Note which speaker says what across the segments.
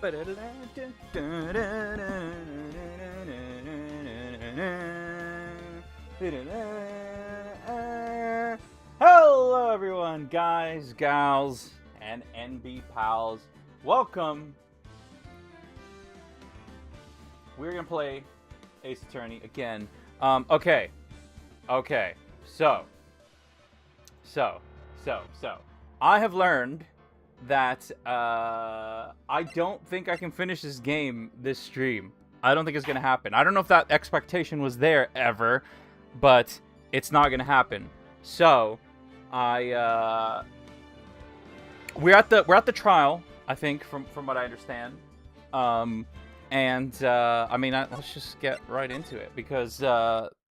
Speaker 1: Hello everyone, guys, gals, and NB pals. Welcome. We're gonna play Ace Attorney again. Okay. So. I have learned that I don't think I can finish this game this stream. I don't think it's gonna happen. I don't know if that expectation was there ever, but it's not gonna happen. So we're at the trial, I think, from what I understand. I mean, let's just get right into it, because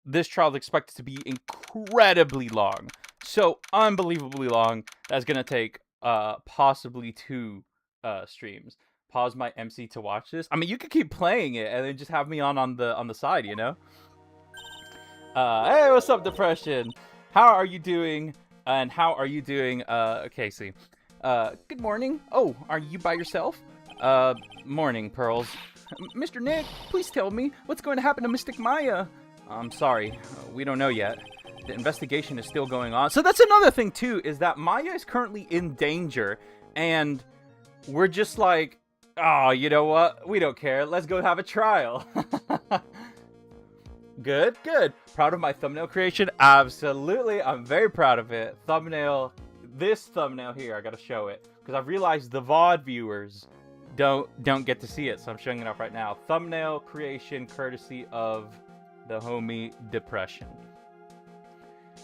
Speaker 1: this trial is expected to be incredibly long, so unbelievably long. That's gonna take possibly 2 streams. Pause my MC to watch this. I mean, you could keep playing it and then just have me on the side, you know. Hey, what's up, Depression? How are you doing? And how are you doing, Casey? Good morning. Oh, are you by yourself? Morning, Pearls. Mr. Nick, please tell me what's going to happen to Mystic Maya. I'm sorry, we don't know yet. The investigation is still going on. So that's another thing too, is that Maya is currently in danger, and we're just like, oh, you know what? We don't care. Let's go have a trial. Good. Proud of my thumbnail creation? Absolutely. I'm very proud of it. This thumbnail here, I gotta show it, because I've realized the VOD viewers don't get to see it, so I'm showing it off right now. Thumbnail creation courtesy of the homie Depression.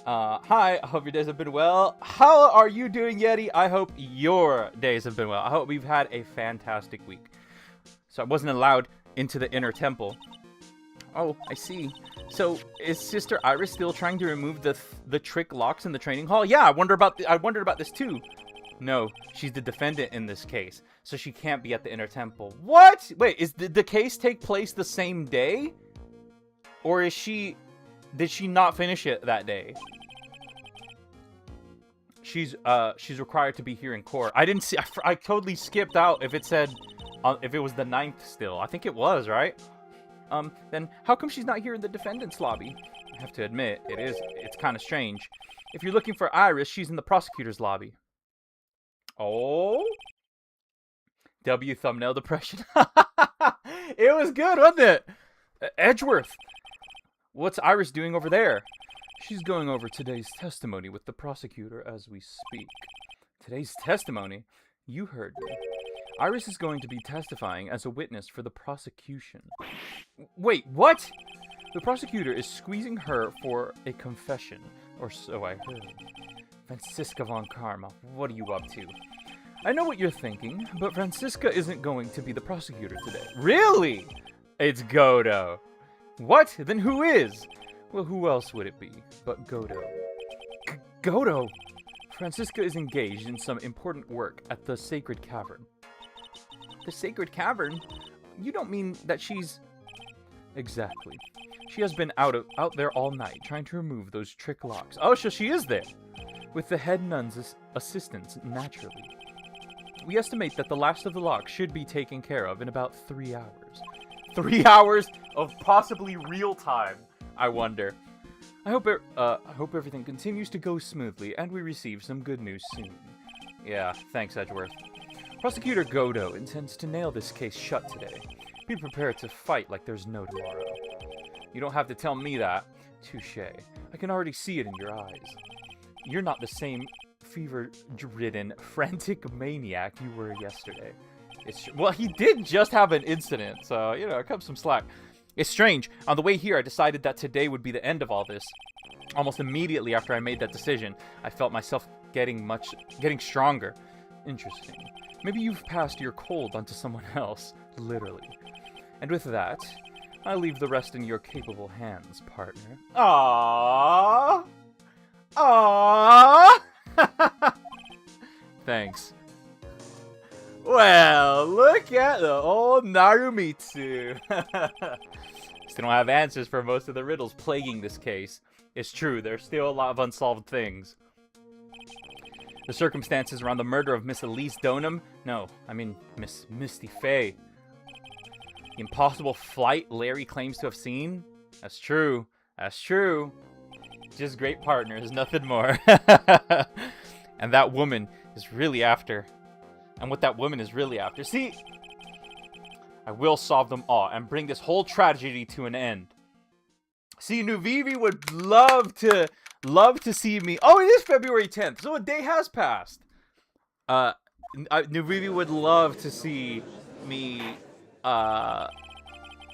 Speaker 1: Hi, I hope your days have been well. How are you doing, Yeti? I hope your days have been well. I hope we've had a fantastic week. So I wasn't allowed into the inner temple. Oh, I see. So is Sister Iris still trying to remove the trick locks in the training hall? Yeah, I wondered about this too. No, she's the defendant in this case, so she can't be at the inner temple. What? Wait, did the case take place the same day? Or did she not finish it that day? She's required to be here in court. I didn't see. I totally skipped out if it said if it was the 9th still. I think it was, right? Then how come she's not here in the defendant's lobby? I have to admit, it's kind of strange. If you're looking for Iris, she's in the prosecutor's lobby. Oh? W thumbnail depression. It was good, wasn't it? Edgeworth. What's Iris doing over there? She's going over today's testimony with the prosecutor as we speak. Today's testimony? You heard me. Iris is going to be testifying as a witness for the prosecution. Wait, what? The prosecutor is squeezing her for a confession, or so I heard. Franziska von Karma, what are you up to? I know what you're thinking, but Franziska isn't going to be the prosecutor today. Really? It's Godo. What? Then who is? Well, who else would it be but Godo? Godo? Franziska is engaged in some important work at the Sacred Cavern. The Sacred Cavern? You don't mean that she's... Exactly. She has been out there all night trying to remove those trick locks. Oh, so she is there. With the head nun's assistance, naturally. We estimate that the last of the locks should be taken care of in about 3 hours. 3 hours of possibly real time, I wonder. I hope everything continues to go smoothly and we receive some good news soon. Yeah, thanks, Edgeworth. Prosecutor Godo intends to nail this case shut today. Be prepared to fight like there's no tomorrow. You don't have to tell me that. Touché. I can already see it in your eyes. You're not the same fever-ridden, frantic maniac you were yesterday. Well, he did just have an incident, so, you know, cut some slack. It's strange. On the way here, I decided that today would be the end of all this. Almost immediately after I made that decision, I felt myself getting stronger. Interesting. Maybe you've passed your cold onto someone else, literally. And with that, I leave the rest in your capable hands, partner. Aww. Aww. Thanks. Well, look at the old Narumitsu. Still don't have answers for most of the riddles plaguing this case. It's true, there's still a lot of unsolved things. The circumstances around the murder of Miss Elise Donham? No, I mean Miss Misty Fey. The impossible flight Larry claims to have seen? That's true. That's true. Just great partners, nothing more. And that woman is really after. And what that woman is really after. See, I will solve them all and bring this whole tragedy to an end. See, Nuvivi would love to see me. Oh, it is February 10th, so a day has passed. Nuvivi would love to see me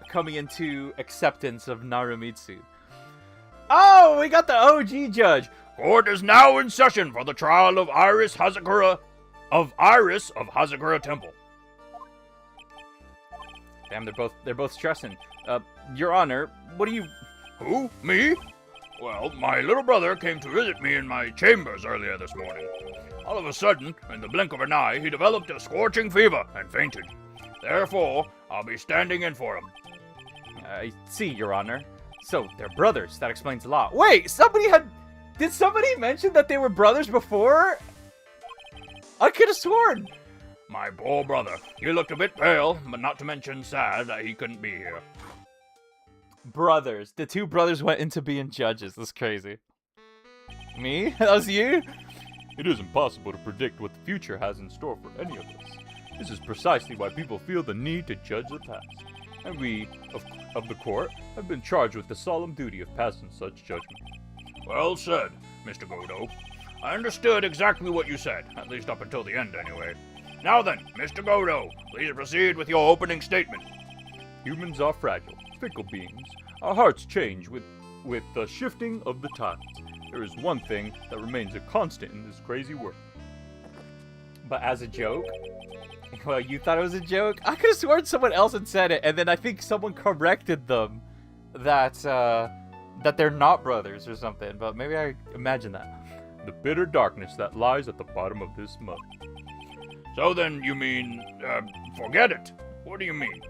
Speaker 1: coming into acceptance of Naramitsu. Oh, we got the OG judge.
Speaker 2: Court is now in session for the trial of Iris of Hazakura Temple.
Speaker 1: Damn, they're both stressing. Your Honor, what do you...
Speaker 2: Who? Me? Well, my little brother came to visit me in my chambers earlier this morning. All of a sudden, in the blink of an eye, he developed a scorching fever and fainted. Therefore, I'll be standing in for him.
Speaker 1: I see, Your Honor. So, they're brothers. That explains a lot. Wait, did somebody mention that they were brothers before? I could have sworn.
Speaker 2: My poor brother. He looked a bit pale, but not to mention sad that he couldn't be here.
Speaker 1: Brothers. The two brothers went into being judges. That's crazy. Me? That was you?
Speaker 3: It is impossible to predict what the future has in store for any of us. This is precisely why people feel the need to judge the past. And we, of the court, have been charged with the solemn duty of passing such judgment.
Speaker 2: Well said, Mr. Godo. I understood exactly what you said, at least up until the end anyway. Now then, Mr. Godo, please proceed with your opening statement.
Speaker 3: Humans are fragile, fickle beings. Our hearts change with the shifting of the tides. There is one thing that remains a constant in this crazy world.
Speaker 1: But as a joke? Well, you thought it was a joke? I could have sworn someone else had said it, and then I think someone corrected them that they're not brothers or something, but maybe I imagined that.
Speaker 3: The bitter darkness that lies at the bottom of this mud.
Speaker 2: So then you mean, forget it. What do you mean?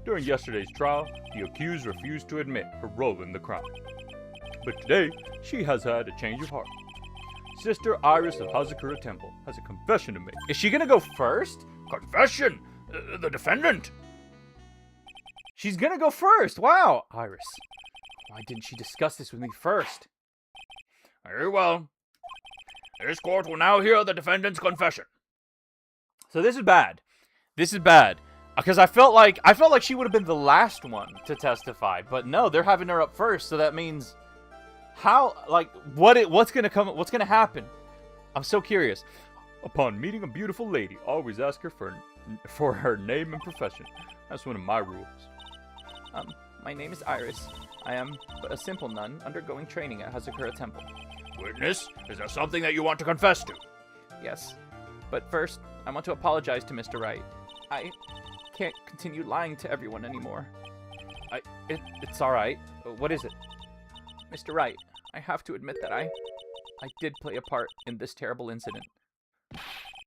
Speaker 3: During yesterday's trial, the accused refused to admit her role in the crime. But today, she has had a change of heart. Sister Iris of Hazakura Temple has a confession to make.
Speaker 1: Is she gonna go first?
Speaker 2: Confession? The defendant?
Speaker 1: She's gonna go first. Wow. Iris, why didn't she discuss this with me first?
Speaker 2: Very well. This court will now hear the defendant's confession.
Speaker 1: So this is bad. This is bad. Because I felt like she would have been the last one to testify, but no, they're having her up first, so that means how, like, what's gonna happen? I'm so curious.
Speaker 3: Upon meeting a beautiful lady, always ask her for her name and profession. That's one of my rules.
Speaker 1: My name is Iris. I am but a simple nun undergoing training at Hazakura Temple.
Speaker 2: Witness, is there something that you want to confess to?
Speaker 1: Yes, but first, I want to apologize to Mr. Wright. I can't continue lying to everyone anymore. It's alright. What is it? Mr. Wright, I have to admit that I did play a part in this terrible incident.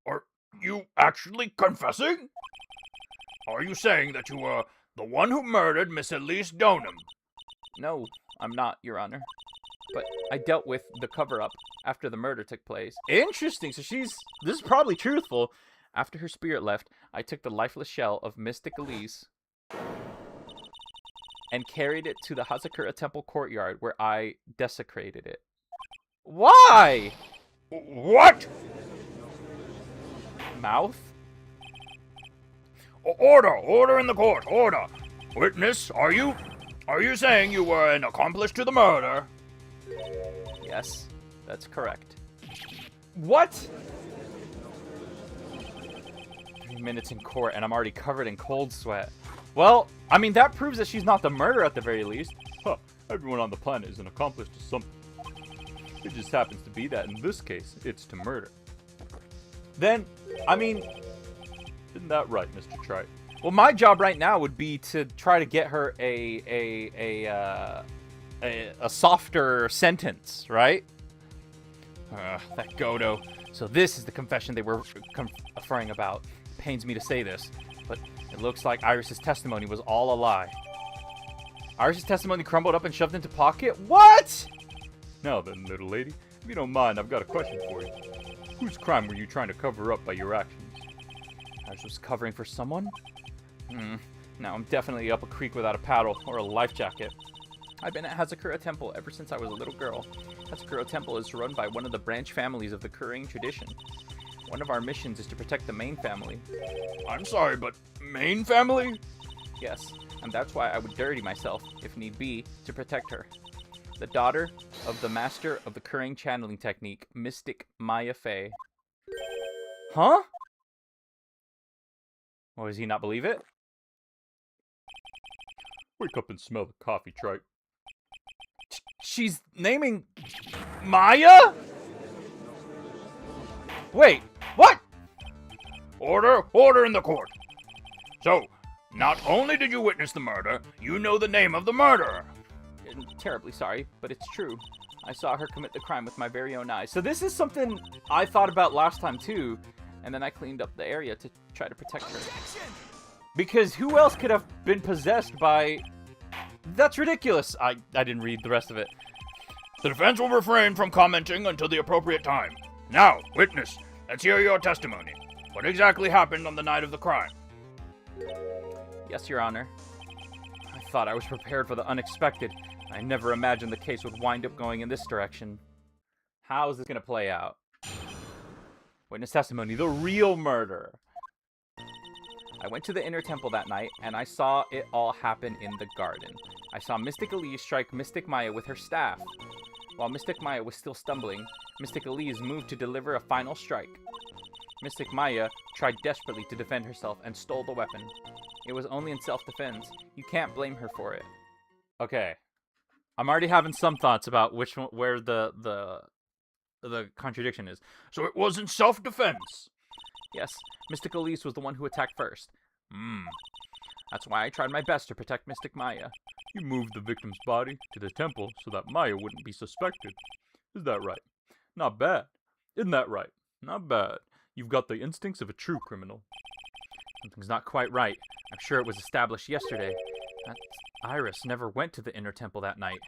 Speaker 2: Are you actually confessing? Are you saying that you were the one who murdered Miss Elise Donham?
Speaker 1: No, I'm not, Your Honor. But I dealt with the cover-up after the murder took place. Interesting, so this is probably truthful. After her spirit left, I took the lifeless shell of Mystic Elise and carried it to the Hazakura Temple courtyard where I desecrated it. Why?
Speaker 2: What?
Speaker 1: Mouth?
Speaker 2: Order in the court, order. Witness, are you saying you were an accomplice to the murder?
Speaker 1: Yes, that's correct. What? 3 minutes in court and I'm already covered in cold sweat. Well, I mean, that proves that she's not the murderer at the very least.
Speaker 3: Huh, everyone on the planet is an accomplice to something. It just happens to be that in this case, it's to murder.
Speaker 1: Then, I mean...
Speaker 3: Isn't that right, Mr. Trite?
Speaker 1: Well, my job right now would be to try to get her a softer sentence, right? That Godo. So this is the confession they were referring about. It pains me to say this, but it looks like Iris's testimony was all a lie. Iris's testimony crumbled up and shoved into pocket? What?
Speaker 3: Now then, little lady, if you don't mind, I've got a question for you. Whose crime were you trying to cover up by your actions?
Speaker 1: I was just covering for someone? Now I'm definitely up a creek without a paddle or a life jacket. I've been at Hazakura Temple ever since I was a little girl. Hazakura Temple is run by one of the branch families of the Kuring tradition. One of our missions is to protect the main family.
Speaker 2: I'm sorry, but main family?
Speaker 1: Yes, and that's why I would dirty myself, if need be, to protect her. The daughter of the master of the Kuring channeling technique, Mystic Maya Fey. Huh? Or does he not believe it?
Speaker 3: Wake up and smell the coffee, tripe.
Speaker 1: She's naming Maya? Wait, what?
Speaker 2: Order in the court. So, not only did you witness the murder, you know the name of the murderer.
Speaker 1: I'm terribly sorry, but it's true. I saw her commit the crime with my very own eyes. So this is something I thought about last time too, and then I cleaned up the area to try to protect her. Because who else could have been possessed by... That's ridiculous. I didn't read the rest of it.
Speaker 2: The defense will refrain from commenting until the appropriate time. Now, witness, let's hear your testimony. What exactly happened on the night of the crime?
Speaker 1: Yes, Your Honor. I thought I was prepared for the unexpected. I never imagined the case would wind up going in this direction. How is this going to play out? Witness testimony, the real murder. I went to the inner temple that night, and I saw it all happen in the garden. I saw Mystic Elise strike Mystic Maya with her staff. While Mystic Maya was still stumbling, Mystic Elise moved to deliver a final strike. Mystic Maya tried desperately to defend herself and stole the weapon. It was only in self-defense. You can't blame her for it. Okay. I'm already having some thoughts about which one, where the contradiction is.
Speaker 2: So it was in self-defense?
Speaker 1: Yes, Mystic Elise was the one who attacked first. That's why I tried my best to protect Mystic Maya.
Speaker 3: You moved the victim's body to the temple so that Maya wouldn't be suspected. Is that right? Not bad. Isn't that right? Not bad. You've got the instincts of a true criminal.
Speaker 1: Something's not quite right. I'm sure it was established yesterday. That Iris never went to the inner temple that night.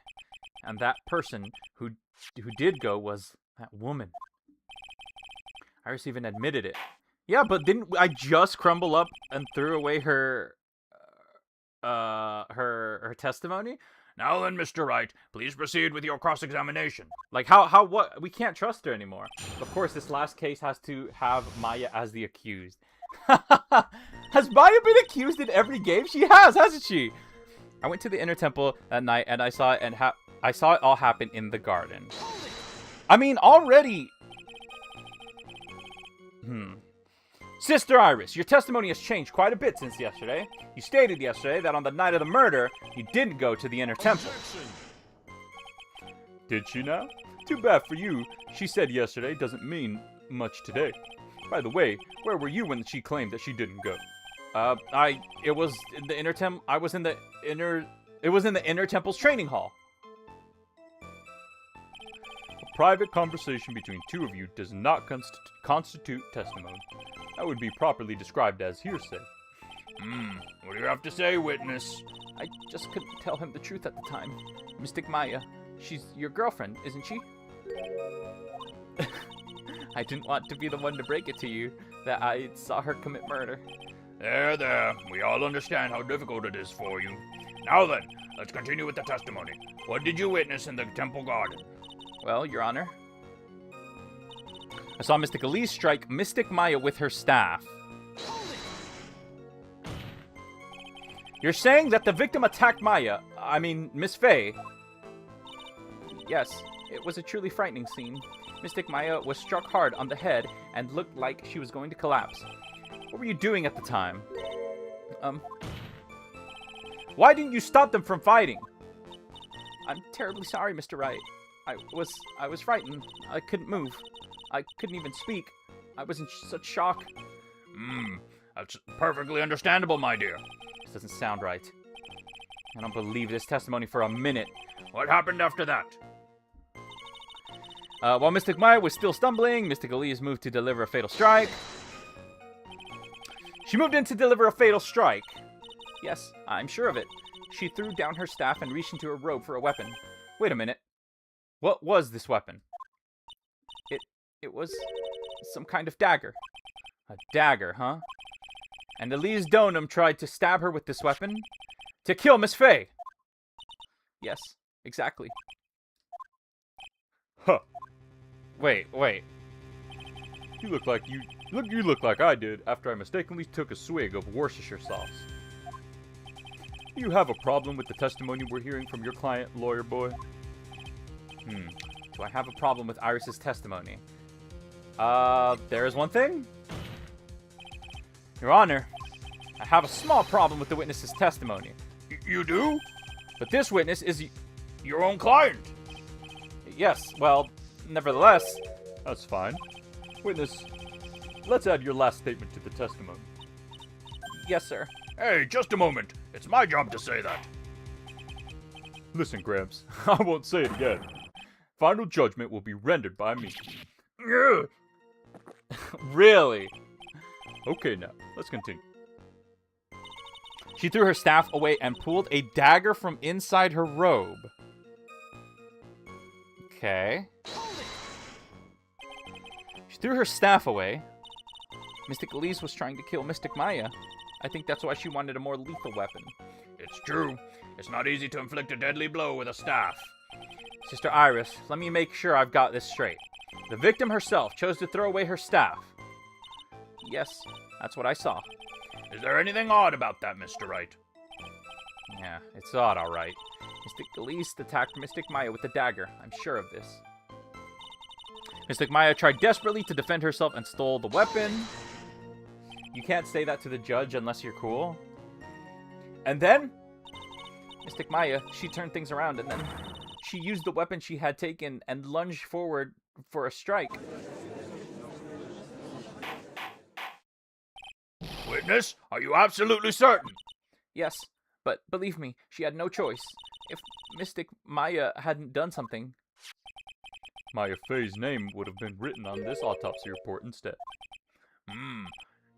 Speaker 1: And that person who did go was that woman. Iris even admitted it. Yeah, but didn't I just crumble up and threw away her testimony?
Speaker 2: Now then, Mr. Wright, please proceed with your cross-examination.
Speaker 1: Like, how, what? We can't trust her anymore. Of course, this last case has to have Maya as the accused. Has Maya been accused in every game? She has, hasn't she? I went to the inner temple that night, and I saw it, and I saw it all happen in the garden. I mean, already... Sister Iris, your testimony has changed quite a bit since yesterday. You stated yesterday that on the night of the murder, you didn't go to the inner temple.
Speaker 3: Did she now? Too bad for you. She said yesterday doesn't mean much today. By the way, where were you when she claimed that she didn't go?
Speaker 1: It was in the inner temple. I was in the inner... It was in the inner temple's training hall.
Speaker 3: A private conversation between two of you does not constitute testimony. That would be properly described as hearsay.
Speaker 2: What do you have to say, witness?
Speaker 1: I just couldn't tell him the truth at the time. Mystic Maya, she's your girlfriend, isn't she? I didn't want to be the one to break it to you, that I saw her commit murder.
Speaker 2: There. We all understand how difficult it is for you. Now then, let's continue with the testimony. What did you witness in the temple garden?
Speaker 1: Well, Your Honor, I saw Mystic Elise strike Mystic Maya with her staff. You're saying that the victim attacked Maya, Miss Fey? Yes, it was a truly frightening scene. Mystic Maya was struck hard on the head and looked like she was going to collapse. What were you doing at the time? Why didn't you stop them from fighting? I'm terribly sorry, Mr. Wright. I was frightened. I couldn't move. I couldn't even speak. I was in such shock.
Speaker 2: That's perfectly understandable, my dear.
Speaker 1: This doesn't sound right. I don't believe this testimony for a minute.
Speaker 2: What happened after that?
Speaker 1: While Mystic Maya was still stumbling, Mystic Elise moved to deliver a fatal strike. She moved in to deliver a fatal strike. Yes, I'm sure of it. She threw down her staff and reached into her robe for a weapon. Wait a minute. What was this weapon? It was Some kind of dagger. A dagger, huh? And Elise Donham tried to stab her with this weapon to kill Miss Fey. Yes, exactly.
Speaker 3: Huh.
Speaker 1: Wait.
Speaker 3: You look like I did after I mistakenly took a swig of Worcestershire sauce. Do you have a problem with the testimony we're hearing from your client, lawyer boy?
Speaker 1: Do I have a problem with Iris's testimony? There is one thing. Your Honor, I have a small problem with the witness's testimony.
Speaker 2: You do?
Speaker 1: But this witness is...
Speaker 2: Your own client.
Speaker 1: Yes, well, nevertheless...
Speaker 3: That's fine. Witness, let's add your last statement to the testimony.
Speaker 1: Yes, sir.
Speaker 2: Hey, just a moment. It's my job to say that.
Speaker 3: Listen, Gramps, I won't say it again. Final judgment will be rendered by me.
Speaker 1: Really?
Speaker 3: Okay, now, let's continue.
Speaker 1: She threw her staff away and pulled a dagger from inside her robe. Okay. She threw her staff away. Mystic Elise was trying to kill Mystic Maya. I think that's why she wanted a more lethal weapon.
Speaker 2: It's true. It's not easy to inflict a deadly blow with a staff.
Speaker 1: Sister Iris, let me make sure I've got this straight. The victim herself chose to throw away her staff. Yes, that's what I saw.
Speaker 2: Is there anything odd about that, Mr. Wright?
Speaker 1: Yeah, it's odd, all right. Mystic Elise attacked Mystic Maya with the dagger. I'm sure of this. Mystic Maya tried desperately to defend herself and stole the weapon. You can't say that to the judge unless you're cool. And then, Mystic Maya, she turned things around, and then she used the weapon she had taken and lunged forward for a strike.
Speaker 2: Witness, are you absolutely certain?
Speaker 1: Yes, but believe me, she had no choice. If Mystic Maya hadn't done something...
Speaker 3: Maya Fey's name would have been written on this autopsy report instead.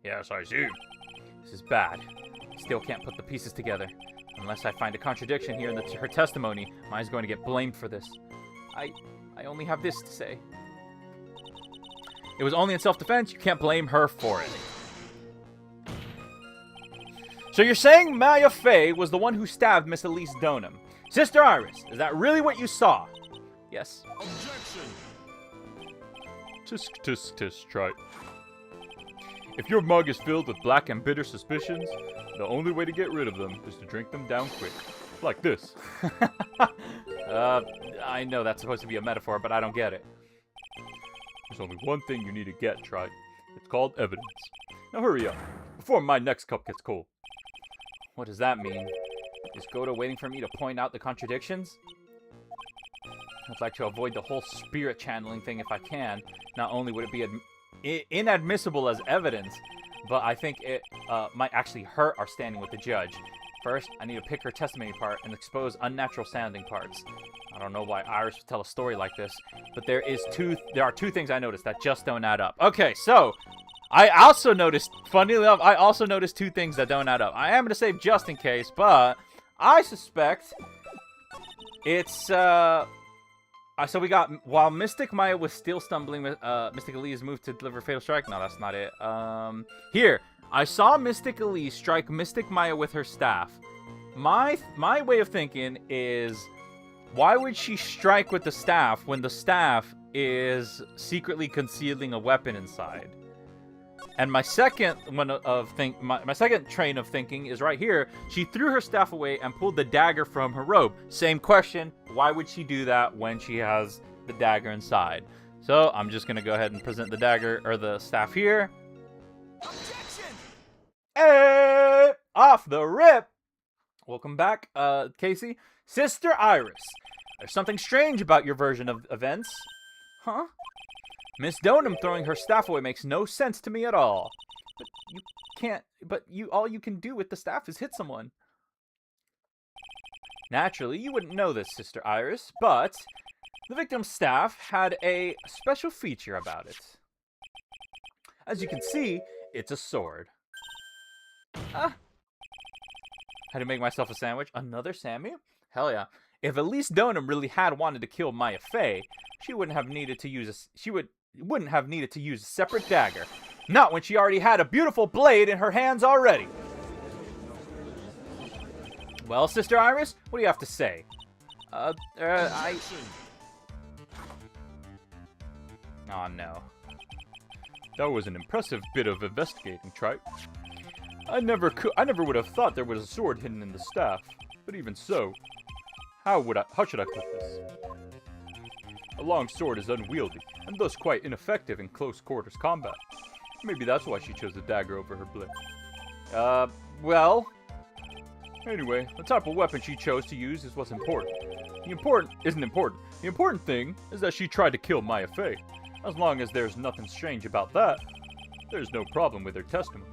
Speaker 2: Yes, I see.
Speaker 1: This is bad. Still can't put the pieces together. Unless I find a contradiction here in her testimony, Maya's going to get blamed for this. I only have this to say. It was only in self-defense. You can't blame her for it. So you're saying Maya Fey was the one who stabbed Miss Elise Donham. Sister Iris, is that really what you saw? Yes.
Speaker 4: Objection!
Speaker 3: Tisk, Trite. If your mug is filled with black and bitter suspicions, the only way to get rid of them is to drink them down quick. Like this.
Speaker 1: I know that's supposed to be a metaphor, but I don't get it.
Speaker 3: There's only one thing you need to get, Trite. It's called evidence. Now hurry up, before my next cup gets cold.
Speaker 1: What does that mean? Is Goda waiting for me to point out the contradictions? I'd like to avoid the whole spirit channeling thing if I can. Not only would it be inadmissible as evidence, but I think it might actually hurt our standing with the judge. First, I need to pick her testimony apart and expose unnatural sounding parts. I don't know why Iris would tell a story like this, but there are two things I noticed that just don't add up. Okay, so I also noticed, funny enough, I also noticed two things that don't add up. I am going to save just in case, but I suspect it's, so we got, while Mystic Maya was still stumbling, Mystic Elise moved to deliver Fatal Strike. No, that's not it. Here, I saw Mystic Elise strike Mystic Maya with her staff. My way of thinking is, why would she strike with the staff when the staff is secretly concealing a weapon inside? And my second my second train of thinking is right here. She threw her staff away and pulled the dagger from her robe. Same question. Why would she do that when she has the dagger inside? So I'm just gonna go ahead and present the dagger or the staff here.
Speaker 4: Objection!
Speaker 1: Hey, off the rip. Welcome back, Casey. Sister Iris, there's something strange about your version of events. Huh? Miss Donham throwing her staff away makes no sense to me at all. All you can do with the staff is hit someone. Naturally, you wouldn't know this, Sister Iris, but the victim's staff had a special feature about it. As you can see, it's a sword. Had to make myself a sandwich. Another Sammy? Hell yeah. If Elise Donham really had wanted to kill Maya Fey, she wouldn't have needed to use wouldn't have needed to use a separate dagger. Not when she already had a beautiful blade in her hands already. Well, Sister Iris, what do you have to say? Oh, no.
Speaker 3: That was an impressive bit of investigating, Tripe. I never would have thought there was a sword hidden in the staff. But even so, how should I put this? A long sword is unwieldy, and thus quite ineffective in close quarters combat. Maybe that's why she chose the dagger over her blade.
Speaker 1: Well...
Speaker 3: Anyway, the type of weapon she chose to use is what's important. The important thing is that she tried to kill Maya Fey. As long as there's nothing strange about that, there's no problem with her testimony.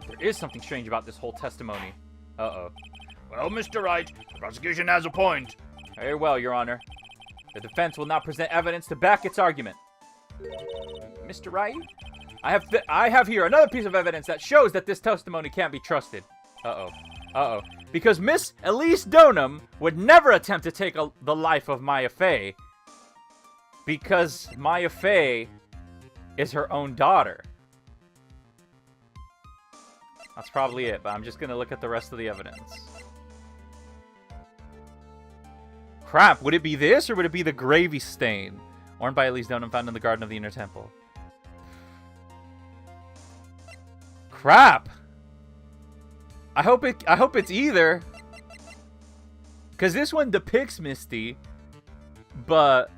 Speaker 1: There is something strange about this whole testimony. Uh-oh.
Speaker 2: Well, Mr. Wright, the prosecution has a point.
Speaker 1: Very well, Your Honor. The defense will not present evidence to back its argument. Mr. Wright? I have here another piece of evidence that shows that this testimony can't be trusted. Uh-oh. Because Miss Elise Donham would never attempt to take the life of Maya Fey. Because Maya Fey is her own daughter. That's probably it, but I'm just gonna look at the rest of the evidence. Crap, would it be this, or would it be the gravy stain? Worn by Elise Donham, found in the garden of the inner temple. Crap! I hope it's either. Because this one depicts Misty, but,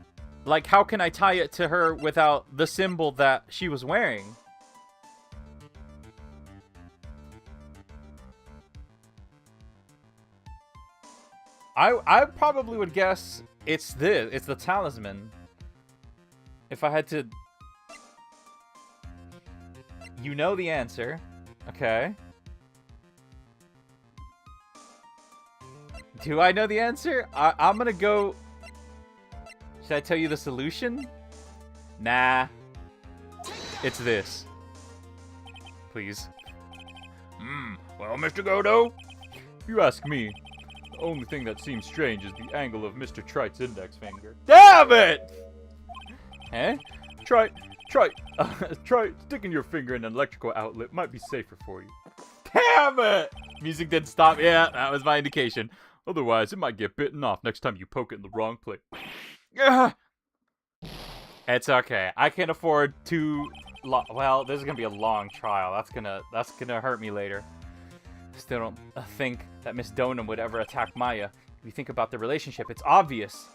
Speaker 1: like, how can I tie it to her without the symbol that she was wearing? I probably would guess it's this. It's the talisman. If I had to... You know the answer. Okay. Do I know the answer? I'm gonna go... Should I tell you the solution? Nah. It's this. Please.
Speaker 2: Well, Mr. Godo?
Speaker 3: If you ask me, the only thing that seems strange is the angle of Mr. Trite's index finger.
Speaker 1: Damn it! Eh?
Speaker 3: Trite, sticking your finger in an electrical outlet might be safer for you.
Speaker 1: Damn it! Music didn't stop. Yeah, that was my indication.
Speaker 3: Otherwise, it might get bitten off next time you poke it in the wrong place.
Speaker 1: It's okay. I can afford well, this is gonna be a long trial. That's gonna hurt me later. Still don't think that Miss Donham would ever attack Maya. If you think about the relationship, it's obvious.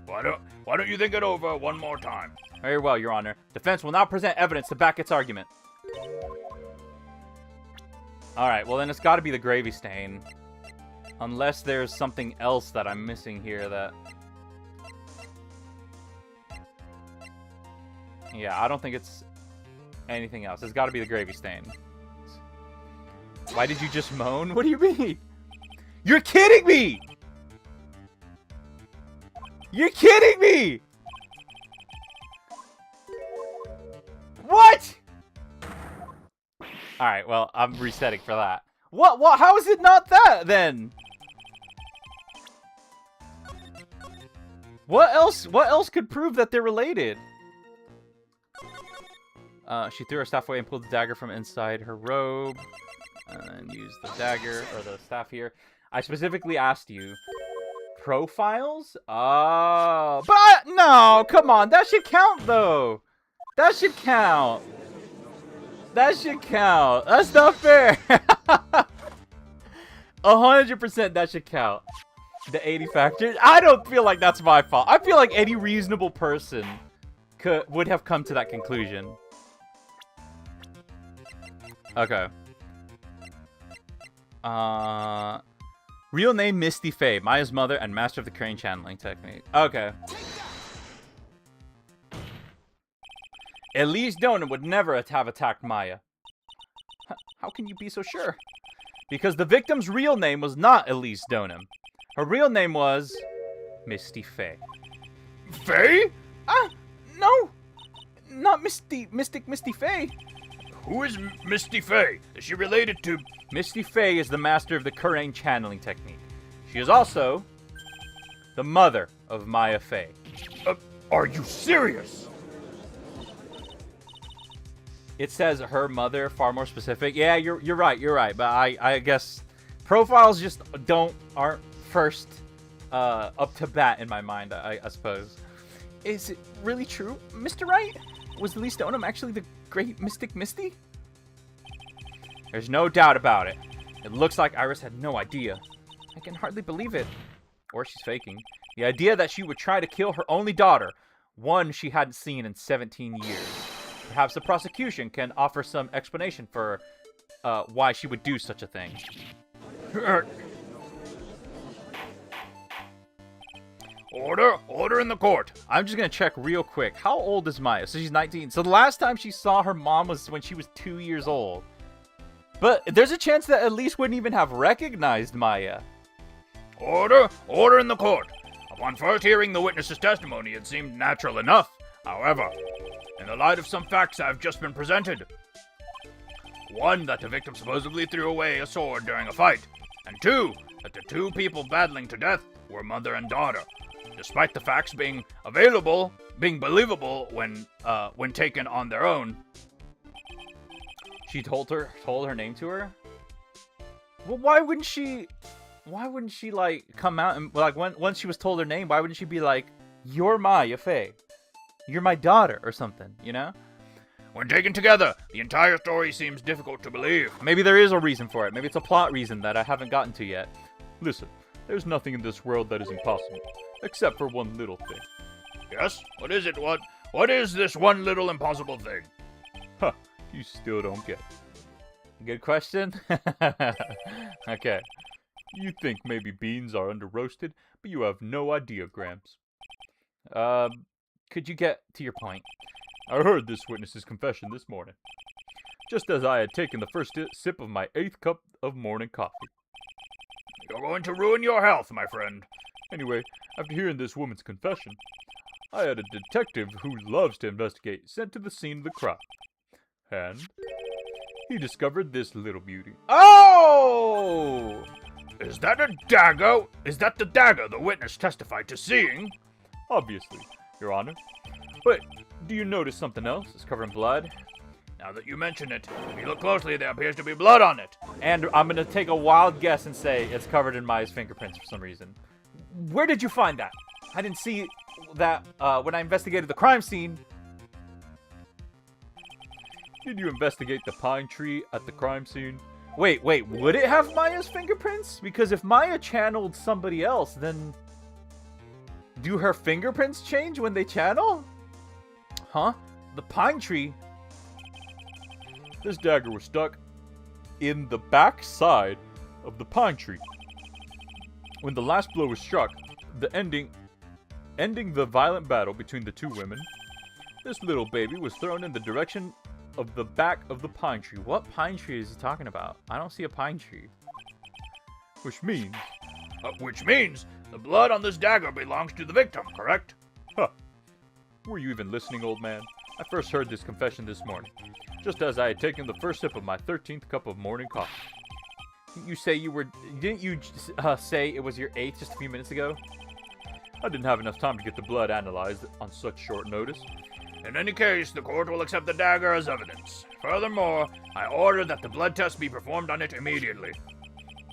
Speaker 2: Why don't you think it over one more time?
Speaker 1: Very well, Your Honor. Defense will not present evidence to back its argument. Alright, well then it's gotta be the gravy stain. Unless there's something else that I'm missing here that... Yeah, I don't think it's anything else. It's gotta be the gravy stain. Why did you just moan? What do you mean? You're kidding me! You're kidding me! What? Alright, well, I'm resetting for that. What? How is it not that, then? What else could prove that they're related? She threw her staff away and pulled the dagger from inside her robe. And used the dagger, or the staff here. I specifically asked you, profiles? Oh, but no, come on, that should count though. That should count. That should count. That's not fair. 100% that should count. The 80 factor. I don't feel like that's my fault. I feel like any reasonable person would have come to that conclusion. Okay. Real name Misty Fey, Maya's mother and master of the crane channeling technique. Okay. Elise Donham would never have attacked Maya. How can you be so sure? Because the victim's real name was not Elise Donham. Her real name was Misty Fey.
Speaker 2: Fey?
Speaker 1: No. Not Misty Fey.
Speaker 2: Who is Misty Fey? Is she related to...
Speaker 1: Misty Fey is the master of the crane channeling technique. She is also the mother of Maya Fey.
Speaker 2: Are you serious?
Speaker 1: It says her mother, far more specific. Yeah, you're right. But I guess profiles just aren't first up to bat in my mind, I suppose. Is it really true, Mr. Wright? Was Lee Stoneham actually the great Mystic Misty? There's no doubt about it. It looks like Iris had no idea. I can hardly believe it. Or she's faking. The idea that she would try to kill her only daughter, one she hadn't seen in 17 years. Perhaps the prosecution can offer some explanation for why she would do such a thing.
Speaker 2: Order in the court.
Speaker 1: I'm just gonna check real quick. How old is Maya? So she's 19. So the last time she saw her mom was when she was 2 years old. But there's a chance that Elise wouldn't even have recognized Maya.
Speaker 2: Order in the court. Upon first hearing the witness's testimony, it seemed natural enough. However, in the light of some facts that have just been presented, one, that the victim supposedly threw away a sword during a fight, and two, that the two people battling to death were mother and daughter, despite the facts being believable when taken on their own.
Speaker 1: She told her name to her? Well, why wouldn't she like come out and like once she was told her name, why wouldn't she be like, "You're Maya Fey. You're my daughter," or something, you know?
Speaker 2: When taken together, the entire story seems difficult to believe.
Speaker 1: Maybe there is a reason for it. Maybe it's a plot reason that I haven't gotten to yet.
Speaker 3: Listen, there's nothing in this world that is impossible, except for one little thing.
Speaker 2: Yes? What is it? What is this one little impossible thing?
Speaker 3: Huh, you still don't get it.
Speaker 1: Good question. Okay.
Speaker 3: You think maybe beans are under roasted, but you have no idea, Gramps.
Speaker 1: Could you get to your point?
Speaker 3: I heard this witness's confession this morning, just as I had taken the first sip of my 8th cup of morning coffee.
Speaker 2: You're going to ruin your health, my friend.
Speaker 3: Anyway, after hearing this woman's confession, I had a detective who loves to investigate sent to the scene of the crime. And he discovered this little beauty.
Speaker 1: Oh!
Speaker 2: Is that a dagger? Is that the dagger the witness testified to seeing?
Speaker 3: Obviously, Your Honor. But do you notice something else?
Speaker 1: It's covered in blood.
Speaker 2: Now that you mention it, if you look closely, there appears to be blood on it.
Speaker 1: And I'm gonna take a wild guess and say it's covered in Maya's fingerprints for some reason. Where did you find that? I didn't see that when I investigated the crime scene.
Speaker 3: Did you investigate the pine tree at the crime scene?
Speaker 1: Wait, would it have Maya's fingerprints? Because if Maya channeled somebody else, then do her fingerprints change when they channel? Huh? The pine tree?
Speaker 3: This dagger was stuck in the back side of the pine tree. When the last blow was struck, ending the violent battle between the two women, this little baby was thrown in the direction of the back of the pine tree.
Speaker 1: What pine tree is he talking about? I don't see a pine tree.
Speaker 3: Which means
Speaker 2: the blood on this dagger belongs to the victim, correct?
Speaker 3: Huh. Were you even listening, old man? I first heard this confession this morning, just as I had taken the first sip of my 13th cup of morning coffee.
Speaker 1: You say you were... Didn't you say it was your 8th just a few minutes ago?
Speaker 3: I didn't have enough time to get the blood analyzed on such short notice.
Speaker 2: In any case, the court will accept the dagger as evidence. Furthermore, I order that the blood test be performed on it immediately.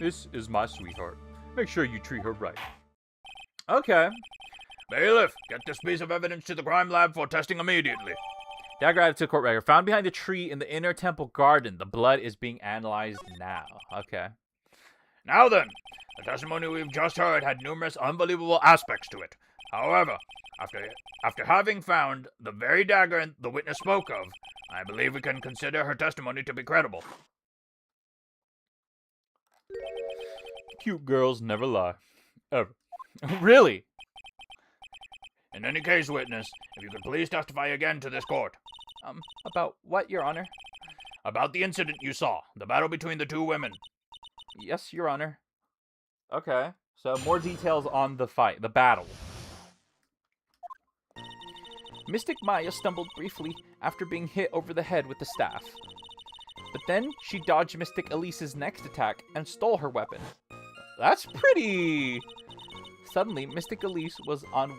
Speaker 3: This is my sweetheart. Make sure you treat her right.
Speaker 1: Okay.
Speaker 2: Bailiff, get this piece of evidence to the crime lab for testing immediately.
Speaker 1: Dagger added to court record. Found behind a tree in the inner temple garden. The blood is being analyzed now. Okay.
Speaker 2: Now then, the testimony we've just heard had numerous unbelievable aspects to it. However, after having found the very dagger the witness spoke of, I believe we can consider her testimony to be credible.
Speaker 3: Cute girls never lie. Ever.
Speaker 1: Really?
Speaker 2: In any case, witness, if you could please testify again to this court.
Speaker 1: About what, Your Honor?
Speaker 2: About the incident you saw, the battle between the two women.
Speaker 1: Yes, Your Honor. Okay. So more details on the fight, the battle. Mystic Maya stumbled briefly after being hit over the head with the staff. But then she dodged Mystic Elise's next attack and stole her weapon. That's pretty... Suddenly, Mystic Elise was on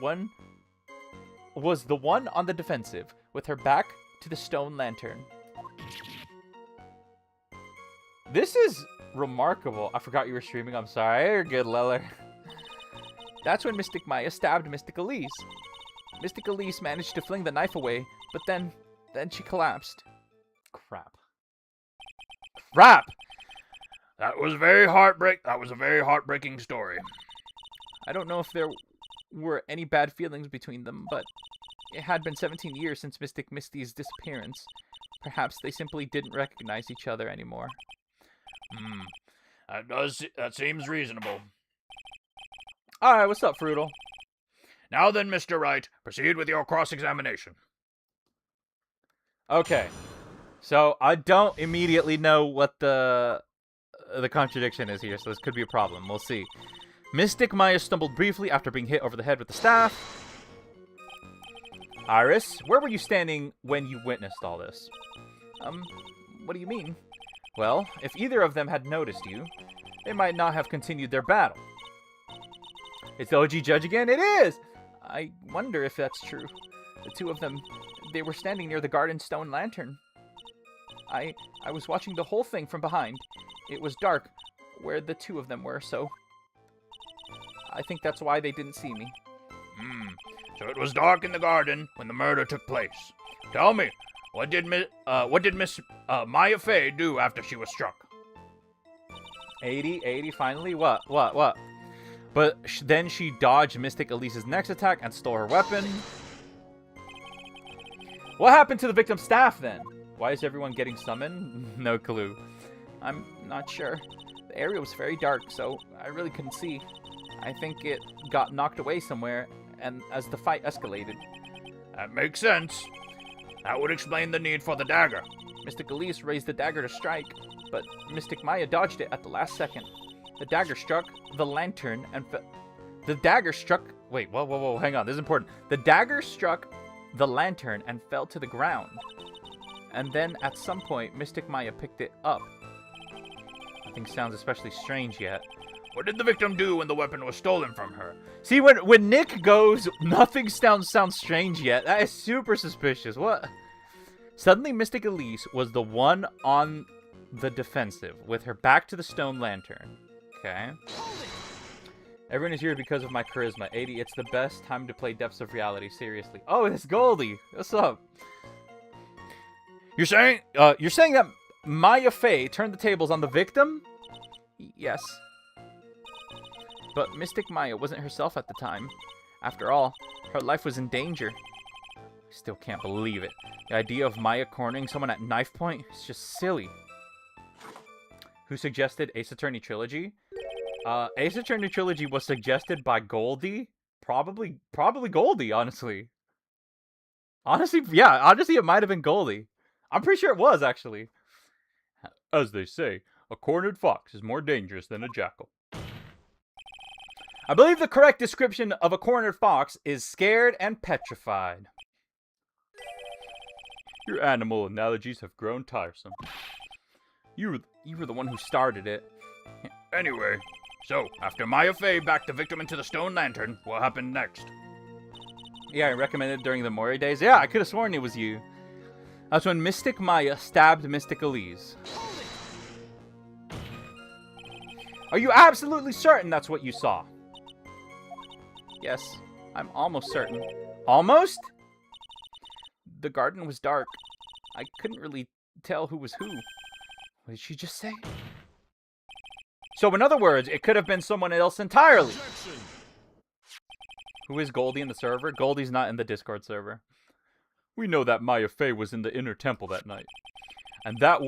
Speaker 1: was the one on the defensive, with her back to the stone lantern. This is remarkable. I forgot you were streaming. I'm sorry. You're good, Leller. That's when Mystic Maya stabbed Mystic Elise. Mystic Elise managed to fling the knife away, but then she collapsed. Crap. Crap!
Speaker 2: That was a very heartbreaking story.
Speaker 1: I don't know if there were any bad feelings between them, but it had been 17 years since Mystic Misty's disappearance. Perhaps they simply didn't recognize each other anymore.
Speaker 2: That seems reasonable.
Speaker 1: Alright, what's up, Fruital?
Speaker 2: Now then, Mr. Wright, proceed with your cross-examination.
Speaker 1: Okay. So, I don't immediately know what the contradiction is here, so this could be a problem. We'll see. Mystic Maya stumbled briefly after being hit over the head with the staff. Iris, where were you standing when you witnessed all this? What do you mean? Well, if either of them had noticed you, they might not have continued their battle. It's the OG Judge again? It is! I wonder if that's true. The two of them, they were standing near the garden stone lantern. I was watching the whole thing from behind. It was dark where the two of them were, so I think that's why they didn't see me.
Speaker 2: So it was dark in the garden when the murder took place. Tell me, what did Miss Maya Fey do after she was struck?
Speaker 1: A-Dee, finally? What? But then she dodged Mystic Elise's next attack and stole her weapon. What happened to the victim's staff, then? Why is everyone getting summoned? No clue. I'm not sure. The area was very dark, so I really couldn't see. I think it got knocked away somewhere, and as the fight escalated.
Speaker 2: That makes sense. That would explain the need for the dagger.
Speaker 1: Mystic Elise raised the dagger to strike, but Mystic Maya dodged it at the last second. The dagger struck the lantern and the dagger struck... Wait, whoa, hang on, this is important. The dagger struck the lantern and fell to the ground. And then, at some point, Mystic Maya picked it up. Nothing sounds especially strange yet.
Speaker 2: What did the victim do when the weapon was stolen from her?
Speaker 1: See, when Nick goes, nothing sounds strange yet, that is super suspicious. What? Suddenly, Mystic Elise was the one on the defensive, with her back to the stone lantern. Okay. Everyone is here because of my charisma. A-Dee, it's the best time to play Depths of Reality, seriously. Oh, it's Goldie. What's up? You're saying that Maya Fey turned the tables on the victim? Yes. But Mystic Maya wasn't herself at the time. After all, her life was in danger. I still can't believe it. The idea of Maya cornering someone at knife point is just silly. Who suggested Ace Attorney Trilogy? Ace Attorney Trilogy was suggested by Goldie. Probably Goldie, honestly. Honestly, it might have been Goldie. I'm pretty sure it was, actually.
Speaker 3: As they say, a cornered fox is more dangerous than a jackal.
Speaker 1: I believe the correct description of a cornered fox is scared and petrified.
Speaker 3: Your animal analogies have grown tiresome.
Speaker 1: You were the one who started it.
Speaker 2: Anyway, so, after Maya Fey backed the victim into the stone lantern, what happened next?
Speaker 1: Yeah, I recommended during the Mori days. Yeah, I could have sworn it was you. That's when Mystic Maya stabbed Mystic Elise. Are you absolutely certain that's what you saw? Yes, I'm almost certain. Almost? The garden was dark. I couldn't really tell who was who. What did she just say? So in other words, it could have been someone else entirely.
Speaker 4: Objection.
Speaker 1: Who is Goldie in the server? Goldie's not in the Discord server.
Speaker 3: We know that Maya Fey was in the inner temple that night. And that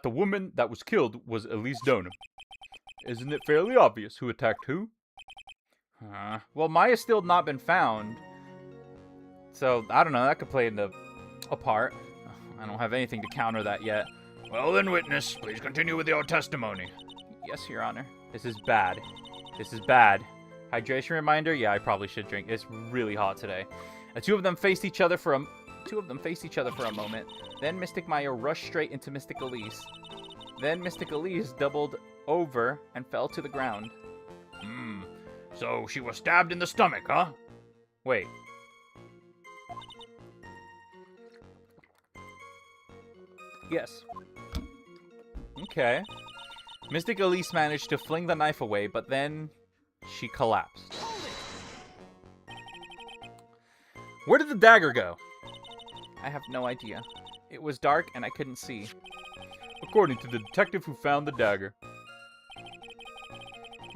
Speaker 3: the woman that was killed was Elise Donham. Isn't it fairly obvious who attacked who?
Speaker 1: Well, Maya's still not been found. So, I don't know, that could play a part. I don't have anything to counter that yet.
Speaker 2: Well then, witness, please continue with your testimony.
Speaker 1: Yes, Your Honor. This is bad. This is bad. Hydration reminder? Yeah, I probably should drink. It's really hot today. The two of them faced each other for a moment. Then Mystic Maya rushed straight into Mystic Elise. Then Mystic Elise doubled over and fell to the ground.
Speaker 2: So she was stabbed in the stomach, huh?
Speaker 1: Wait. Yes. Okay. Mystic Elise managed to fling the knife away, but then she collapsed. Where did the dagger go? I have no idea. It was dark and I couldn't see.
Speaker 3: According to the detective who found the dagger,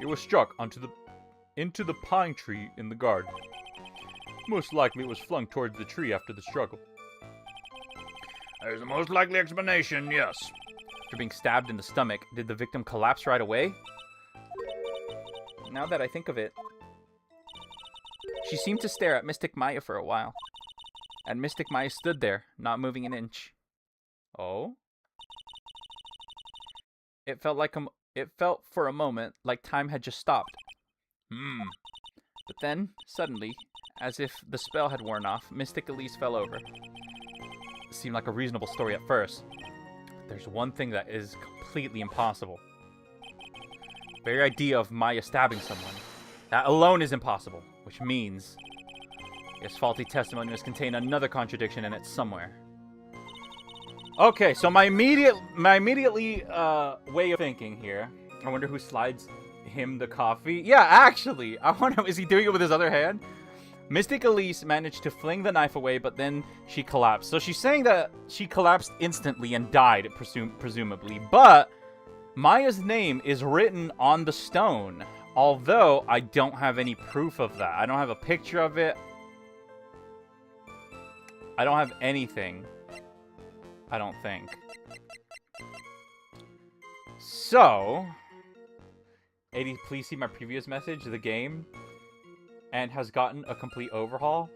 Speaker 3: it was struck into the pine tree in the garden. Most likely it was flung towards the tree after the struggle.
Speaker 2: There's the most likely explanation, yes.
Speaker 1: After being stabbed in the stomach, did the victim collapse right away? Now that I think of it, she seemed to stare at Mystic Maya for a while. And Mystic Maya stood there, not moving an inch. Oh? It felt for a moment like time had just stopped. But then, suddenly, as if the spell had worn off, Mystic Elise fell over. It seemed like a reasonable story at first. But there's one thing that is completely impossible. The very idea of Maya stabbing someone. That alone is impossible, which means this faulty testimony must contain another contradiction in it somewhere. Okay, so my immediately way of thinking here. I wonder who slides him the coffee. Yeah, actually, I wonder, is he doing it with his other hand? Mystic Elise managed to fling the knife away, but then she collapsed. So she's saying that she collapsed instantly and died, presumably. But Maya's name is written on the stone, although I don't have any proof of that. I don't have a picture of it. I don't have anything. I don't think. So, A-Dee, please see my previous message. The game and has gotten a complete overhaul.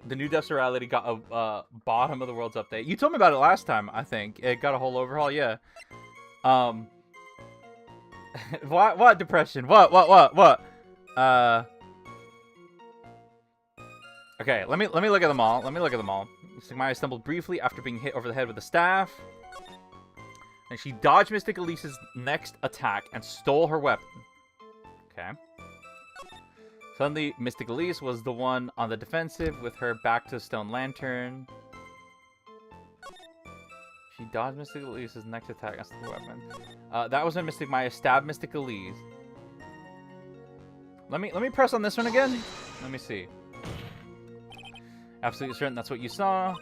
Speaker 1: The new Depths of Reality got a bottom of the world's update. You told me about it last time, I think. It got a whole overhaul, yeah. What depression? What? Okay, let me look at them all. Mystic Maya stumbled briefly after being hit over the head with a staff. And she dodged Mystic Elise's next attack and stole her weapon. Okay. Suddenly, Mystic Elise was the one on the defensive with her back to the stone lantern. She dodged Mystic Elise's next attack and stole her weapon. That was when Mystic Maya stabbed Mystic Elise. Let me press on this one again. Let me see. Absolutely certain that's what you saw.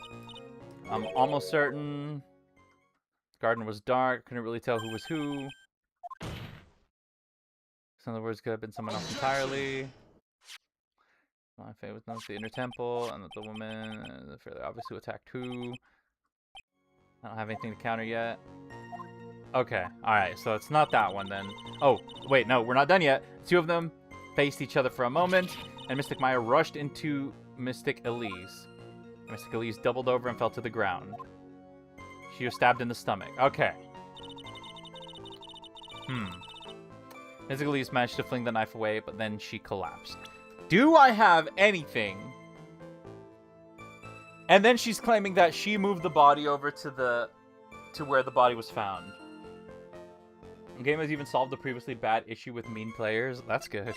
Speaker 1: I'm almost certain. The garden was dark. Couldn't really tell who was who. Some of the words could have been someone else entirely. My fate was known to the inner temple, and that the woman fairly obvious who attacked who. I don't have anything to counter yet. Okay, alright, so it's not that one then. Oh, wait, no, we're not done yet. Two of them faced each other for a moment, and Mystic Maya rushed into Mystic Elise. Mystic Elise doubled over and fell to the ground. She was stabbed in the stomach. Okay. Mystic Elise managed to fling the knife away, but then she collapsed. Do I have anything? And then she's claiming that she moved the body over to where the body was found. The game has even solved the previously bad issue with mean players. That's good.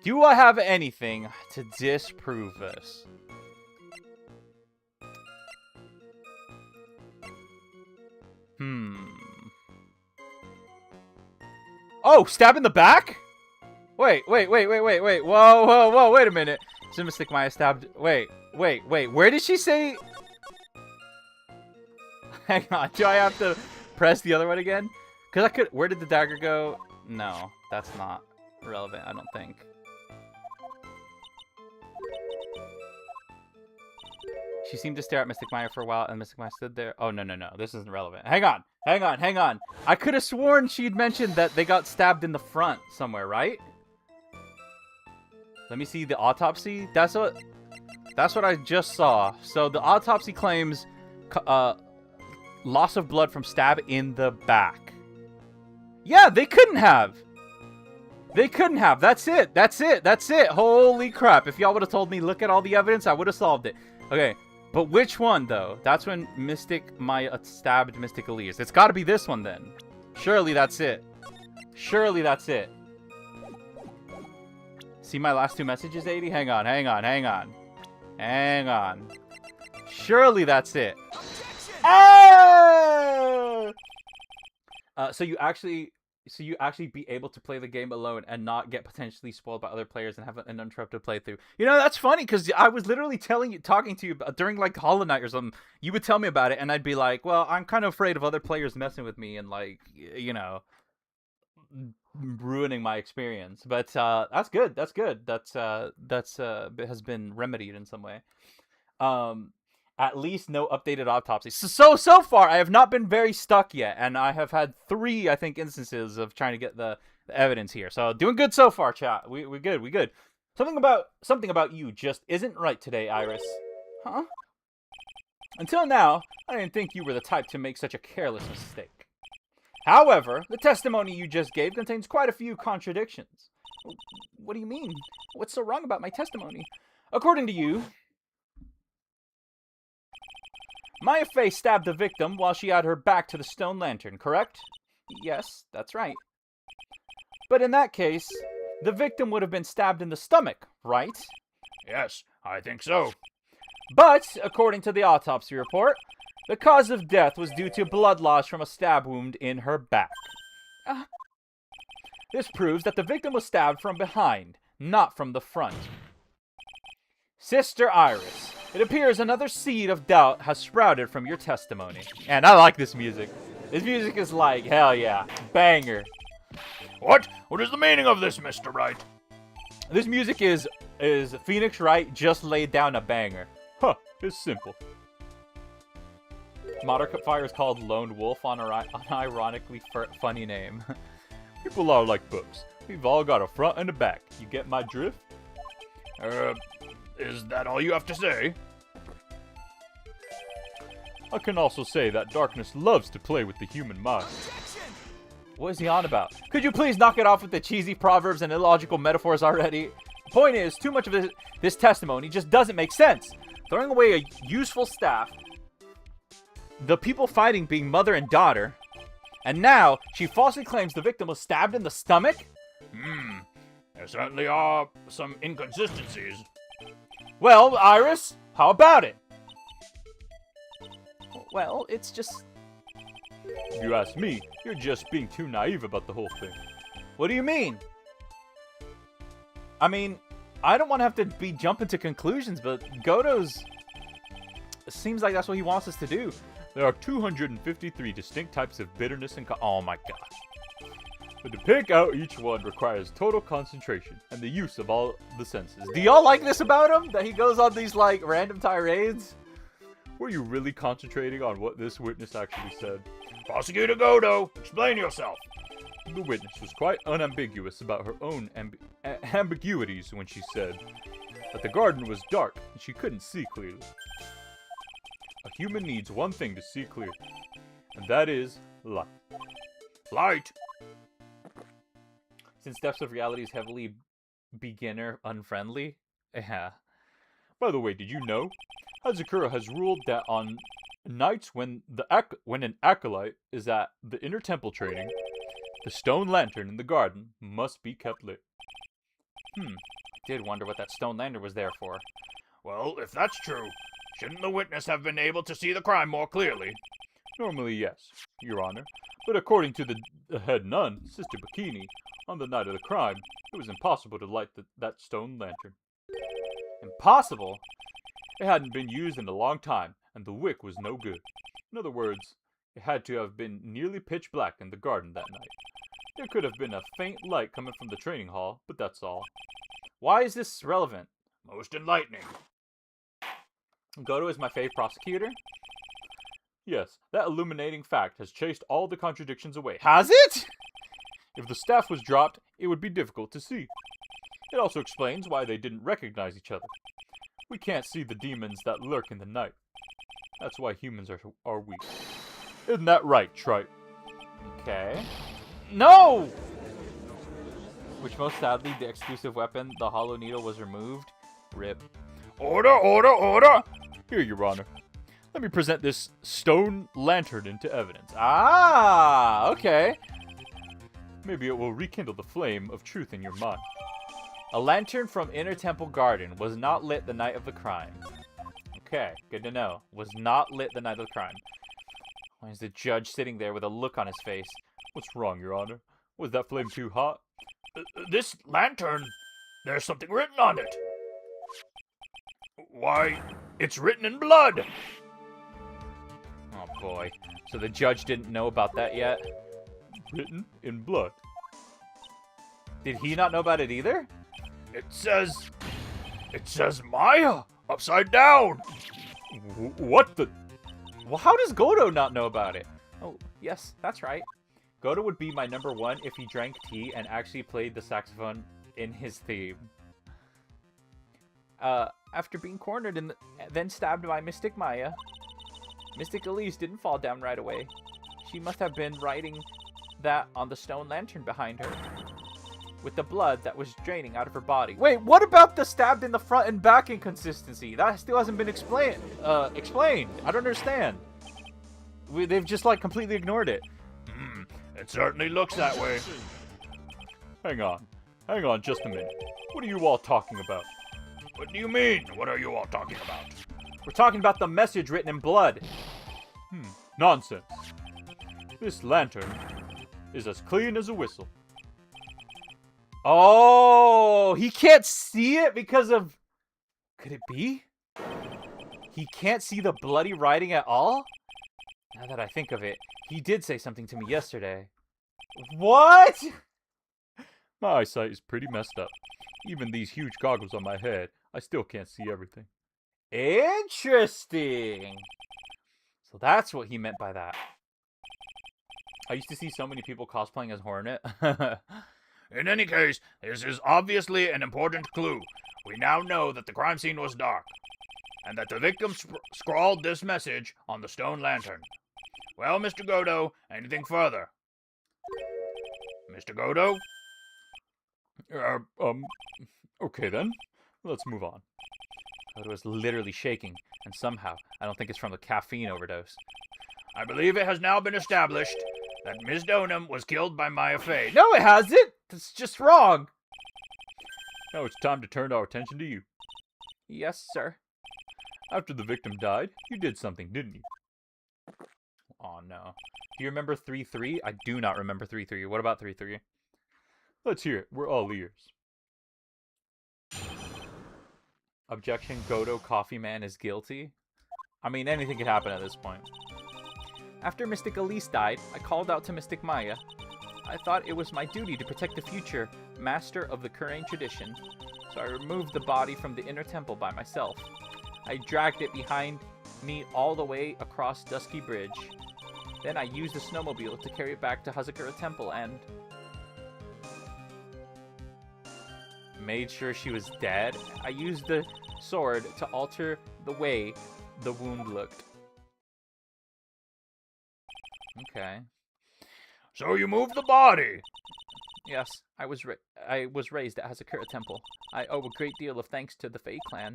Speaker 1: Do I have anything to disprove this? Oh, stab in the back? Wait. Whoa, wait a minute. So Mystic Maya stabbed... Wait. Where did she say... Hang on, do I have to press the other one again? Because I could... Where did the dagger go? No, that's not relevant, I don't think. She seemed to stare at Mystic Maya for a while, and Mystic Maya stood there. Oh, no. This isn't relevant. Hang on. I could have sworn she'd mentioned that they got stabbed in the front somewhere, right? Let me see the autopsy. That's what I just saw. So the autopsy claims loss of blood from stab in the back. Yeah, they couldn't have. That's it. Holy crap. If y'all would have told me, look at all the evidence, I would have solved it. Okay. But which one, though? That's when Mystic Maya stabbed Mystic Elise. It's got to be this one, then. Surely that's it. See my last two messages, A-Dee? Hang on. Surely that's it. Ah! So you actually be able to play the game alone and not get potentially spoiled by other players and have an uninterrupted playthrough. You know, that's funny because I was literally talking to you during like Hollow Knight or something. You would tell me about it, and I'd be like, "Well, I'm kind of afraid of other players messing with me and like, you know, ruining my experience." But that's good. That's good. That's has been remedied in some way. At least no updated autopsies. So far, I have not been very stuck yet, and I have had 3, I think, instances of trying to get the evidence here. So doing good so far, chat. We good. Something about you just isn't right today, Iris. Huh? Until now, I didn't think you were the type to make such a careless mistake. However, the testimony you just gave contains quite a few contradictions. What do you mean? What's so wrong about my testimony? According to you, Maya Fey stabbed the victim while she had her back to the stone lantern, correct? Yes, that's right. But in that case, the victim would have been stabbed in the stomach, right?
Speaker 2: Yes, I think so.
Speaker 1: But, according to the autopsy report, the cause of death was due to blood loss from a stab wound in her back. This proves that the victim was stabbed from behind, not from the front. Sister Iris, it appears another seed of doubt has sprouted from your testimony. And I like this music. This music is like, hell yeah, banger.
Speaker 2: What? What is the meaning of this, Mr. Wright?
Speaker 1: This music is Phoenix Wright just laid down a banger.
Speaker 3: Huh, it's simple.
Speaker 1: Modifier is called Lone Wolf on an ironically funny name.
Speaker 3: People are like books. We've all got a front and a back. You get my drift?
Speaker 2: Is that all you have to say?
Speaker 3: I can also say that darkness loves to play with the human mind.
Speaker 4: Objection!
Speaker 1: What is he on about? Could you please knock it off with the cheesy proverbs and illogical metaphors already? The point is, too much of this testimony just doesn't make sense. Throwing away a useful staff, the people fighting being mother and daughter, and now she falsely claims the victim was stabbed in the stomach?
Speaker 2: There certainly are some inconsistencies.
Speaker 1: Well, Iris, how about it? Well, it's just...
Speaker 3: If you ask me, you're just being too naive about the whole thing.
Speaker 1: What do you mean? I mean, I don't want to have to be jumping to conclusions, but Goto's... It seems like that's what he wants us to do.
Speaker 3: There are 253 distinct types of bitterness and oh my gosh. But to pick out each one requires total concentration and the use of all the senses.
Speaker 1: Do y'all like this about him? That he goes on these, like, random tirades?
Speaker 3: Were you really concentrating on what this witness actually said?
Speaker 2: Prosecutor Godo, explain yourself.
Speaker 3: The witness was quite unambiguous about her own ambiguities when she said that the garden was dark and she couldn't see clearly. A human needs one thing to see clearly, and that is light.
Speaker 2: Light?
Speaker 1: Since Depths of Reality is heavily beginner unfriendly? Yeah.
Speaker 3: By the way, did you know? Hazakura has ruled that on nights when an acolyte is at the inner temple training, the stone lantern in the garden must be kept lit.
Speaker 1: Did wonder what that stone lantern was there for.
Speaker 2: Well, if that's true, shouldn't the witness have been able to see the crime more clearly?
Speaker 3: Normally, yes, Your Honor. But according to the head nun, Sister Bikini, on the night of the crime, it was impossible to light that stone lantern.
Speaker 1: Impossible?
Speaker 3: It hadn't been used in a long time, and the wick was no good. In other words, it had to have been nearly pitch black in the garden that night. There could have been a faint light coming from the training hall, but that's all.
Speaker 1: Why is this relevant?
Speaker 2: Most enlightening.
Speaker 1: Goto is my fave prosecutor?
Speaker 3: Yes, that illuminating fact has chased all the contradictions away.
Speaker 1: Has it?
Speaker 3: If the staff was dropped, it would be difficult to see. It also explains why they didn't recognize each other. We can't see the demons that lurk in the night. That's why humans are weak. Isn't that right, Trite?
Speaker 1: Okay. No! Which most sadly, the exclusive weapon, the Hollow Needle, was removed. RIP.
Speaker 2: Order, order, order!
Speaker 3: Here, Your Honor. Let me present this stone lantern into evidence.
Speaker 1: Ah, okay.
Speaker 3: Maybe it will rekindle the flame of truth in your mind.
Speaker 1: A lantern from Inner Temple Garden was not lit the night of the crime. Okay, good to know. Was not lit the night of the crime. Why is the judge sitting there with a look on his face?
Speaker 3: What's wrong, Your Honor? Was that flame too hot?
Speaker 2: This lantern, there's something written on it. Why, it's written in blood.
Speaker 1: Oh boy. So the judge didn't know about that yet?
Speaker 3: Written in blood.
Speaker 1: Did he not know about it either?
Speaker 2: It says Maya, upside down.
Speaker 3: What the?
Speaker 1: Well, how does Godo not know about it? Oh, yes, that's right. Godo would be my number one if he drank tea and actually played the saxophone in his theme. After being cornered and then stabbed by Mystic Maya, Mystic Elise didn't fall down right away. She must have been writing that on the stone lantern behind her, with the blood that was draining out of her body. Wait, what about the stabbed in the front and back inconsistency? That still hasn't been explained. I don't understand. They've just, like, completely ignored it.
Speaker 2: It certainly looks that way.
Speaker 3: Hang on just a minute. What are you all talking about?
Speaker 2: What do you mean? What are you all talking about?
Speaker 1: We're talking about the message written in blood.
Speaker 3: Nonsense. This lantern is as clean as a whistle.
Speaker 1: Oh, he can't see it because of... Could it be? He can't see the bloody writing at all? Now that I think of it, he did say something to me yesterday. What?
Speaker 3: My eyesight is pretty messed up. Even these huge goggles on my head, I still can't see everything.
Speaker 1: Interesting. So that's what he meant by that. I used to see so many people cosplaying as Hornet.
Speaker 2: In any case, this is obviously an important clue. We now know that the crime scene was dark, and that the victim scrawled this message on the stone lantern. Well, Mr. Godo, anything further? Mr. Godo?
Speaker 3: Okay then. Let's move on.
Speaker 1: Godo is literally shaking, and somehow, I don't think it's from the caffeine overdose.
Speaker 2: I believe it has now been established that Ms. Donham was killed by Maya Fey.
Speaker 1: No, it hasn't! That's just wrong!
Speaker 3: Now it's time to turn our attention to you.
Speaker 1: Yes, sir.
Speaker 3: After the victim died, you did something, didn't you?
Speaker 1: Oh, no. Do you remember 3-3? I do not remember 3-3. What about 3-3?
Speaker 3: Let's hear it. We're all ears.
Speaker 1: Objection, Godo Coffee Man is guilty? I mean, anything could happen at this point. After Mystic Elise died, I called out to Mystic Maya. I thought it was my duty to protect the future master of the Kurain tradition, so I removed the body from the inner temple by myself. I dragged it behind me all the way across Dusky Bridge. Then I used the snowmobile to carry it back to Hazakura Temple and... made sure she was dead. I used the sword to alter the way the wound looked. Okay.
Speaker 2: So you moved the body?
Speaker 1: Yes, I was raised at Hazakura Temple. I owe a great deal of thanks to the Fae clan,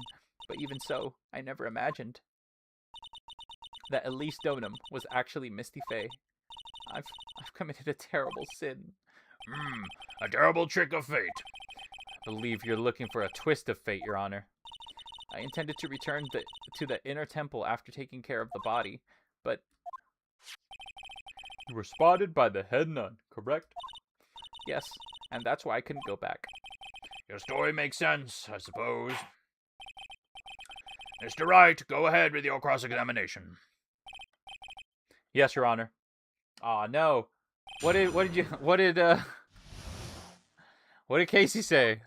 Speaker 1: but even so, I never imagined that Elise Donham was actually Misty Fae. I've committed a terrible sin.
Speaker 2: A terrible trick of fate.
Speaker 1: I believe you're looking for a twist of fate, Your Honor. I intended to return to the inner temple after taking care of the body, but...
Speaker 3: You were spotted by the head nun, correct?
Speaker 1: Yes, and that's why I couldn't go back.
Speaker 2: Your story makes sense, I suppose. Mr. Wright, go ahead with your cross-examination.
Speaker 1: Yes, Your Honor. Aw, no. What did Casey say?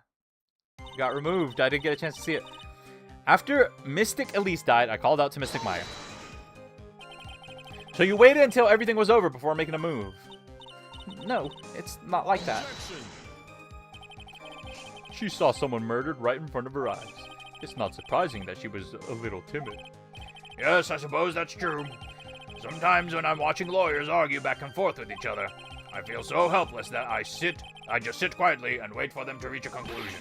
Speaker 1: Got removed. I didn't get a chance to see it. After Mystic Elise died, I called out to Mystic Maya. So you waited until everything was over before making a move? No, it's not like that.
Speaker 3: She saw someone murdered right in front of her eyes. It's not surprising that she was a little timid.
Speaker 2: Yes, I suppose that's true. Sometimes when I'm watching lawyers argue back and forth with each other, I feel so helpless that I just sit quietly and wait for them to reach a conclusion.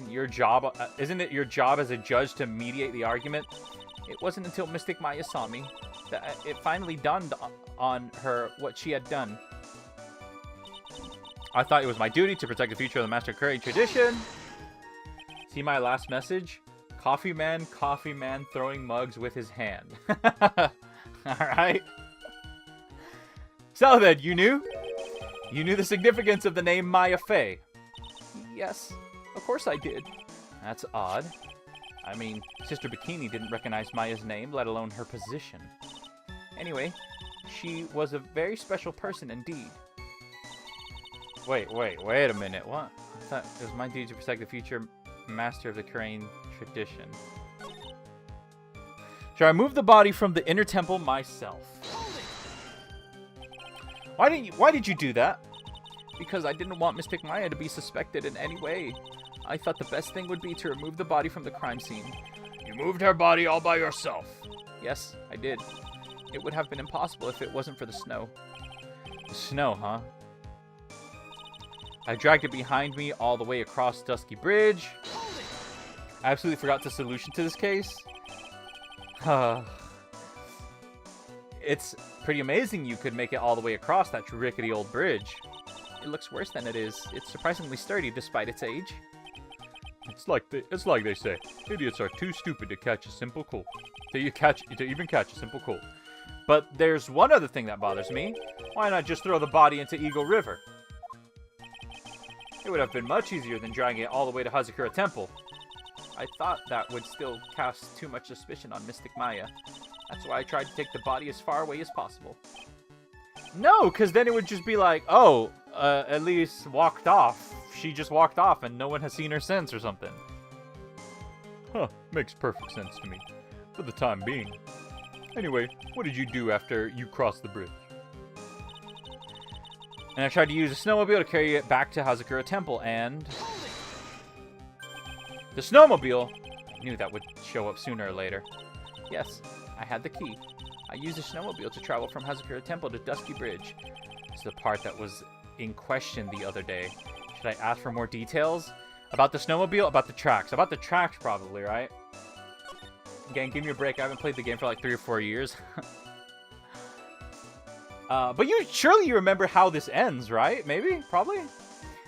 Speaker 1: Your job, isn't it your job as a judge to mediate the argument? It wasn't until Mystic Maya saw me that it finally dawned on her what she had done. I thought it was my duty to protect the future of the Master Curry tradition. See my last message? Coffee man throwing mugs with his hand. Alright? So then, you knew? You knew the significance of the name Maya Fey? Yes, of course I did. That's odd. I mean, Sister Bikini didn't recognize Maya's name, let alone her position. Anyway, she was a very special person indeed. Wait a minute. What? I thought it was my duty to protect the future master of the Crane tradition. Should I move the body from the inner temple myself? Why did you do that? Because I didn't want Mystic Maya to be suspected in any way. I thought the best thing would be to remove the body from the crime scene.
Speaker 2: You moved her body all by yourself.
Speaker 1: Yes, I did. It would have been impossible if it wasn't for the snow. The snow, huh? I dragged it behind me all the way across Dusky Bridge. I absolutely forgot the solution to this case. It's pretty amazing you could make it all the way across that rickety old bridge. It looks worse than it is. It's surprisingly sturdy despite its age.
Speaker 3: It's like they say, idiots are too stupid to catch a simple cold. To even catch a simple cold.
Speaker 1: But there's one other thing that bothers me. Why not just throw the body into Eagle River? It would have been much easier than dragging it all the way to Hazakura Temple. I thought that would still cast too much suspicion on Mystic Maya. That's why I tried to take the body as far away as possible. No, because then it would just be like, oh, at least walked off. She just walked off and no one has seen her since or something.
Speaker 3: Huh, makes perfect sense to me. For the time being. Anyway, what did you do after you crossed the bridge?
Speaker 1: And I tried to use a snowmobile to carry it back to Hazakura Temple, and... the snowmobile! I knew that would show up sooner or later. Yes, I had the key. I used a snowmobile to travel from Hazakura Temple to Dusky Bridge. It's the part that was in question the other day. Should I ask for more details? About the snowmobile? About the tracks? About the tracks, probably, right? Again, give me a break. I haven't played the game for like 3 or 4 years. But surely you remember how this ends, right? Maybe? Probably?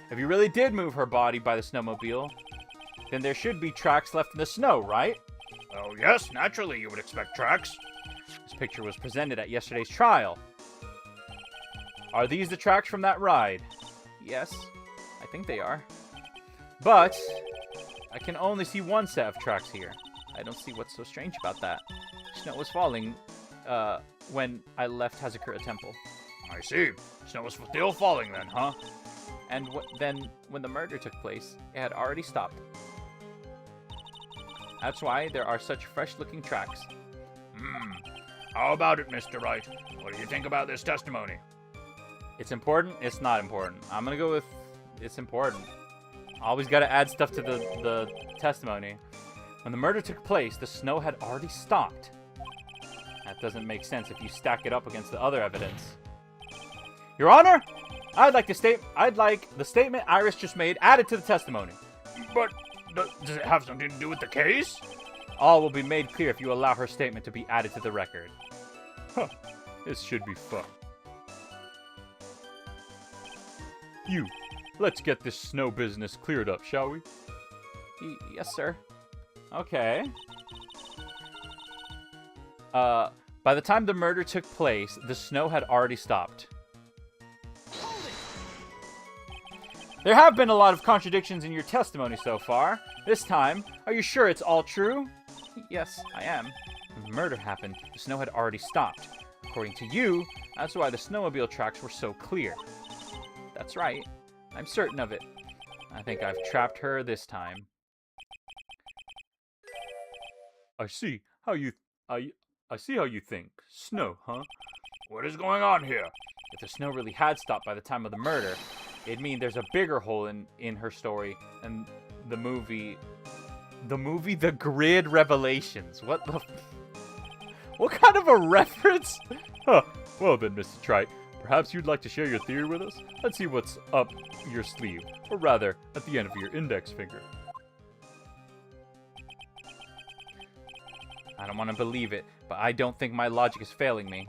Speaker 1: If you really did move her body by the snowmobile, then there should be tracks left in the snow, right?
Speaker 2: Oh yes, naturally you would expect tracks.
Speaker 1: This picture was presented at yesterday's trial. Are these the tracks from that ride? Yes, I think they are. But I can only see one set of tracks here. I don't see what's so strange about that. Snow was falling when I left Hazakura Temple.
Speaker 2: I see. Snow was still falling then, huh?
Speaker 1: And then when the murder took place, it had already stopped. That's why there are such fresh-looking tracks.
Speaker 2: How about it, Mr. Wright? What do you think about this testimony?
Speaker 1: It's important? It's not important. I'm gonna go with it's important. Always gotta add stuff to the testimony. When the murder took place, the snow had already stopped. That doesn't make sense if you stack it up against the other evidence. Your Honor, I'd like the statement Iris just made added to the testimony.
Speaker 2: But does it have something to do with the case?
Speaker 1: All will be made clear if you allow her statement to be added to the record.
Speaker 3: Huh, this should be fun. Let's get this snow business cleared up, shall we?
Speaker 1: Yes, sir. Okay. By the time the murder took place, the snow had already stopped. There have been a lot of contradictions in your testimony so far. This time, are you sure it's all true? Yes, I am. When the murder happened, the snow had already stopped. According to you, that's why the snowmobile tracks were so clear. That's right. I'm certain of it. I think I've trapped her this time.
Speaker 3: I see how you think. Snow, huh?
Speaker 2: What is going on here?
Speaker 1: If the snow really had stopped by the time of the murder, it'd mean there's a bigger hole in her story and the movie The Grid Revelations. What kind of a reference?
Speaker 3: Huh. Well then, Mr. Trite, perhaps you'd like to share your theory with us? Let's see what's up your sleeve, or rather, at the end of your index finger.
Speaker 1: I don't want to believe it, but I don't think my logic is failing me.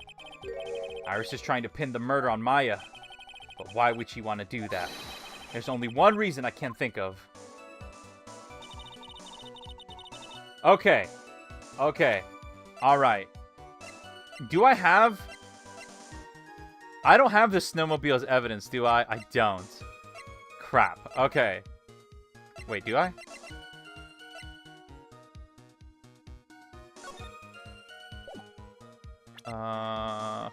Speaker 1: Iris is trying to pin the murder on Maya. But why would she want to do that? There's only one reason I can think of. Okay. Alright. Do I have I don't have the snowmobile as evidence, do I? I don't. Crap. Okay. Wait, do I?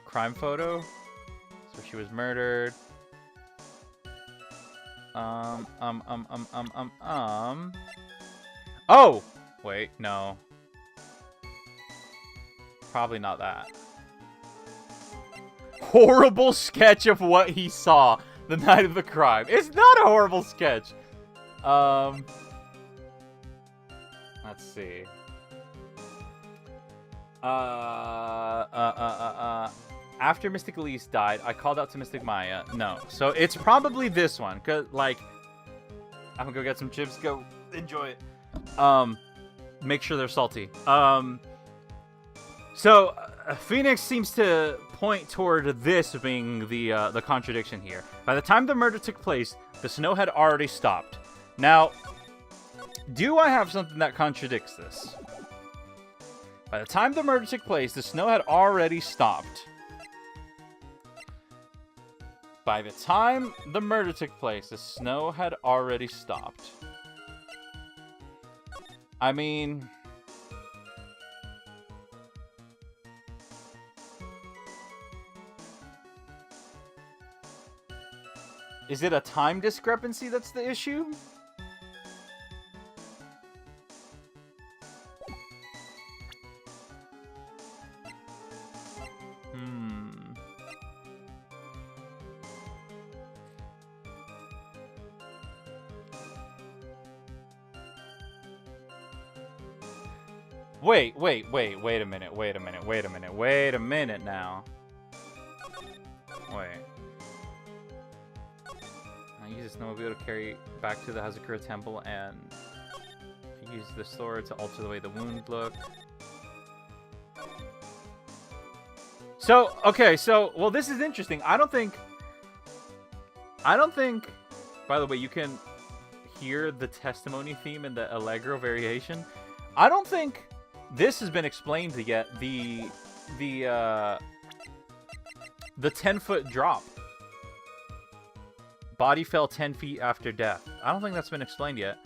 Speaker 1: Crime photo? So she was murdered. Oh! Wait, no. Probably not that. Horrible sketch of what he saw the night of the crime. It's not a horrible sketch. Let's see. After Mystic Elise died, I called out to Mystic Maya. No. So it's probably this one. Cause like, I'm gonna go get some chips. Go enjoy it. Make sure they're salty. So Phoenix seems to point toward this being the contradiction here. By the time the murder took place, the snow had already stopped. Now, do I have something that contradicts this? By the time the murder took place, the snow had already stopped. By the time the murder took place, the snow had already stopped. I mean... Is it a time discrepancy that's the issue? Wait a minute now. Wait. I use a snowmobile to carry back to the Hazakura temple and use the sword to alter the way the wound looked. So, okay, so, well, this is interesting. I don't think, by the way, you can hear the testimony theme in the Allegro variation. I don't think this has been explained yet. The 10-foot drop. Body fell 10 feet after death. I don't think that's been explained yet.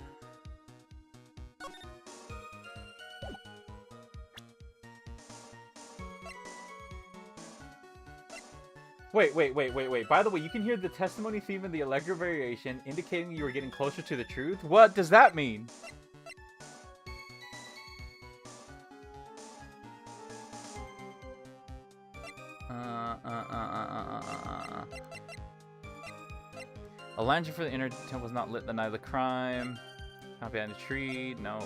Speaker 1: Wait. By the way, you can hear the testimony theme in the Allegro variation indicating you are getting closer to the truth. What does that mean? A lantern for the inner temple was not lit the night of the crime. Not behind a tree. No.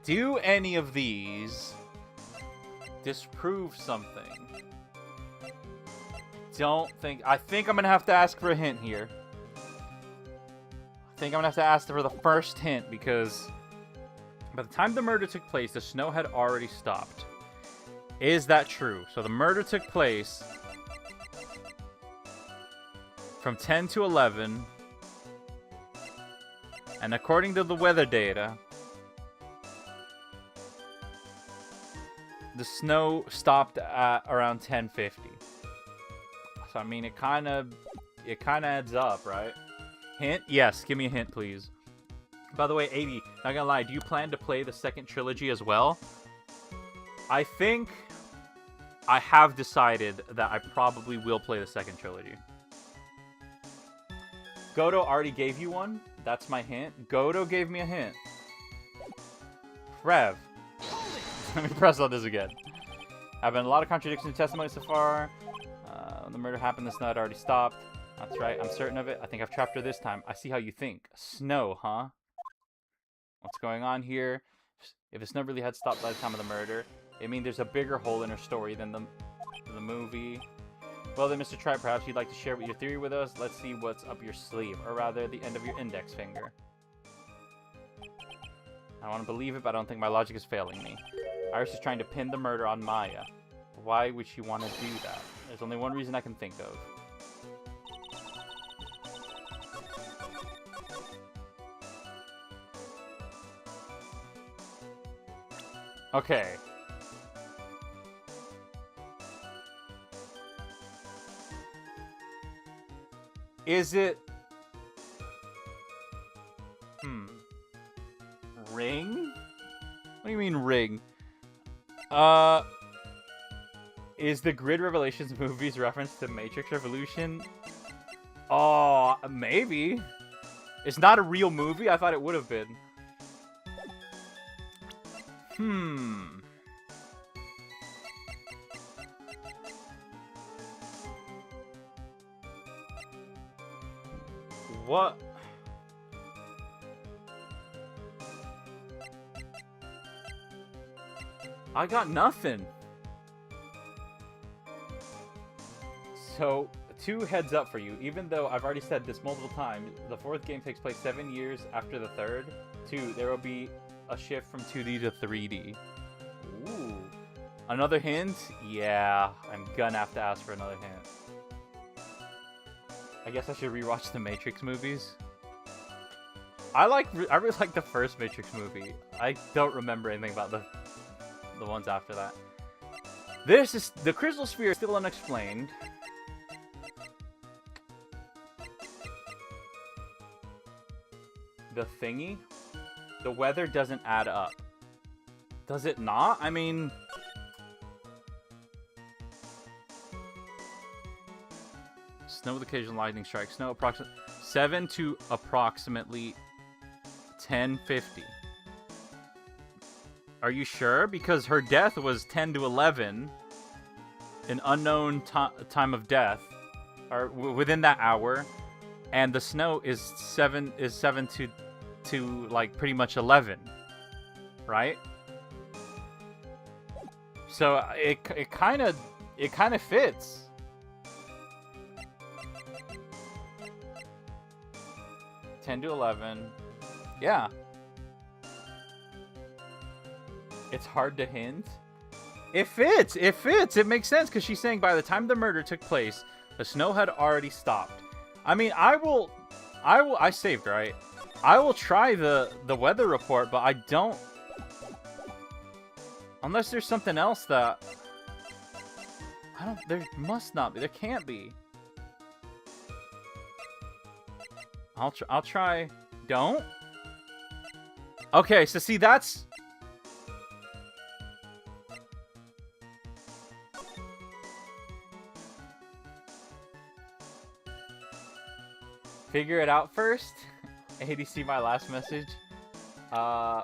Speaker 1: Do any of these disprove something? I think I'm gonna have to ask for a hint here. I think I'm gonna have to ask for the first hint because by the time the murder took place, the snow had already stopped. Is that true? So the murder took place from 10 to 11, and according to the weather data, the snow stopped at around 10:50. So I mean, it kind of adds up, right? Hint? Yes, give me a hint, please. By the way, A-Dee, not gonna lie, do you plan to play the second trilogy as well? I think I have decided that I probably will play the second trilogy. Godo already gave you one. That's my hint. Godo gave me a hint. Rev. Let me press on this again. I've been a lot of contradictions in testimony so far. When the murder happened, the snow had already stopped. That's right. I'm certain of it. I think I've trapped her this time. I see how you think. Snow, huh? What's going on here? If the snow really had stopped by the time of the murder, it means there's a bigger hole in her story than the movie. Well then, Mr. Tribe, perhaps you'd like to share your theory with us? Let's see what's up your sleeve, or rather, the end of your index finger. I want to believe it, but I don't think my logic is failing me. Iris is trying to pin the murder on Maya. Why would she want to do that? There's only one reason I can think of. Okay. Is it... Ring? What do you mean ring? Is the Grid Revelations movies reference to Matrix Revolution? Oh, maybe. It's not a real movie? I thought it would have been. What? I got nothing. So, 2 heads up for you. Even though I've already said this multiple times, the 4th game takes place 7 years after the 3rd. 2, there will be a shift from 2D to 3D. Ooh. Another hint? Yeah, I'm gonna have to ask for another hint. I guess I should rewatch the Matrix movies. I really like the first Matrix movie. I don't remember anything about the ones after that. This is the Crystal Sphere is still unexplained. The thingy? The weather doesn't add up. Does it not? I mean... Snow with occasional lightning strikes. Snow approximately 7 to approximately 10:50. Are you sure? Because her death was 10 to 11. An unknown time of death. Or within that hour. And the snow is 7 to like pretty much 11. Right? So it kind of fits. (10 to 11). Yeah. It's hard to hint. It fits. It fits. It makes sense because she's saying by the time the murder took place, the snow had already stopped. I mean, I saved, right? I will try the weather report, but I don't... Unless there's something else that... There must not be. There can't be. I'll try... Don't? Okay, so see, that's... Figure it out first. A-Dee, see my last message.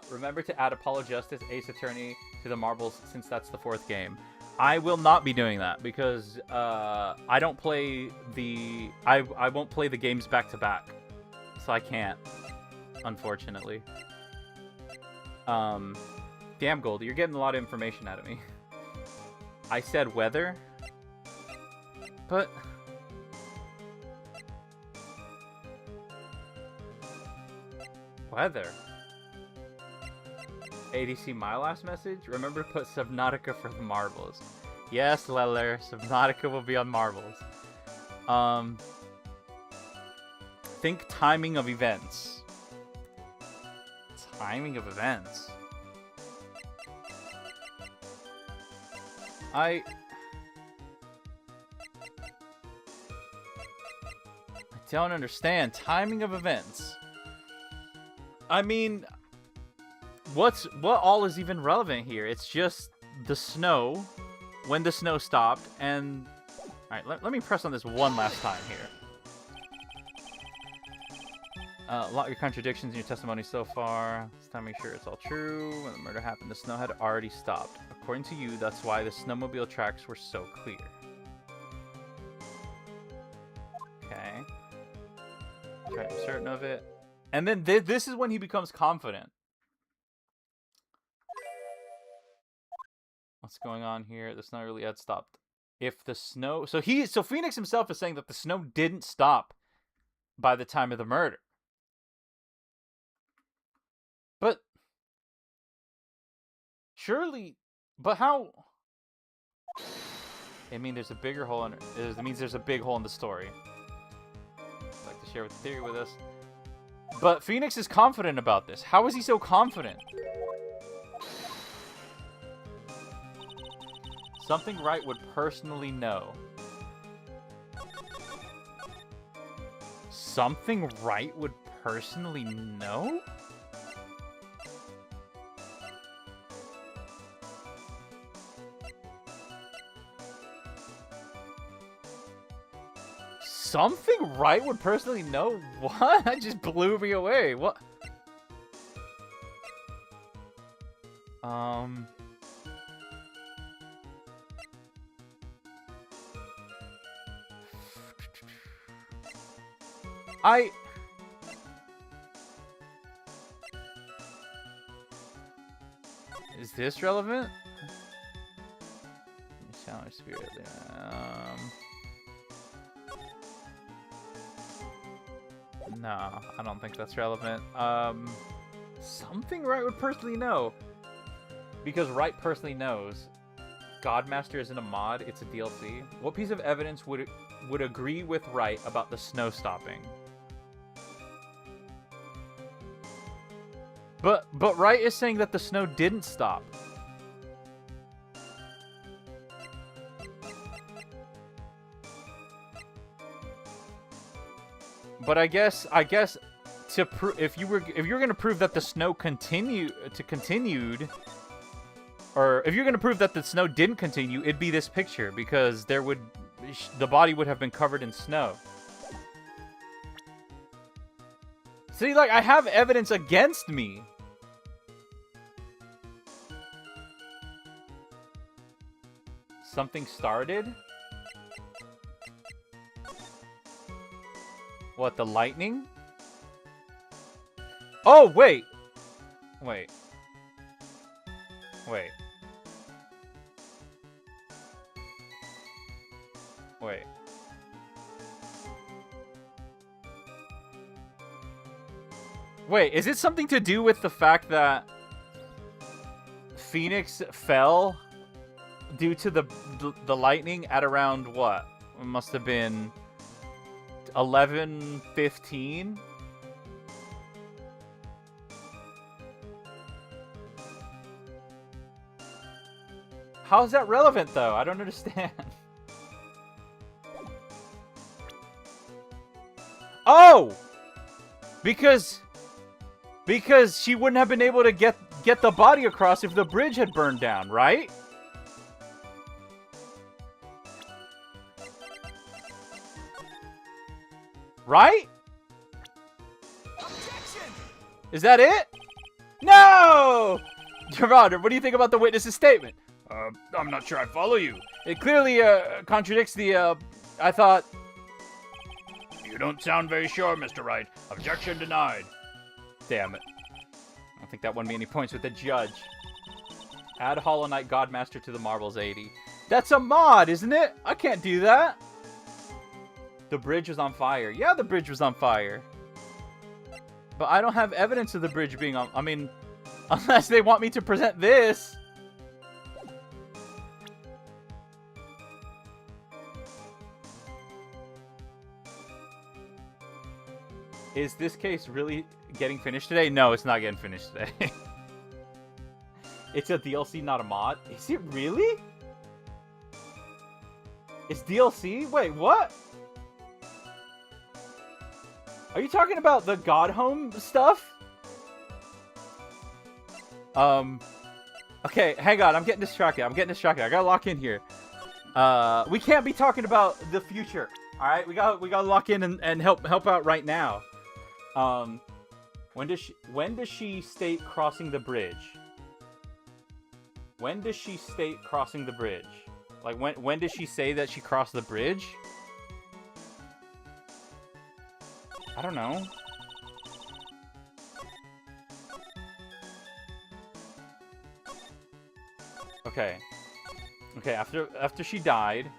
Speaker 1: Remember to add Apollo Justice, Ace Attorney to the marbles since that's the 4th game. I will not be doing that because I don't play the... I won't play the games back to back. So I can't. Unfortunately. Damn, Goldie, you're getting a lot of information out of me. I said weather. But... Weather. A-Dee, see my last message? Remember to put Subnautica for the marbles. Yes, Leller. Subnautica will be on marbles. Think timing of events. Timing of events. I don't understand. Timing of events. I mean, what all is even relevant here? It's just the snow, when the snow stopped, and... Alright, let me press on this one last time here. A lot of your contradictions in your testimony so far. This time make sure it's all true. When the murder happened, the snow had already stopped. According to you, that's why the snowmobile tracks were so clear. Okay. I'm certain of it. And then this is when he becomes confident. What's going on here? The snow really had stopped. If the snow... So Phoenix himself is saying that the snow didn't stop by the time of the murder. But... Surely... But how... I mean, there's a bigger hole in it. It means there's a big hole in the story. I'd like to share the theory with us. But Phoenix is confident about this. How is he so confident? Something Wright would personally know. Something Wright would personally know? Something Wright would personally know? What? That just blew me away. What? Is this relevant? Challenge spirit. No, I don't think that's relevant. Something Wright would personally know. Because Wright personally knows. Godmaster isn't a mod, it's a DLC. What piece of evidence would agree with Wright about the snow stopping? But Wright is saying that the snow didn't stop. But I guess to if you're gonna prove that the snow continued, or if you're gonna prove that the snow didn't continue, it'd be this picture because the body would have been covered in snow. See, like, I have evidence against me. Something started? What, the lightning? Oh, wait! Wait. Wait. Wait. Wait, is it something to do with the fact that Phoenix fell due to the lightning at around what? It must have been 11:15. How's that relevant though? I don't understand. Oh! Because she wouldn't have been able to get the body across if the bridge had burned down, right? Right?
Speaker 4: Objection!
Speaker 1: Is that it? No! Gerard, what do you think about the witness's statement?
Speaker 2: I'm not sure I follow you.
Speaker 1: It clearly contradicts the, I thought...
Speaker 2: You don't sound very sure, Mr. Wright. Objection denied.
Speaker 1: Damn it. I don't think that won me any points with the judge. Add Hollow Knight Godmaster to the marbles, A-Dee. That's a mod, isn't it? I can't do that. The bridge was on fire. Yeah, the bridge was on fire. But I don't have evidence of the bridge being on... I mean, unless they want me to present this. Is this case really getting finished today? No, it's not getting finished today. It's a DLC, not a mod. Is it really? It's DLC? Wait, what? Are you talking about the God Home stuff? Okay, hang on. I'm getting distracted. I gotta lock in here. We can't be talking about the future. All right, we gotta lock in and help out right now. When does she state crossing the bridge? When does she state crossing the bridge? Like when does she say that she crossed the bridge? I don't know. Okay. Okay, after she died,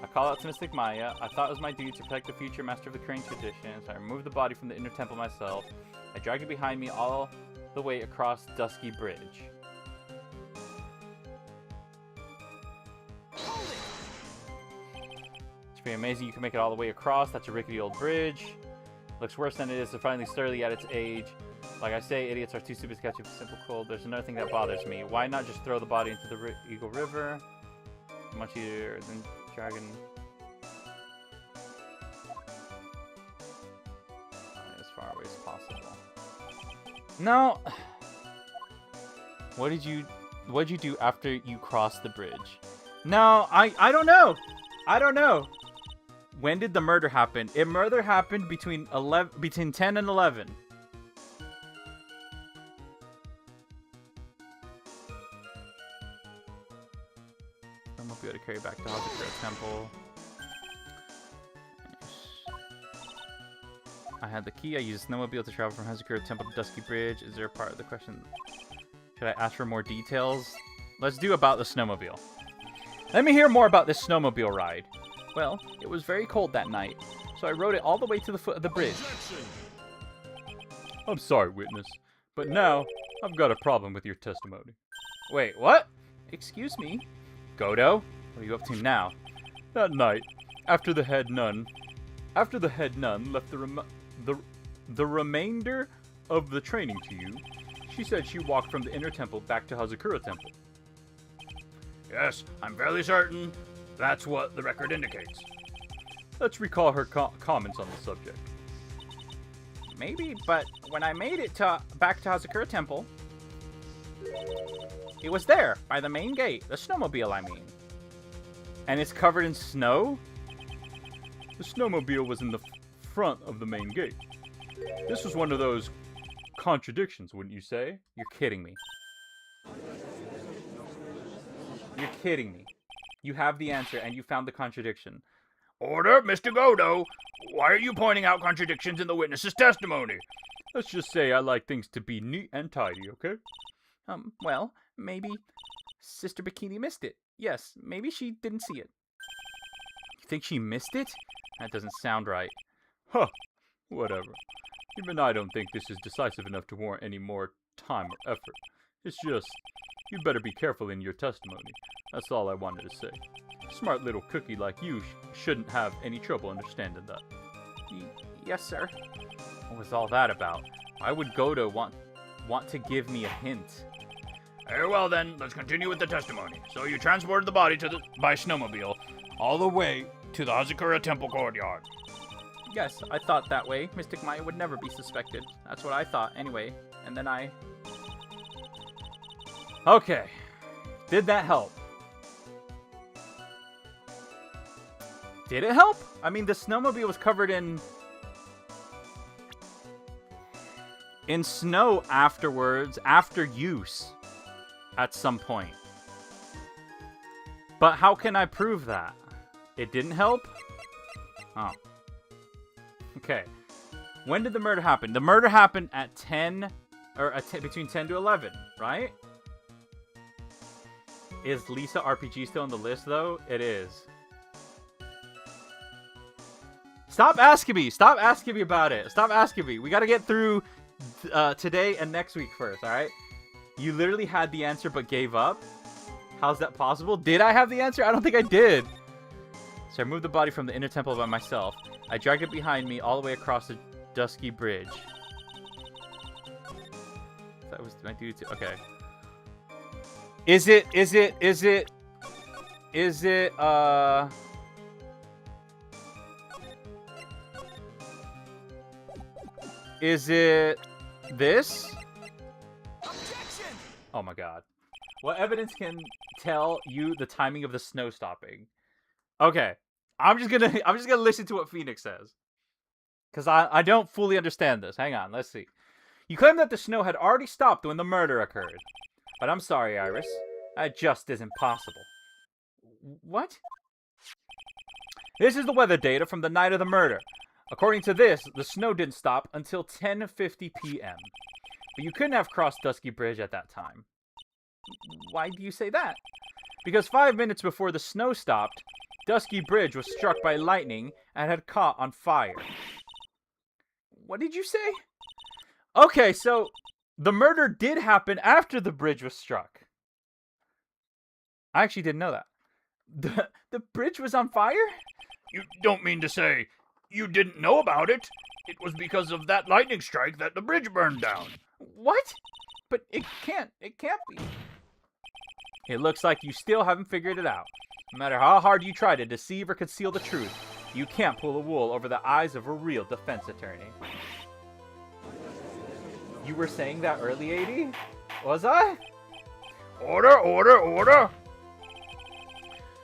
Speaker 1: I call out to Mystic Maya. I thought it was my duty to protect the future master of the Crane traditions. I removed the body from the inner temple myself. I dragged it behind me all the way across Dusky Bridge. It's pretty amazing you can make it all the way across. That's a rickety old bridge. Looks worse than it is, surprisingly sturdy at its age. Like I say, idiots are too stupid to catch a simple cold. There's another thing that bothers me. Why not just throw the body into the Eagle River? Much easier than dragging... far away as possible. No. What did you do after you crossed the bridge? No, I don't know. I don't know. When did the murder happen? Murder happened between 10 and 11. I'm gonna be able to carry back to Hazakura Temple. I had the key. I used snowmobile to travel from Hazakura Temple to Dusky Bridge. Is there a part of the question? Should I ask for more details? Let's do about the snowmobile. Let me hear more about this snowmobile ride. Well, it was very cold that night, so I rode it all the way to the foot of the bridge.
Speaker 4: Objection.
Speaker 3: I'm sorry, witness, but now I've got a problem with your testimony.
Speaker 1: Wait, what? Excuse me? Godo? What are you up to now?
Speaker 3: That night, after the head nun left the remainder of the training to you, she said she walked from the inner temple back to Hazakura Temple.
Speaker 2: Yes, I'm fairly certain that's what the record indicates.
Speaker 3: Let's recall her comments on the subject.
Speaker 1: Maybe, but when I made it back to Hazakura Temple, it was there, by the main gate. The snowmobile, I mean. And it's covered in snow?
Speaker 3: The snowmobile was in the front of the main gate. This was one of those contradictions, wouldn't you say?
Speaker 1: You're kidding me. You're kidding me. You have the answer, and you found the contradiction.
Speaker 2: Order, Mr. Godo. Why are you pointing out contradictions in the witness's testimony?
Speaker 3: Let's just say I like things to be neat and tidy, okay?
Speaker 1: Well, maybe Sister Bikini missed it. Yes, maybe she didn't see it. You think she missed it? That doesn't sound right.
Speaker 3: Huh, whatever. Even I don't think this is decisive enough to warrant any more time or effort. It's just, you better be careful in your testimony. That's all I wanted to say. Smart little cookie like you shouldn't have any trouble understanding that.
Speaker 1: Yes, sir. What was all that about? Why would Godo want to give me a hint?
Speaker 2: Very well then, let's continue with the testimony. So you transported the body by snowmobile all the way to the Hazakura Temple courtyard.
Speaker 1: Yes, I thought that way. Mystic Maya would never be suspected. That's what I thought, anyway. And then I... Okay. Did that help? Did it help? I mean, the snowmobile was covered in snow afterwards, after use, at some point. But how can I prove that? It didn't help? Oh. Okay. When did the murder happen? The murder happened at 10, or between 10 to 11, right? Is Lisa RPG still on the list, though? It is. Stop asking me. Stop asking me about it. Stop asking me. We got to get through today and next week first, all right? You literally had the answer but gave up? How's that possible? Did I have the answer? I don't think I did. So I moved the body from the inner temple by myself. I dragged it behind me all the way across the Dusky Bridge. That was my duty. Okay. Is it this?
Speaker 4: Objection!
Speaker 1: Oh my god. What evidence can tell you the timing of the snow stopping? Okay. I'm just gonna listen to what Phoenix says. Because I don't fully understand this. Hang on, let's see. You claim that the snow had already stopped when the murder occurred. But I'm sorry, Iris. That just isn't possible. What? This is the weather data from the night of the murder. According to this, the snow didn't stop until 10:50 p.m. But you couldn't have crossed Dusky Bridge at that time. Why do you say that? Because 5 minutes before the snow stopped, Dusky Bridge was struck by lightning and had caught on fire. What did you say? Okay, so the murder did happen after the bridge was struck. I actually didn't know that. The bridge was on fire?
Speaker 2: You don't mean to say you didn't know about it? It was because of that lightning strike that the bridge burned down.
Speaker 1: What? But it can't be. It looks like you still haven't figured it out. No matter how hard you try to deceive or conceal the truth, you can't pull the wool over the eyes of a real defense attorney. You were saying that early, A-Dee? Was I?
Speaker 2: Order, order, order!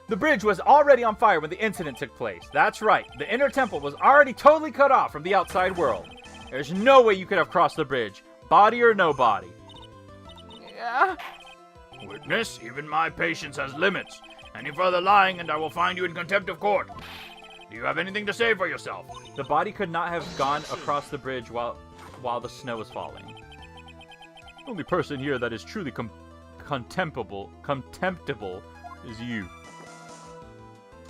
Speaker 1: The bridge was already on fire when the incident took place. That's right. The inner temple was already totally cut off from the outside world. There's no way you could have crossed the bridge, body or no body. Yeah?
Speaker 2: Witness, even my patience has limits. Any further lying and I will find you in contempt of court. Do you have anything to say for yourself?
Speaker 1: The body could not have gone across the bridge while the snow was falling.
Speaker 3: The only person here that is truly contemptible is you,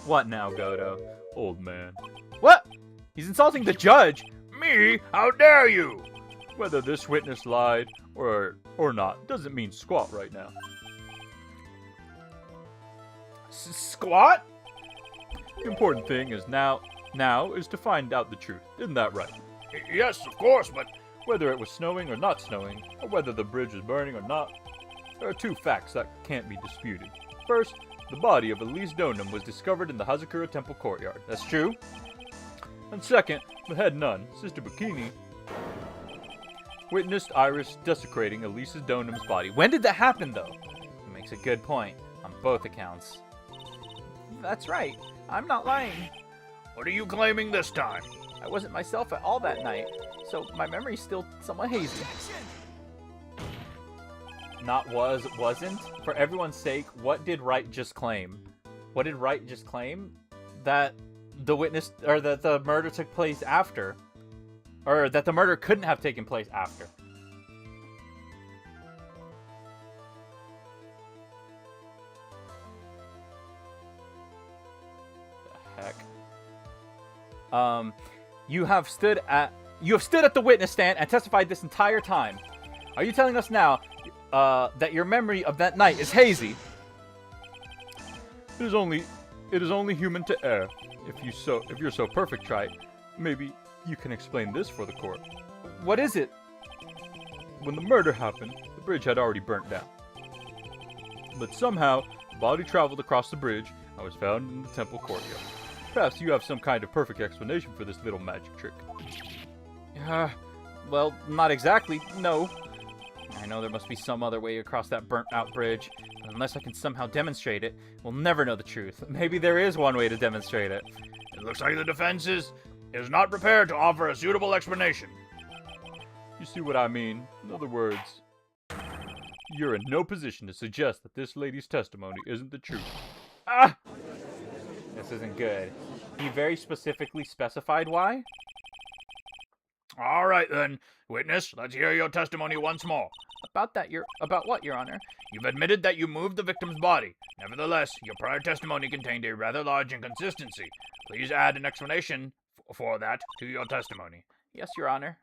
Speaker 1: What now, Godo?
Speaker 3: old man.
Speaker 1: What? He's insulting the judge.
Speaker 2: Me? How dare you?
Speaker 3: Whether this witness lied or not doesn't mean squat right now.
Speaker 1: Squat?
Speaker 3: The important thing is now is to find out the truth. Isn't that right?
Speaker 2: Yes, of course, but
Speaker 3: Whether it was snowing or not snowing, or whether the bridge was burning or not, there are two facts that can't be disputed. First, the body of Elise Donum was discovered in the Hazakura Temple courtyard.
Speaker 1: That's true.
Speaker 3: And second, the head nun, Sister Bikini, witnessed Iris desecrating Elise's Donum's body.
Speaker 1: When did that happen, though? He makes a good point on both accounts. That's right. I'm not lying.
Speaker 2: what are you claiming this time?
Speaker 1: I wasn't myself at all that night, so my memory's still somewhat hazy.
Speaker 4: Objection!
Speaker 1: Wasn't? For everyone's sake, what did Wright just claim? What did Wright just claim? That the witness, or that the murder took place after. Or that the murder couldn't have taken place after. The heck? You have stood at the witness stand and testified this entire time. Are you telling us now that your memory of that night is hazy?
Speaker 3: It is only human to err. If you're so perfect, Trite, maybe you can explain this for the court.
Speaker 1: What is it?
Speaker 3: When the murder happened, the bridge had already burnt down. But somehow, the body traveled across the bridge and was found in the temple courtyard. Perhaps you have some kind of perfect explanation for this little magic trick.
Speaker 1: Well, not exactly, no. I know there must be some other way across that burnt-out bridge. Unless I can somehow demonstrate it, we'll never know the truth. Maybe there is one way to demonstrate it.
Speaker 2: It looks like the defense is not prepared to offer a suitable explanation.
Speaker 3: You see what I mean? In other words, you're in no position to suggest that this lady's testimony isn't the truth.
Speaker 1: Ah! This isn't good. He very specifically specified why?
Speaker 2: All right then, witness, let's hear your testimony once more.
Speaker 1: About what, Your Honor?
Speaker 2: You've admitted that you moved the victim's body. Nevertheless, your prior testimony contained a rather large inconsistency. Please add an explanation for that to your testimony.
Speaker 1: Yes, Your Honor.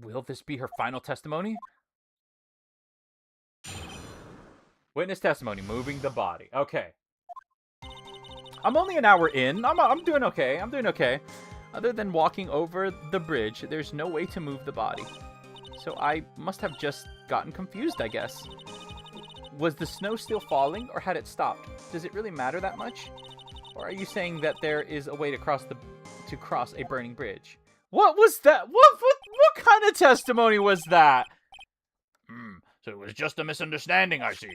Speaker 1: Will this be her final testimony? Witness testimony, moving the body. Okay. I'm only an hour in. I'm doing okay. I'm doing okay. Other than walking over the bridge, there's no way to move the body. So I must have just gotten confused, I guess. Was the snow still falling, or had it stopped? Does it really matter that much? Or are you saying that there is a way to cross a burning bridge? What was that? What kind of testimony was that?
Speaker 2: So it was just a misunderstanding, I see.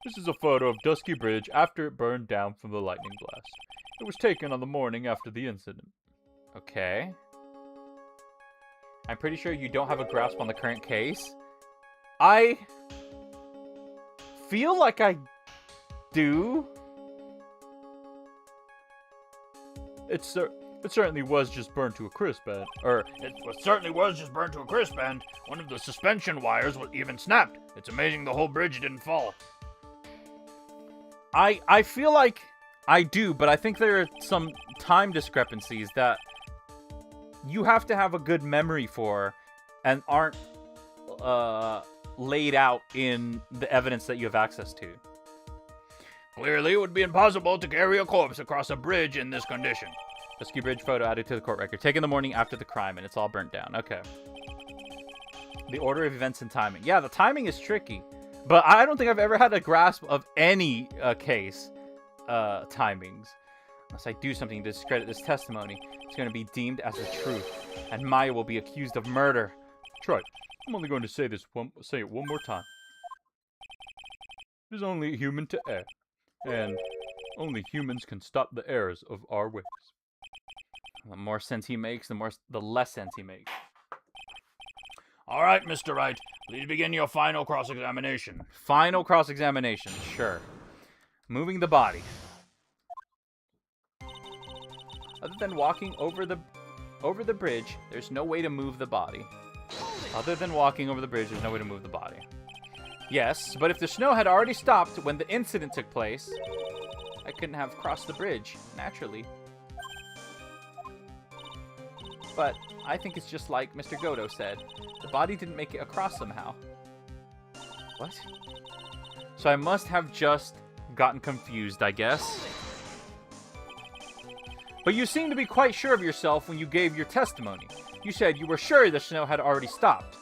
Speaker 3: This is a photo of Dusky Bridge after it burned down from the lightning blast. It was taken on the morning after the incident.
Speaker 1: Okay. I'm pretty sure you don't have a grasp on the current case. I feel like I do.
Speaker 3: It certainly was just burned to a crisp, and
Speaker 2: It certainly was just burned to a crisp, and one of the suspension wires was even snapped. It's amazing the whole bridge didn't fall.
Speaker 1: I feel like I do, but I think there are some time discrepancies that you have to have a good memory for and aren't laid out in the evidence that you have access to.
Speaker 2: Clearly, it would be impossible to carry a corpse across a bridge in this condition.
Speaker 1: Dusky Bridge photo added to the court record. Taken the morning after the crime, and it's all burnt down. Okay. The order of events and timing. Yeah, the timing is tricky. But I don't think I've ever had a grasp of any case timings. Unless I do something to discredit this testimony, it's going to be deemed as the truth. And Maya will be accused of murder.
Speaker 3: Trite, I'm only going to say it one more time. It is only human to err, and only humans can stop the errors of our ways.
Speaker 1: The more sense he makes, the less sense he makes.
Speaker 2: All right, Mr. Wright, please begin your final cross-examination.
Speaker 1: Final cross-examination, sure. Moving the body. Other than walking over the bridge, there's no way to move the body. Other than walking over the bridge, there's no way to move the body. Yes, but if the snow had already stopped when the incident took place, I couldn't have crossed the bridge, naturally. But I think it's just like Mr. Godo said. The body didn't make it across somehow. What? So I must have just gotten confused, I guess. But you seem to be quite sure of yourself when you gave your testimony. You said you were sure the snow had already stopped.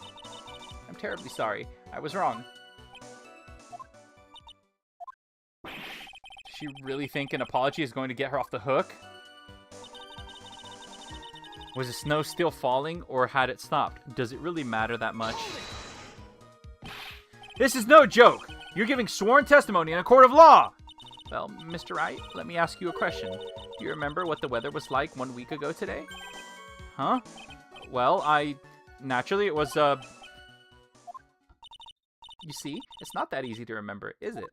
Speaker 1: I'm terribly sorry. I was wrong. Does she really think an apology is going to get her off the hook? Was the snow still falling, or had it stopped? Does it really matter that much? This is no joke! You're giving sworn testimony in a court of law! Well, Mr. Wright, let me ask you a question. Do you remember what the weather was like 1 week ago today? Huh? Well, naturally, it was, You see, it's not that easy to remember, is it?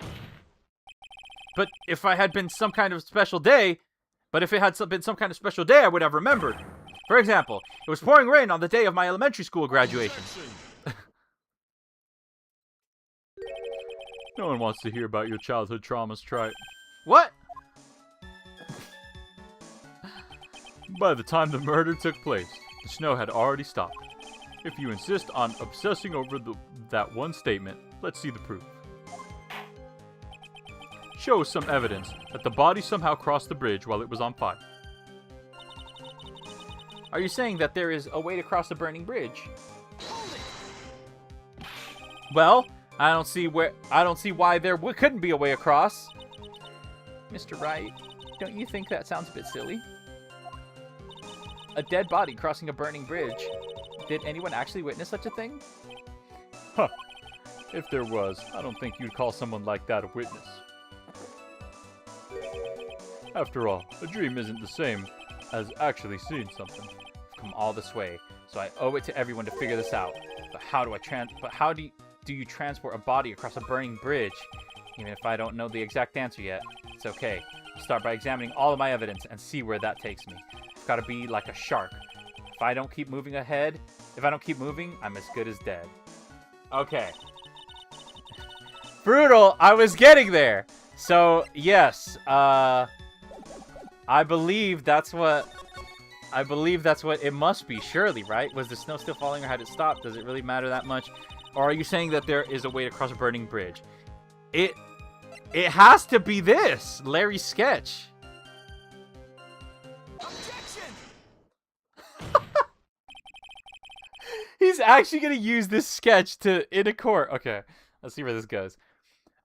Speaker 1: But if it had been some kind of special day, I would have remembered. For example, it was pouring rain on the day of my elementary school graduation.
Speaker 3: No one wants to hear about your childhood traumas, Trite.
Speaker 1: What?
Speaker 3: By the time the murder took place, the snow had already stopped. If you insist on obsessing over that one statement, let's see the proof. Show us some evidence that the body somehow crossed the bridge while it was on fire.
Speaker 1: Are you saying that there is a way to cross a burning bridge? Well, I don't see why there couldn't be a way across. Mr. Wright, don't you think that sounds a bit silly? A dead body crossing a burning bridge. Did anyone actually witness such a thing?
Speaker 3: Huh. If there was, I don't think you'd call someone like that a witness. After all, a dream isn't the same as actually seeing something.
Speaker 1: I've come all this way, so I owe it to everyone to figure this out. But how do you transport a body across a burning bridge? Even if I don't know the exact answer yet, it's okay. I'll start by examining all of my evidence and see where that takes me. It's gotta be like a shark. If I don't keep moving, I'm as good as dead. Okay. Brutal, I was getting there! So, yes, I believe that's what it must be, surely, right? Was the snow still falling or had it stopped? Does it really matter that much? Or are you saying that there is a way to cross a burning bridge? It has to be this! Larry's sketch.
Speaker 4: Objection!
Speaker 1: He's actually gonna use this sketch in a court. Okay, let's see where this goes.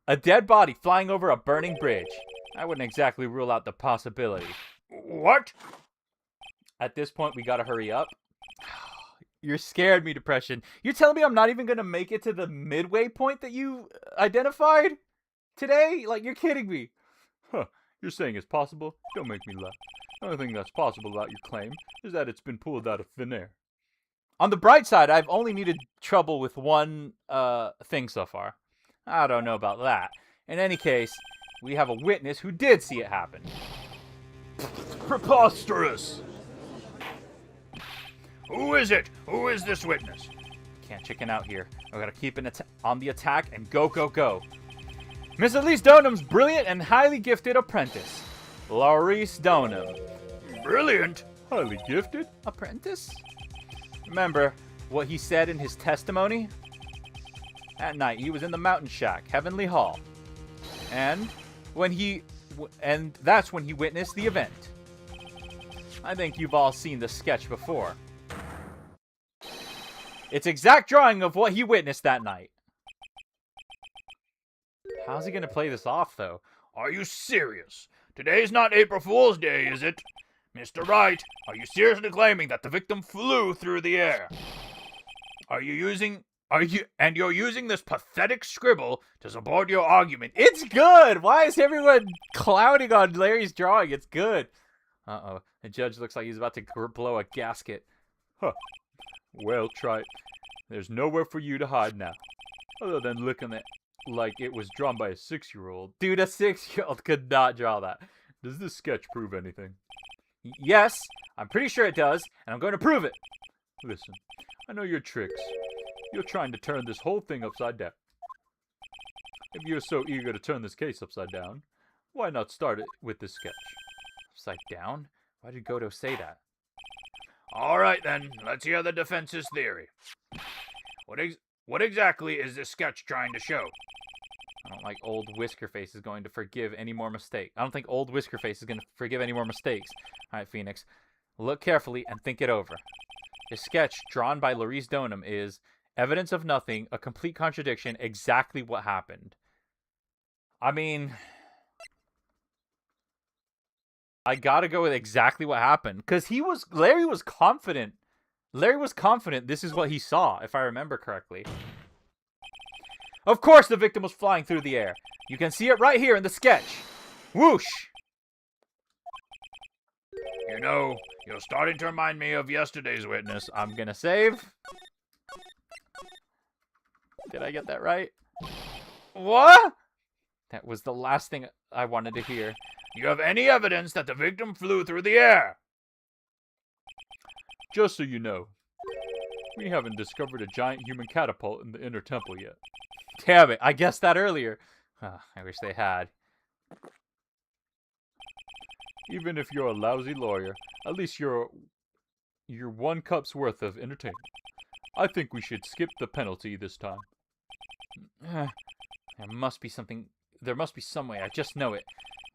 Speaker 1: A dead body flying over a burning bridge. I wouldn't exactly rule out the possibility.
Speaker 2: What?
Speaker 1: At this point, we gotta hurry up. You're scared me, Depression. You're telling me I'm not even gonna make it to the midway point that you identified today? Like, you're kidding me.
Speaker 3: Huh. You're saying it's possible? Don't make me laugh. The only thing that's possible about your claim is that it's been pulled out of thin air.
Speaker 1: On the bright side, I've only needed trouble with one thing so far. I don't know about that. In any case, we have a witness who did see it happen.
Speaker 2: Preposterous! Who is it? Who is this witness?
Speaker 1: Can't chicken out here. I gotta keep on the attack and go, go, go. Miss Elise Donham's brilliant and highly gifted apprentice, Laurice Donham.
Speaker 2: Brilliant?
Speaker 3: Highly gifted?
Speaker 1: Apprentice? Remember what he said in his testimony? That night, he was in the mountain shack, Heavenly Hall. And that's when he witnessed the event. I think you've all seen the sketch before. It's exact drawing of what he witnessed that night. How's he gonna play this off, though?
Speaker 2: Are you serious? Today's not April Fool's Day, is it? Mr. Wright, are you seriously claiming that the victim flew through the air? Are you using You're using this pathetic scribble to support your argument.
Speaker 1: It's good! Why is everyone clouding on Larry's drawing? It's good. Uh-oh. The judge looks like he's about to blow a gasket.
Speaker 3: Well, try it. There's nowhere for you to hide now, other than looking at like it was drawn by a 6-year-old.
Speaker 1: Dude, a 6-year-old could not draw that.
Speaker 3: Does this sketch prove anything?
Speaker 1: Yes, I'm pretty sure it does, and I'm going to prove it.
Speaker 3: Listen, I know your tricks. You're trying to turn this whole thing upside down. If you're so eager to turn this case upside down, why not start it with this sketch?
Speaker 1: Upside down? Why did Godo say that?
Speaker 2: All right, then. Let's hear the defense's theory. What exactly is this sketch trying to show?
Speaker 1: I don't like old Whiskerface is going to forgive any more mistakes. I don't think old Whiskerface is going to forgive any more mistakes. All right, Phoenix. Look carefully and think it over. This sketch, drawn by Laurice Donham, is evidence of nothing, a complete contradiction, exactly what happened. I mean, I gotta go with exactly what happened. Because Larry was confident. Larry was confident this is what he saw, if I remember correctly. Of course the victim was flying through the air. You can see it right here in the sketch. Whoosh!
Speaker 2: You know, you're starting to remind me of yesterday's witness.
Speaker 1: I'm gonna save. Did I get that right? What? That was the last thing I wanted to hear.
Speaker 2: Do you have any evidence that the victim flew through the air?
Speaker 3: Just so you know, we haven't discovered a giant human catapult in the inner temple yet.
Speaker 1: Damn it, I guessed that earlier. I wish they had.
Speaker 3: Even if you're a lousy lawyer, at least you're 1 cup's worth of entertainment. I think we should skip the penalty this time.
Speaker 1: There must be something. There must be some way. I just know it.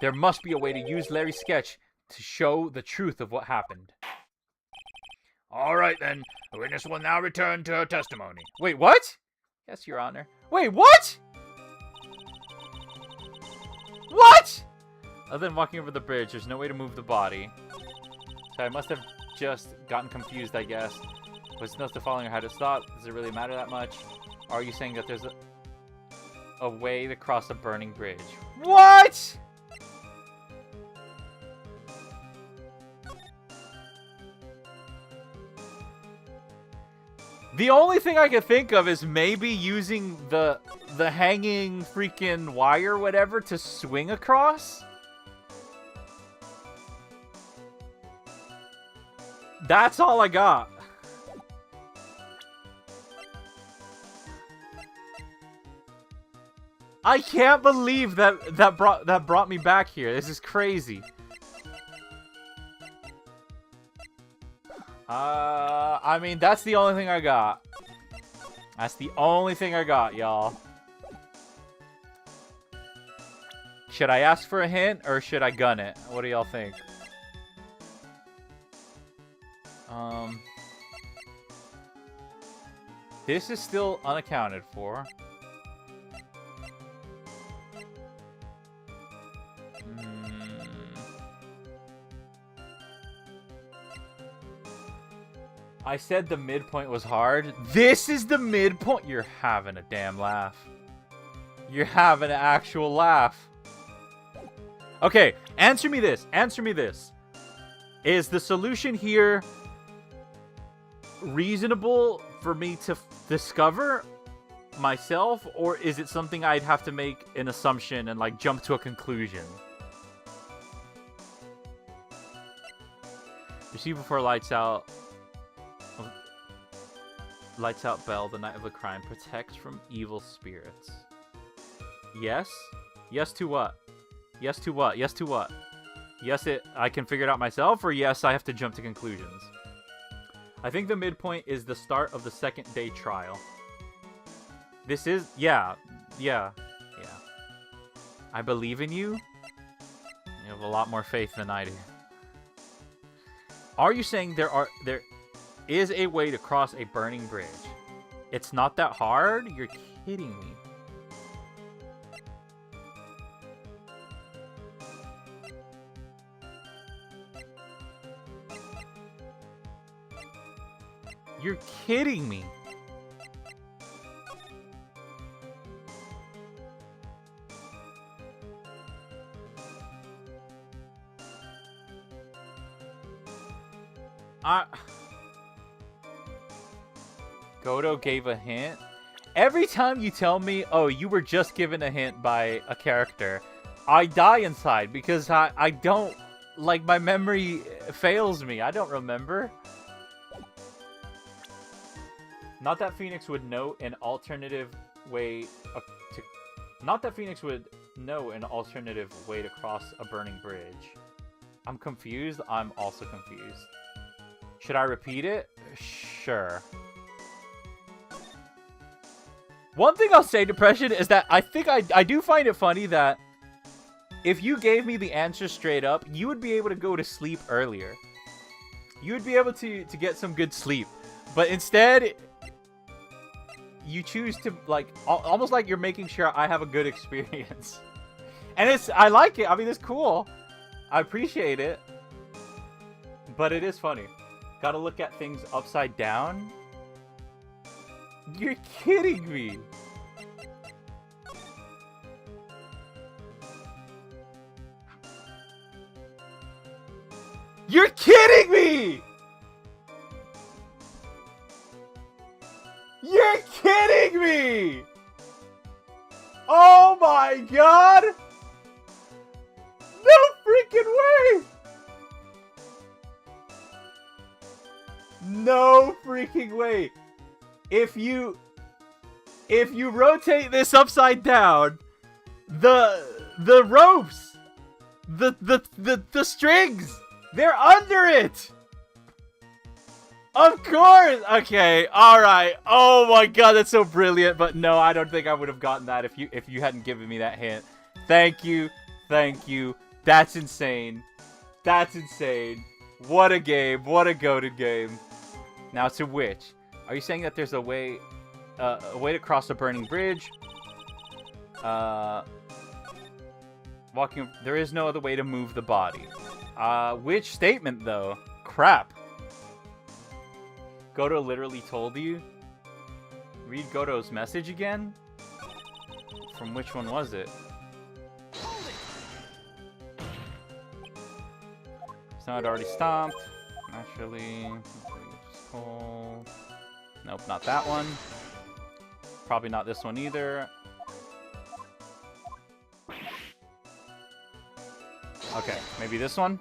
Speaker 1: There must be a way to use Larry's sketch to show the truth of what happened.
Speaker 2: All right, then. The witness will now return to her testimony.
Speaker 1: Wait, what? Yes, Your Honor. Wait, what? What? Other than walking over the bridge, there's no way to move the body. So I must have just gotten confused, I guess. Was Nosta following her how to stop? Does it really matter that much? Or are you saying that there's a way to cross a burning bridge? What? The only thing I can think of is maybe using the hanging freaking wire, whatever, to swing across. That's all I got. I can't believe that brought me back here. This is crazy. I mean, that's the only thing I got. That's the only thing I got, y'all. Should I ask for a hint, or should I gun it? What do y'all think? This is still unaccounted for. I said the midpoint was hard. This is the midpoint. You're having a damn laugh. You're having an actual laugh. Okay, answer me this. Answer me this. Is the solution here reasonable for me to discover myself, or is it something I'd have to make an assumption and like jump to a conclusion? Receive before lights out. Lights out bell the night of the crime. Protects from evil spirits. Yes? Yes to what? Yes to what? Yes to what? Yes, I can figure it out myself, or yes, I have to jump to conclusions? I think the midpoint is the start of the second day trial. This is... Yeah. I believe in you. You have a lot more faith than I do. Are you saying there is a way to cross a burning bridge? It's not that hard? You're kidding me. You're kidding me. Godo gave a hint. Every time you tell me, oh, you were just given a hint by a character, I die inside because I don't, like, my memory fails me. I don't remember. Not that Phoenix would know an alternative way to... Not that Phoenix would know an alternative way to cross a burning bridge. I'm confused. I'm also confused. Should I repeat it? Sure. One thing I'll say, Depression, is that I think I do find it funny that if you gave me the answer straight up, you would be able to go to sleep earlier. You would be able to get some good sleep. But instead, you choose to, like, almost like you're making sure I have a good experience. And I like it. I mean, it's cool. I appreciate it. But it is funny. Gotta look at things upside down. You're kidding me. You're kidding me! You're kidding me! Oh my god! No freaking way! No freaking way! If you rotate this upside down, the ropes, the strings, they're under it. Of course. Okay. All right. Oh my god, that's so brilliant. But no, I don't think I would have gotten that if you hadn't given me that hint. Thank you. Thank you. That's insane. That's insane. What a game. What a goated game. Now to which? Are you saying that there's a way to cross a burning bridge? Walking. There is no other way to move the body. Which statement though? Crap. Godo literally told you? Read Godo's message again? From which one was it? So I'd already stopped. Naturally. Nope, not that one. Probably not this one either. Okay, maybe this one?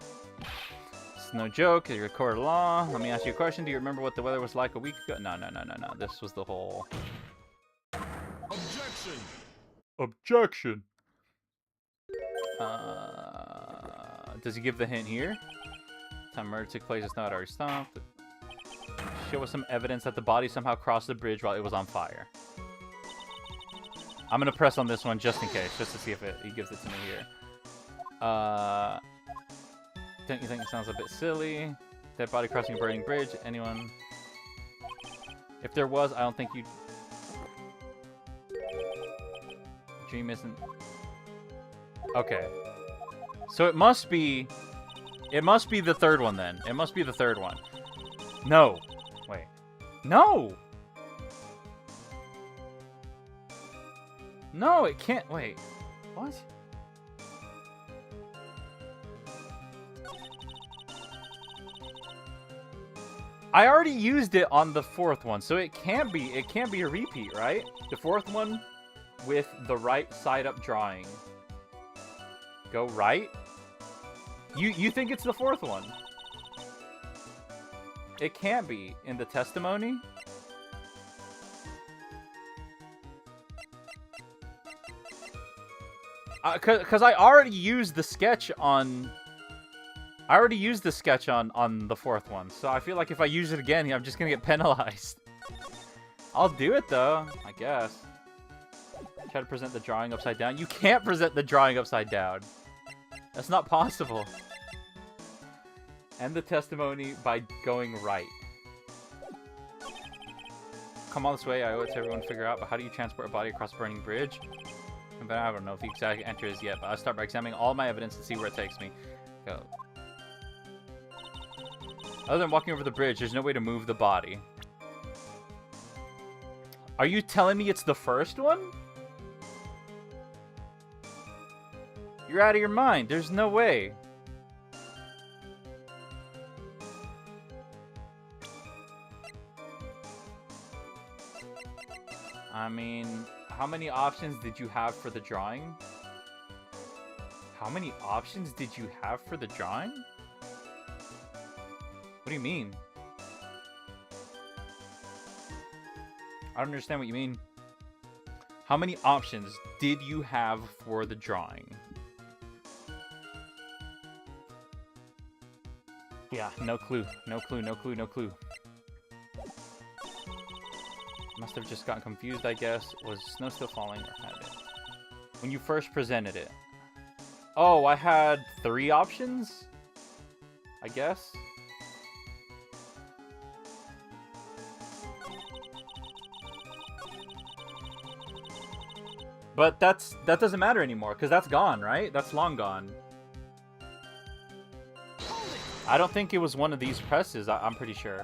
Speaker 1: It's no joke. You're a court of law. Let me ask you a question. Do you remember what the weather was like a week ago? No. This was the whole...
Speaker 4: Objection!
Speaker 3: Objection!
Speaker 1: Does he give the hint here? Time murder took place, it's not already stopped. Show us some evidence that the body somehow crossed the bridge while it was on fire. I'm gonna press on this one just in case, just to see if he gives it to me here. Don't you think it sounds a bit silly? Dead body crossing a burning bridge? Anyone? If there was, I don't think you'd... Dream isn't... Okay. So it must be... It must be the third one then. It must be the third one. No. Wait. No! No, it can't... Wait. What? I already used it on the fourth one, so it can't be a repeat, right? The fourth one with the right side up drawing. Go right? You think it's the fourth one? It can't be in the testimony. Cause I already used the sketch on. I already used the sketch on the fourth one, so I feel like if I use it again, I'm just gonna get penalized. I'll do it though, I guess. Try to present the drawing upside down. You can't present the drawing upside down. That's not possible. End the testimony by going right. Come on this way. I owe it to everyone to figure out, but how do you transport a body across a burning bridge? But I don't know if the exact answer is yet, but I'll start by examining all my evidence and see where it takes me. Go. Other than walking over the bridge, there's no way to move the body. Are you telling me it's the first one? You're out of your mind. There's no way. I mean, how many options did you have for the drawing? How many options did you have for the drawing? What do you mean? I don't understand what you mean. How many options did you have for the drawing? Yeah, no clue. No clue, no clue, no clue. Must have just gotten confused, I guess. Was snow still falling or had it? When you first presented it. Oh, I had 3 options? I guess? But that doesn't matter anymore, because that's gone, right? That's long gone. I don't think it was one of these presses, I'm pretty sure.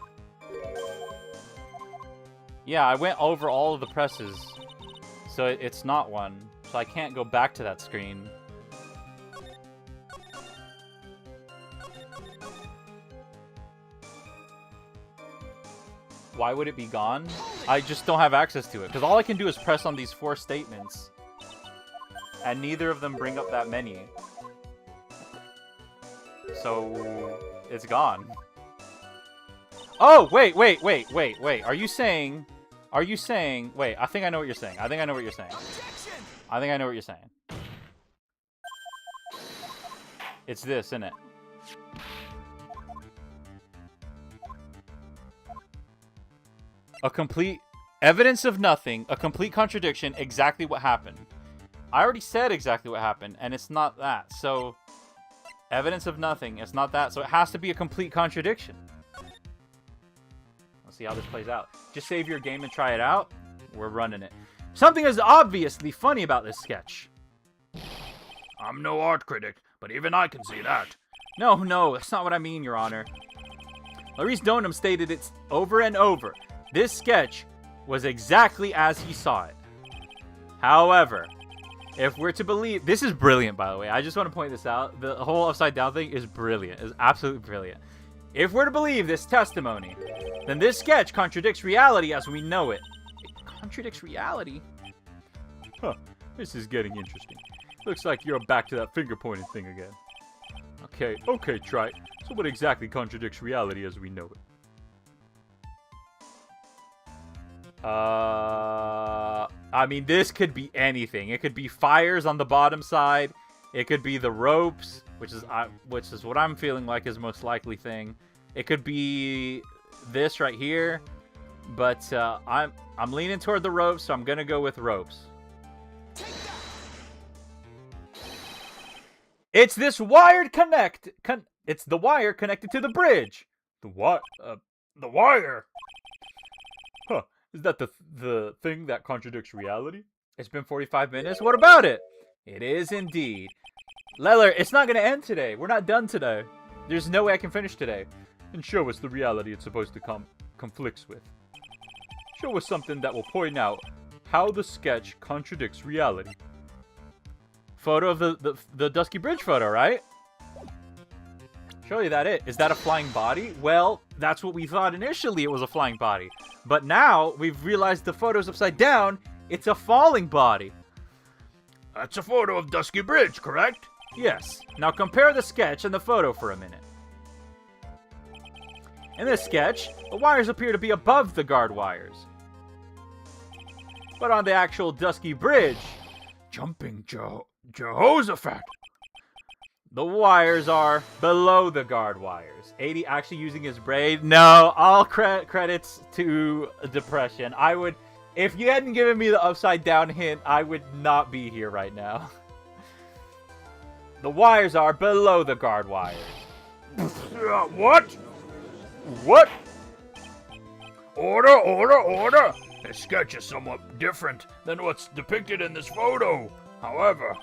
Speaker 1: Yeah, I went over all of the presses, so it's not one. So I can't go back to that screen. Why would it be gone? I just don't have access to it, because all I can do is press on these 4 statements. And neither of them bring up that many. So, it's gone. Oh, wait. Are you saying, wait, I think I know what you're saying. I think I know what you're saying. It's this, isn't it? A complete evidence of nothing, a complete contradiction, exactly what happened. I already said exactly what happened, and it's not that. So, evidence of nothing, it's not that. So it has to be a complete contradiction. Let's see how this plays out. Just save your game and try it out. We're running it. Something is obviously funny about this sketch.
Speaker 2: I'm no art critic, but even I can see that.
Speaker 1: No, that's not what I mean, Your Honor. Maurice Donham stated it over and over. This sketch was exactly as he saw it. However, if we're to believe... This is brilliant, by the way. I just want to point this out. The whole upside down thing is brilliant. It's absolutely brilliant. If we're to believe this testimony, then this sketch contradicts reality as we know it. It contradicts reality?
Speaker 3: Huh. This is getting interesting. Looks like you're back to that finger-pointing thing again. Okay, Trite. So what exactly contradicts reality as we know it?
Speaker 1: I mean, this could be anything. It could be fires on the bottom side. It could be the ropes, which is what I'm feeling like is the most likely thing. It could be this right here, but I'm leaning toward the ropes, so I'm gonna go with ropes. It's this wired it's the wire connected to the bridge.
Speaker 3: The what?
Speaker 2: The wire.
Speaker 3: Huh. Is that the thing that contradicts reality?
Speaker 1: It's been 45 minutes. What about it? It is indeed. Leller, it's not going to end today. We're not done today. There's no way I can finish today.
Speaker 3: And show us the reality it's supposed to conflicts with. Show us something that will point out how the sketch contradicts reality.
Speaker 1: Photo of the Dusky Bridge photo, right? Surely that it. Is that a flying body? Well, that's what we thought initially it was a flying body. But now we've realized the photo's upside down. It's a falling body.
Speaker 2: That's a photo of Dusky Bridge, correct?
Speaker 1: Yes. Now compare the sketch and the photo for a minute. In this sketch, the wires appear to be above the guard wires. But on the actual Dusky Bridge,
Speaker 2: Jumping Jehoshaphat.
Speaker 1: the wires are below the guard wires. A-Dee actually using his brain. No, all credits to depression. I would, if you hadn't given me the upside down hint, I would not be here right now. The wires are below the guard wires.
Speaker 2: What?
Speaker 1: What?
Speaker 2: Order! This sketch is somewhat different than what's depicted in this photo. However,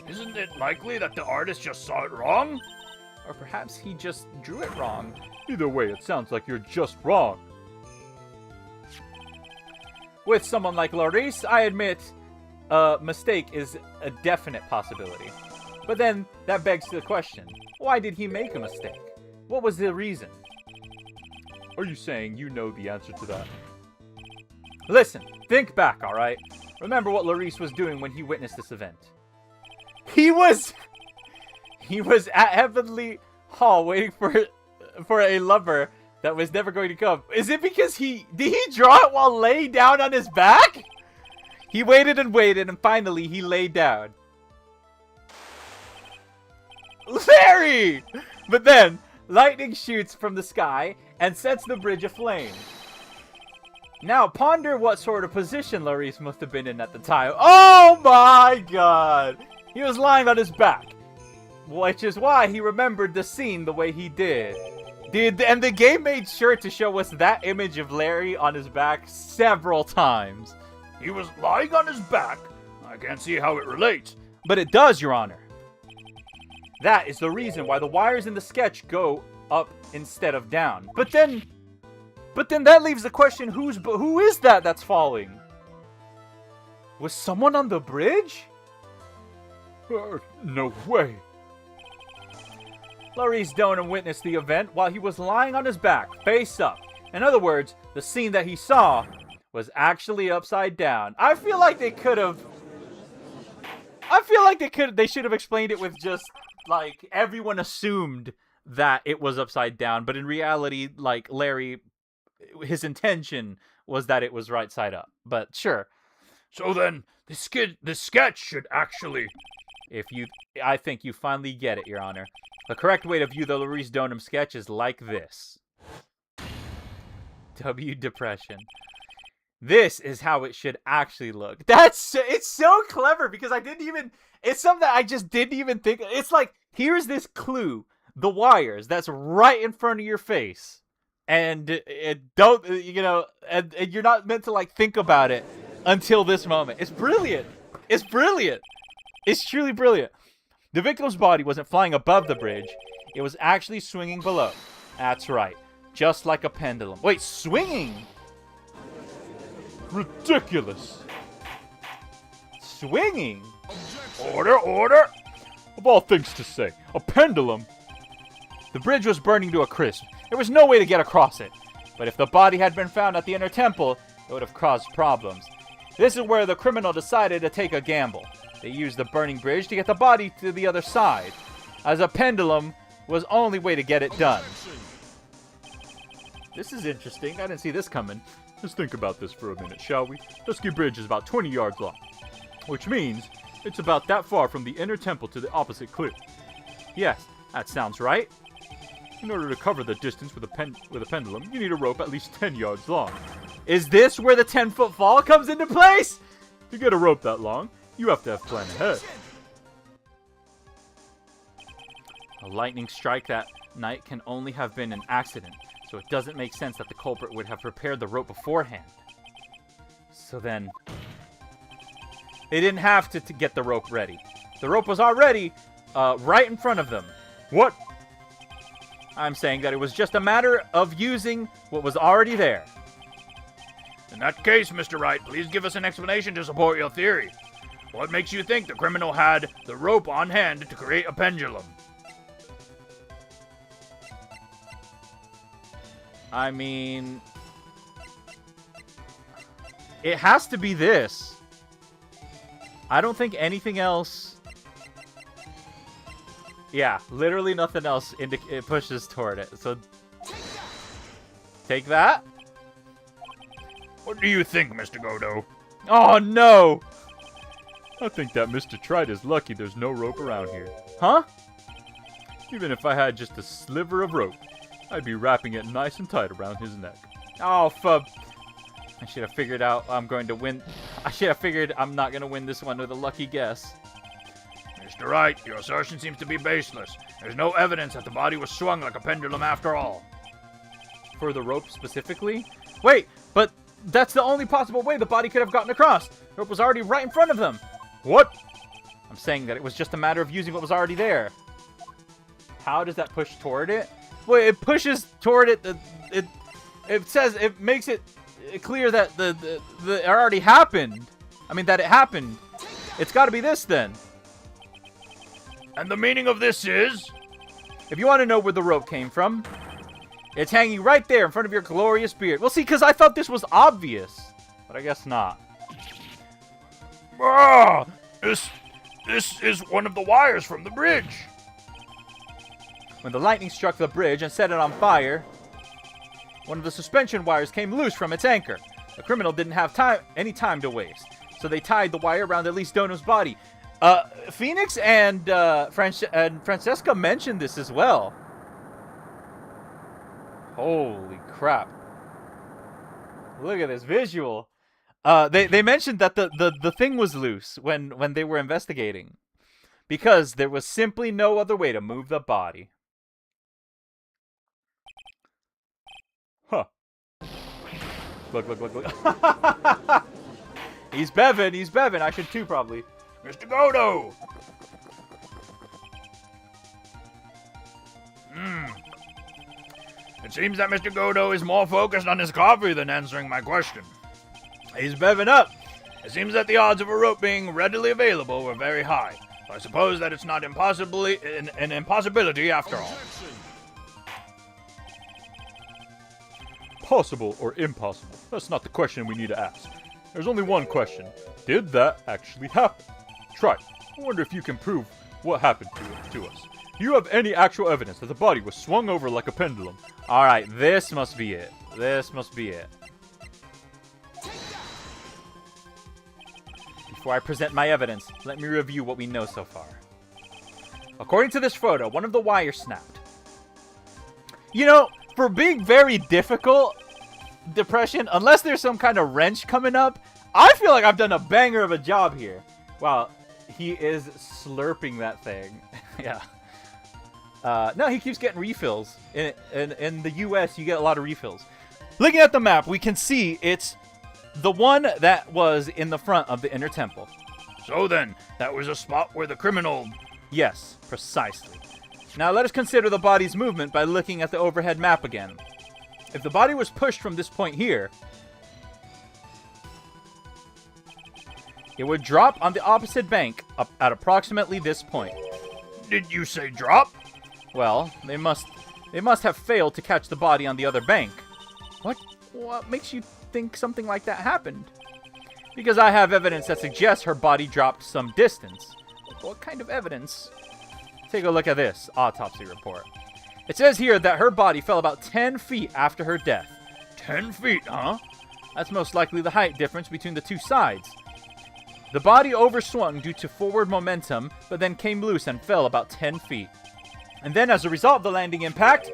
Speaker 2: isn't it likely that the artist just saw it wrong?
Speaker 1: Or perhaps he just drew it wrong.
Speaker 3: Either way, it sounds like you're just wrong.
Speaker 1: With someone like Laurice, I admit a mistake is a definite possibility. But then, that begs the question, why did he make a mistake? What was the reason?
Speaker 3: Are you saying you know the answer to that?
Speaker 1: Listen, think back, all right? Remember what Larice was doing when he witnessed this event. He was at Heavenly Hall waiting for a lover that was never going to come. Is it because did he draw it while laying down on his back? He waited and waited, and finally he laid down. Larry! But then, lightning shoots from the sky and sets the bridge aflame. Now, ponder what sort of position Larice must have been in at the time. Oh my god! He was lying on his back. Which is why he remembered the scene the way he did. And the game made sure to show us that image of Larry on his back several times.
Speaker 2: He was lying on his back? I can't see how it relates.
Speaker 1: But it does, Your Honor. That is the reason why the wires in the sketch go up instead of down. But then that leaves the question, who is that's falling? Was someone on the bridge?
Speaker 3: No way.
Speaker 1: Larice Donham witnessed the event while he was lying on his back, face up. In other words, the scene that he saw was actually upside down. I feel like they should have explained it with just, like, everyone assumed that it was upside down, but in reality, like, Larry, his intention was that it was right side up. But sure.
Speaker 2: So then, the sketch should actually...
Speaker 1: I think you finally get it, Your Honor. The correct way to view the Larice Donham sketch is like this. W depression. This is how it should actually look. It's so clever because it's something that I just didn't even think. It's like, here's this clue, the wires, that's right in front of your face. And and you're not meant to, like, think about it until this moment. It's brilliant. It's brilliant. It's truly brilliant. The victim's body wasn't flying above the bridge. It was actually swinging below. That's right. Just like a pendulum. Wait, swinging?
Speaker 3: Ridiculous.
Speaker 1: Swinging?
Speaker 2: Order, order!
Speaker 3: Of all things to say, a pendulum.
Speaker 1: The bridge was burning to a crisp. There was no way to get across it. But if the body had been found at the inner temple, it would have caused problems. This is where the criminal decided to take a gamble. They used the burning bridge to get the body to the other side, as a pendulum was the only way to get it done. This is interesting. I didn't see this coming.
Speaker 3: Let's think about this for a minute, shall we? Dusky Bridge is about 20 yards long, which means it's about that far from the inner temple to the opposite cliff.
Speaker 1: Yes, that sounds right.
Speaker 3: In order to cover the distance with a pendulum, you need a rope at least 10 yards long.
Speaker 1: Is this where the 10-foot fall comes into place?
Speaker 3: To get a rope that long, you have to have planned ahead.
Speaker 1: A lightning strike that night can only have been an accident, so it doesn't make sense that the culprit would have prepared the rope beforehand. So then, they didn't have to get the rope ready. The rope was already right in front of them.
Speaker 3: What?
Speaker 1: I'm saying that it was just a matter of using what was already there.
Speaker 2: In that case, Mr. Wright, please give us an explanation to support your theory. What makes you think the criminal had the rope on hand to create a pendulum?
Speaker 1: I mean, it has to be this. I don't think anything else. Yeah, literally nothing else it pushes toward it. So take that.
Speaker 2: What do you think, Mr. Godo?
Speaker 1: Oh no!
Speaker 3: I think that Mr. Trite is lucky there's no rope around here.
Speaker 1: Huh?
Speaker 3: Even if I had just a sliver of rope, I'd be wrapping it nice and tight around his neck.
Speaker 1: Oh, fub. I should have figured out I'm going to win. I should have figured I'm not going to win this one with a lucky guess.
Speaker 2: Mr. Wright, your assertion seems to be baseless. There's no evidence that the body was swung like a pendulum after all.
Speaker 1: For the rope specifically? Wait, but that's the only possible way the body could have gotten across. The rope was already right in front of them.
Speaker 3: What?
Speaker 1: I'm saying that it was just a matter of using what was already there. How does that push toward it? Well, it pushes toward it. It says, it makes it clear that it already happened. I mean, that it happened. It's got to be this then.
Speaker 2: And the meaning of this is?
Speaker 1: If you want to know where the rope came from, it's hanging right there in front of your glorious beard. Well, see, because I thought this was obvious. But I guess not.
Speaker 2: Ah! This is one of the wires from the bridge.
Speaker 1: When the lightning struck the bridge and set it on fire, one of the suspension wires came loose from its anchor. The criminal didn't have any time to waste, so they tied the wire around Elise Donum's body. Phoenix and Francesca mentioned this as well. Holy crap. Look at this visual. They mentioned that the thing was loose when they were investigating, because there was simply no other way to move the body.
Speaker 3: Huh.
Speaker 1: Look. He's Bevin. I should too, probably.
Speaker 2: Mr. Godo! It seems that Mr. Godo is more focused on his coffee than answering my question. He's beving up. It seems that the odds of a rope being readily available were very high. So I suppose that it's not an impossibility after all.
Speaker 3: Possible or impossible? That's not the question we need to ask. There's only one question. Did that actually happen? Try it. I wonder if you can prove what happened to us. Do you have any actual evidence that the body was swung over like a pendulum?
Speaker 1: Alright, this must be it. Before I present my evidence, let me review what we know so far. According to this photo, one of the wires snapped. You know, for being very difficult, Depression, unless there's some kind of wrench coming up, I feel like I've done a banger of a job here. Wow, he is slurping that thing. Yeah. No, he keeps getting refills. In the US, you get a lot of refills. Looking at the map, we can see it's the one that was in the front of the inner temple.
Speaker 2: So then, that was a spot where the criminal...
Speaker 1: Yes, precisely. Now let us consider the body's movement by looking at the overhead map again. If the body was pushed from this point here, it would drop on the opposite bank up at approximately this point.
Speaker 2: Did you say drop?
Speaker 1: Well, they must have failed to catch the body on the other bank. What makes you think something like that happened? Because I have evidence that suggests her body dropped some distance. What kind of evidence? Take a look at this autopsy report. It says here that her body fell about 10 feet after her death.
Speaker 2: 10 feet, huh?
Speaker 1: That's most likely the height difference between the two sides. The body overswung due to forward momentum, but then came loose and fell about 10 feet. And then as a result of the landing impact,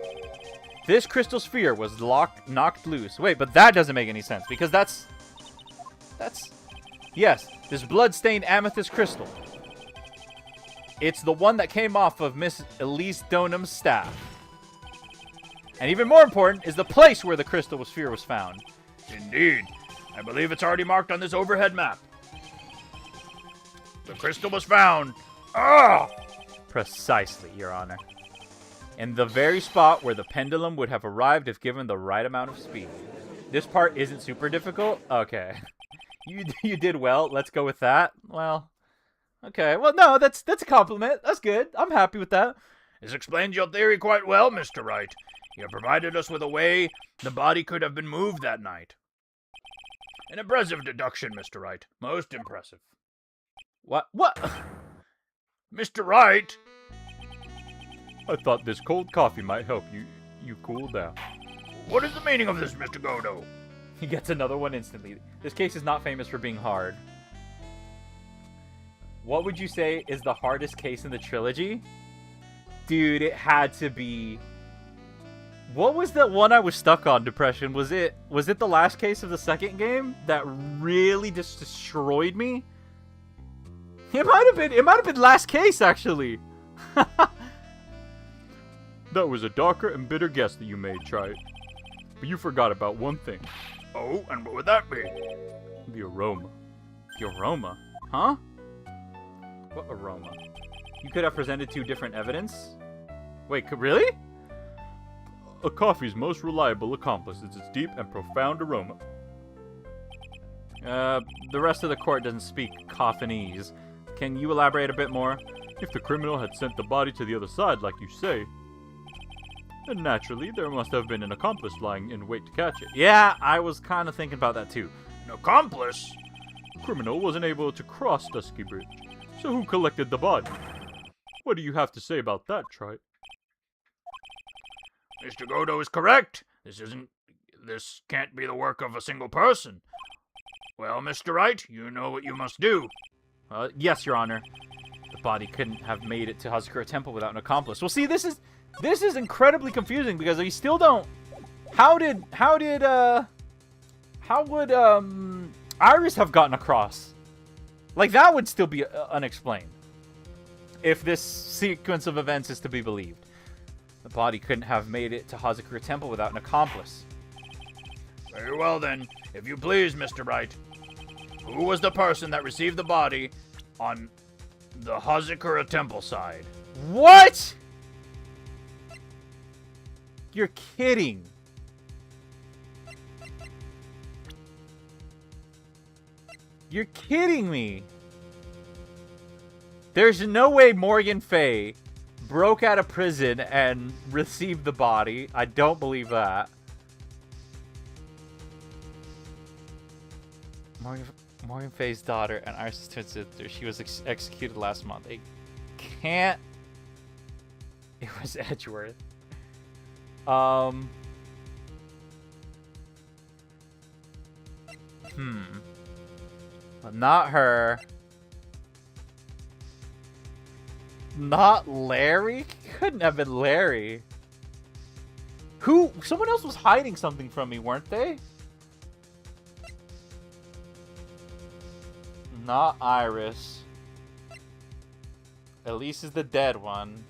Speaker 1: this crystal sphere was knocked loose. Wait, but that doesn't make any sense, because that's... Yes, this blood-stained amethyst crystal. It's the one that came off of Miss Elise Donum's staff. And even more important is the place where the crystal sphere was found.
Speaker 2: Indeed. I believe it's already marked on this overhead map. The crystal was found. Ah!
Speaker 1: Precisely, Your Honor. In the very spot where the pendulum would have arrived if given the right amount of speed. This part isn't super difficult? Okay. You did well. Let's go with that. Well, okay. Well, no, that's a compliment. That's good. I'm happy with that.
Speaker 2: This explains your theory quite well, Mr. Wright. You have provided us with a way the body could have been moved that night. An impressive deduction, Mr. Wright. Most impressive.
Speaker 1: What?
Speaker 2: Mr. Wright!
Speaker 3: I thought this cold coffee might help you cool down.
Speaker 2: What is the meaning of this, Mr. Godo?
Speaker 1: He gets another one instantly. This case is not famous for being hard. What would you say is the hardest case in the trilogy? Dude, it had to be... What was the one I was stuck on, Depression? Was it the last case of the second game that really just destroyed me? It might have been last case, actually.
Speaker 3: That was a darker and bitter guess that you made, Try It. But you forgot about one thing.
Speaker 2: Oh, and what would that be?
Speaker 3: The aroma.
Speaker 1: The aroma? Huh? What aroma? You could have presented two different evidence? Wait, really?
Speaker 3: A coffee's most reliable accomplice is its deep and profound aroma.
Speaker 1: The rest of the court doesn't speak Coffinese. Can you elaborate a bit more?
Speaker 3: If the criminal had sent the body to the other side, like you say, then naturally there must have been an accomplice lying in wait to catch it.
Speaker 1: Yeah, I was kind of thinking about that too.
Speaker 2: An accomplice?
Speaker 3: The criminal wasn't able to cross Dusky Bridge, so who collected the body? What do you have to say about that, Trite?
Speaker 2: Mr. Godo is correct. This can't be the work of a single person. Well, Mr. Wright, you know what you must do.
Speaker 1: Yes, Your Honor. The body couldn't have made it to Hazakura Temple without an accomplice. Well, see, this is incredibly confusing because we still don't. How would Iris have gotten across? Like, that would still be unexplained if this sequence of events is to be believed. The body couldn't have made it to Hazakura Temple without an accomplice.
Speaker 2: Very well, then. If you please, Mr. Wright. Who was the person that received the body on the Hazakura Temple side?
Speaker 1: What? You're kidding. You're kidding me. There's no way Morgan Fay broke out of prison and received the body. I don't believe that. Morgan Fay's daughter and Iris' twin sister. She was executed last month. It can't. It was Edgeworth. But not her. Not Larry? Couldn't have been Larry. Who? Someone else was hiding something from me, weren't they? Not Iris. Elise is the dead one.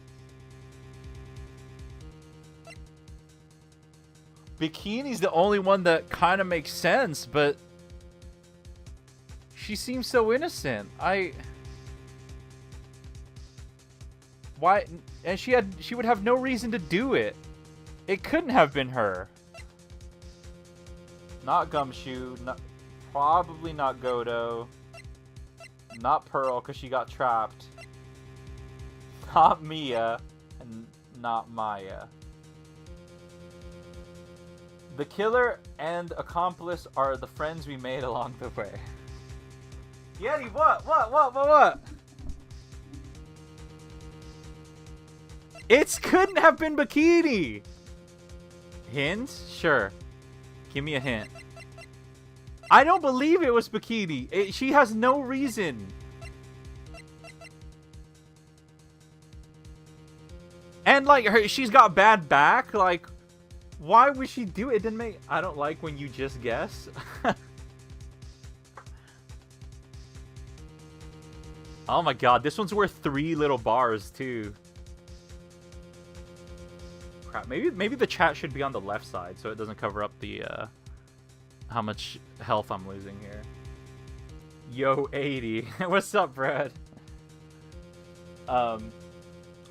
Speaker 1: Bikini's the only one that kind of makes sense, but she seems so innocent. Why? And she would have no reason to do it. It couldn't have been her. Not Gumshoe. Probably not Godo. Not Pearl, because she got trapped. Not Mia. And not Maya. The killer and accomplice are the friends we made along the way. Yeti, what? It couldn't have been Bikini! Hints? Sure. Give me a hint. I don't believe it was Bikini. She has no reason. And, like, she's got bad back. Like, why would she do it? It didn't make... I don't like when you just guess. Oh my god, this one's worth 3 little bars, too. Crap, maybe the chat should be on the left side so it doesn't cover up the, how much health I'm losing here. Yo, A-Dee. What's up, Brad?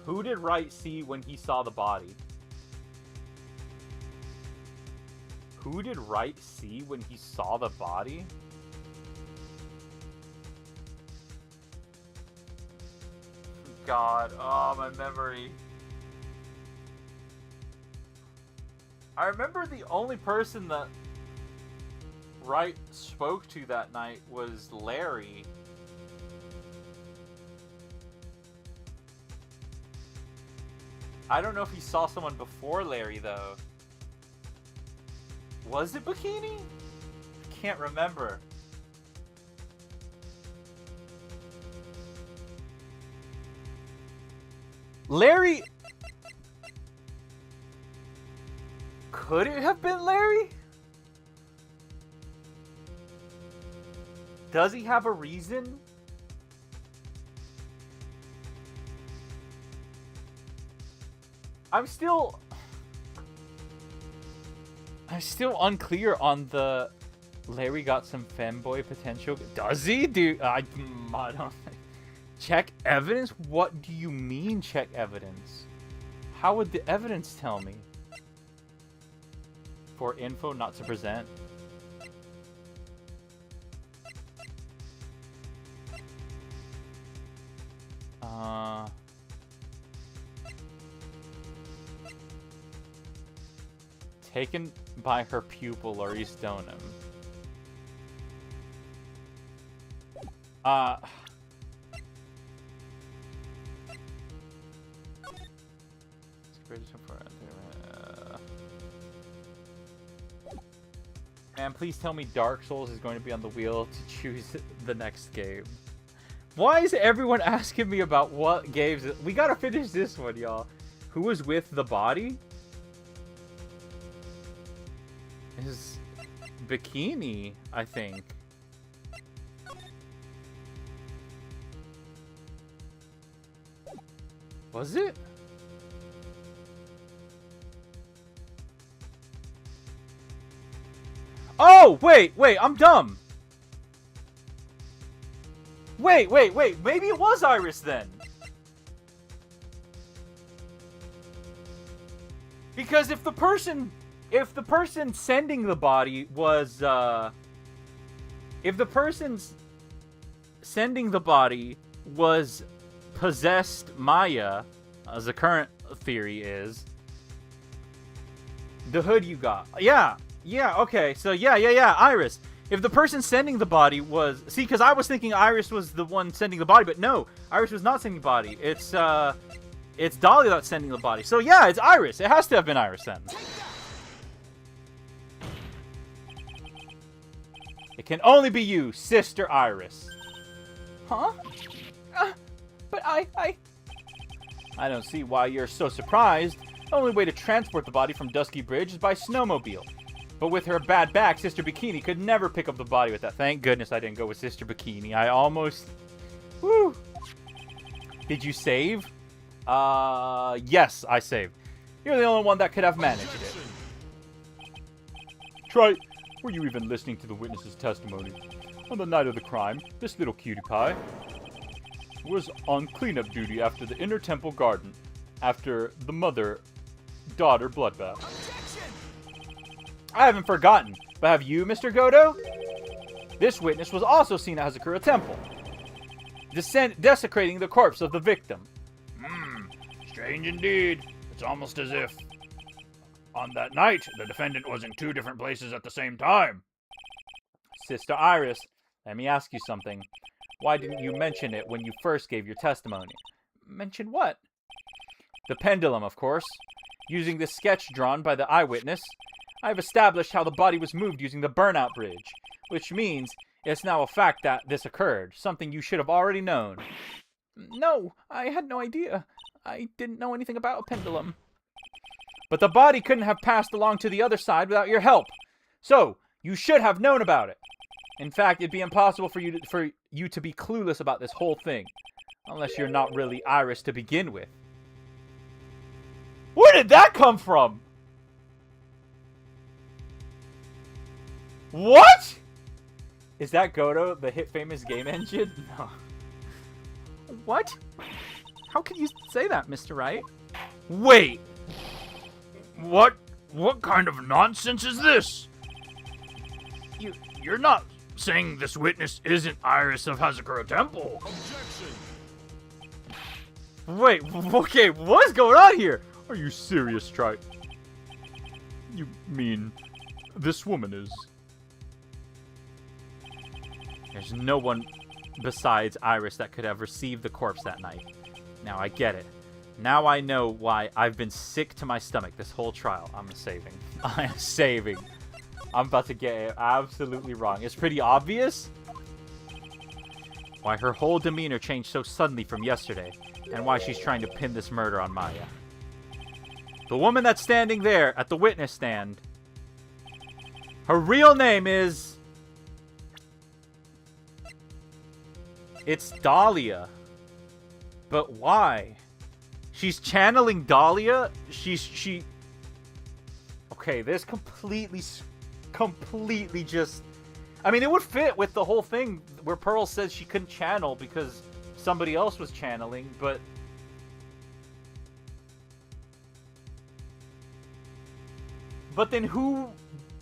Speaker 1: Who did Wright see when he saw the body? Who did Wright see when he saw the body? God, oh, my memory. I remember the only person that Wright spoke to that night was Larry. I don't know if he saw someone before Larry, though. Was it Bikini? I can't remember. Larry... Could it have been Larry? Does he have a reason? I'm still unclear on the Larry got some femboy potential. Does he? Dude, I don't... Check evidence? What do you mean check evidence? How would the evidence tell me? For info not to present. Taken by her pupil, Laurie Stoneham. Uh... Man, please tell me Dark Souls is going to be on the wheel to choose the next game. Why is everyone asking me about what games? We gotta finish this one, y'all. Who was with the body? His bikini, I think. Was it? Oh, wait, I'm dumb. Wait, maybe it was Iris then. Because if the person sending the body was, if the person sending the body was possessed Maya, as the current theory is, the hood you got. Yeah, okay, so yeah, Iris. If the person sending the body was... See, because I was thinking Iris was the one sending the body, but no, Iris was not sending the body. It's Dahlia that's sending the body. So yeah, it's Iris. It has to have been Iris then. It can only be you, Sister Iris. Huh? But I don't see why you're so surprised. The only way to transport the body from Dusky Bridge is by snowmobile. But with her bad back, Sister Bikini could never pick up the body with that. Thank goodness I didn't go with Sister Bikini. I almost... Woo! Did you save? Yes, I saved. You're the only one that could have managed it.
Speaker 3: Try... Were you even listening to the witness's testimony? On the night of the crime, this little cutie pie was on cleanup duty after the inner temple garden, after the mother-daughter bloodbath.
Speaker 1: I haven't forgotten, but have you, Mr. Godo? This witness was also seen at Hazakura Temple, desecrating the corpse of the victim.
Speaker 2: Strange indeed. It's almost as if, on that night, the defendant was in two different places at the same time.
Speaker 1: Sister Iris, let me ask you something. Why didn't you mention it when you first gave your testimony? Mention what? The pendulum, of course. Using the sketch drawn by the eyewitness, I've established how the body was moved using the burnout bridge, which means it's now a fact that this occurred, something you should have already known. No, I had no idea. I didn't know anything about a pendulum. But the body couldn't have passed along to the other side without your help. So, you should have known about it. In fact, it'd be impossible for you to be clueless about this whole thing. Unless you're not really Iris to begin with. Where did that come from? What? Is that Godo, the hit famous game engine? No. What? How can you say that, Mr. Wright?
Speaker 2: Wait! What kind of nonsense is this? You're not saying this witness isn't Iris of Hazakura Temple?
Speaker 1: Wait, okay, what's going on here?
Speaker 3: Are you serious, Stripe? You mean this woman is...
Speaker 1: There's no one besides Iris that could have received the corpse that night. Now I get it. Now I know why I've been sick to my stomach this whole trial. I'm saving. I am saving. I'm about to get it absolutely wrong. It's pretty obvious why her whole demeanor changed so suddenly from yesterday, and why she's trying to pin this murder on Maya. The woman that's standing there at the witness stand, her real name is... It's Dahlia. But why? She's channeling Dahlia? She... Okay, this completely just... I mean, it would fit with the whole thing where Pearl says she couldn't channel because somebody else was channeling, but... But then who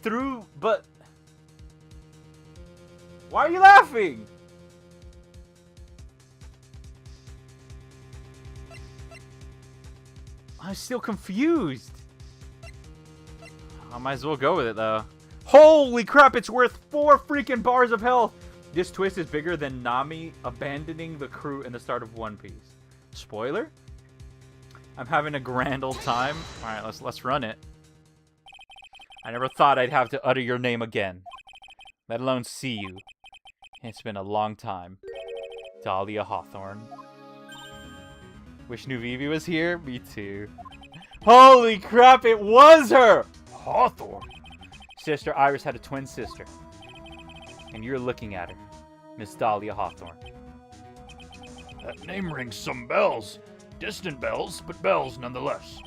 Speaker 1: threw... But... Why are you laughing? I'm still confused. I might as well go with it, though. Holy crap, it's worth 4 freaking bars of health. This twist is bigger than Nami abandoning the crew in the start of One Piece. Spoiler? I'm having a grand old time. All right, let's run it. I never thought I'd have to utter your name again, let alone see you. It's been a long time. Dahlia Hawthorne. Wish New Vivi was here? Me too. Holy crap, it was her!
Speaker 2: Hawthorne?
Speaker 1: Sister Iris had a twin sister. And you're looking at her, Miss Dahlia Hawthorne.
Speaker 2: That name rings some bells. Distant bells, but bells nonetheless.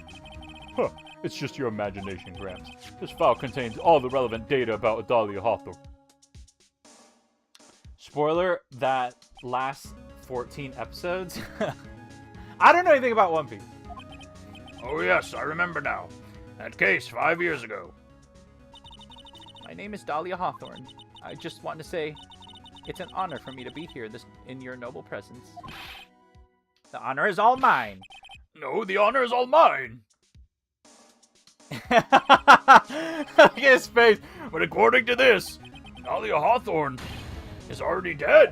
Speaker 3: Huh. It's just your imagination, Gramps. This file contains all the relevant data about Dahlia Hawthorne.
Speaker 1: Spoiler, that last 14 episodes. I don't know anything about One Piece.
Speaker 2: Oh yes, I remember now. That case 5 years ago.
Speaker 1: My name is Dahlia Hawthorne. I just want to say it's an honor for me to be here in your noble presence. The honor is all mine.
Speaker 2: No, the honor is all mine.
Speaker 1: Look at his face.
Speaker 2: But according to this, Dahlia Hawthorne is already dead.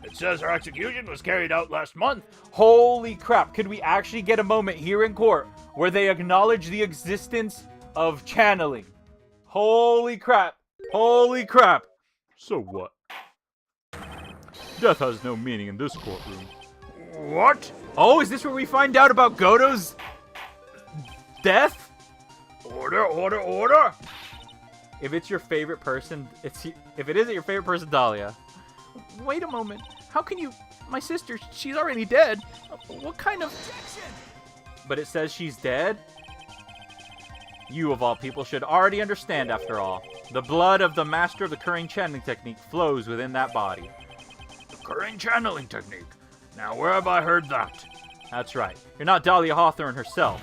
Speaker 2: It says her execution was carried out last month.
Speaker 1: Holy crap. Could we actually get a moment here in court where they acknowledge the existence of channeling? Holy crap. Holy crap.
Speaker 3: So what? Death has no meaning in this courtroom.
Speaker 2: What?
Speaker 1: Oh, is this where we find out about Goto's death?
Speaker 2: Order, order, order!
Speaker 1: If it's your favorite person, if it isn't your favorite person, Dahlia. Wait a moment. How can you... My sister, she's already dead. What kind of...
Speaker 4: Objection!
Speaker 1: But it says she's dead? You, of all people, should already understand, after all. The blood of the master of the Currying channeling technique flows within that body.
Speaker 2: The Currying channeling technique. Now, where have I heard that?
Speaker 1: That's right. You're not Dahlia Hawthorne herself.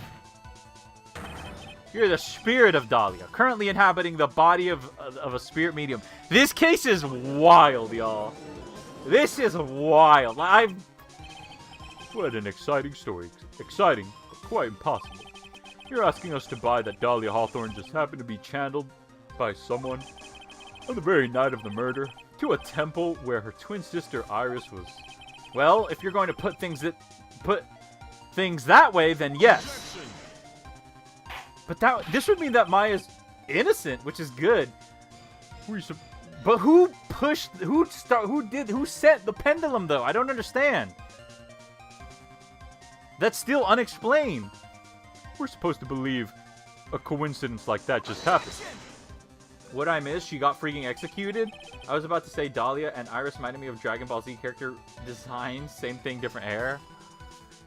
Speaker 1: You're the spirit of Dahlia, currently inhabiting the body of a spirit medium. This case is wild, y'all. This is wild.
Speaker 3: What an exciting story. Exciting, but quite impossible. You're asking us to buy that Dahlia Hawthorne just happened to be channeled by someone on the very night of the murder to a temple where her twin sister Iris was.
Speaker 1: Well, if you're going to put things that way, then yes. But this would mean that Maya's innocent, which is good. But who set the pendulum though? I don't understand. That's still unexplained.
Speaker 3: We're supposed to believe a coincidence like that just happened.
Speaker 1: What I missed, she got freaking executed. I was about to say Dahlia and Iris reminded me of Dragon Ball Z character designs. Same thing, different hair.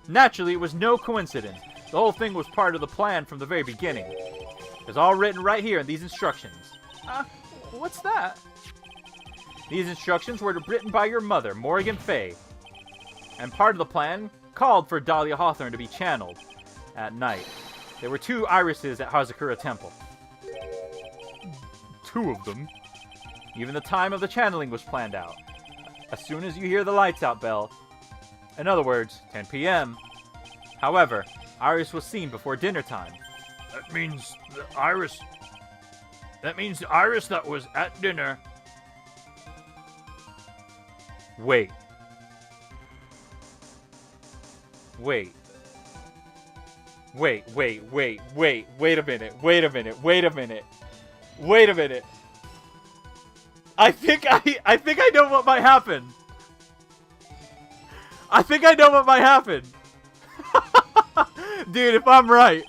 Speaker 1: Naturally, it was no coincidence. The whole thing was part of the plan from the very beginning. It's all written right here in these instructions. What's that? These instructions were written by your mother, Morrigan Fay. And part of the plan called for Dahlia Hawthorne to be channeled at night. There were 2 irises at Hazakura Temple.
Speaker 3: 2 of them?
Speaker 1: Even the time of the channeling was planned out. As soon as you hear the lights out bell. In other words, 10 p.m. However, Iris was seen before dinner time.
Speaker 2: That means the Iris... That means the Iris that was at dinner...
Speaker 1: Wait. Wait. Wait a minute. I think I know what might happen. Dude, if I'm right.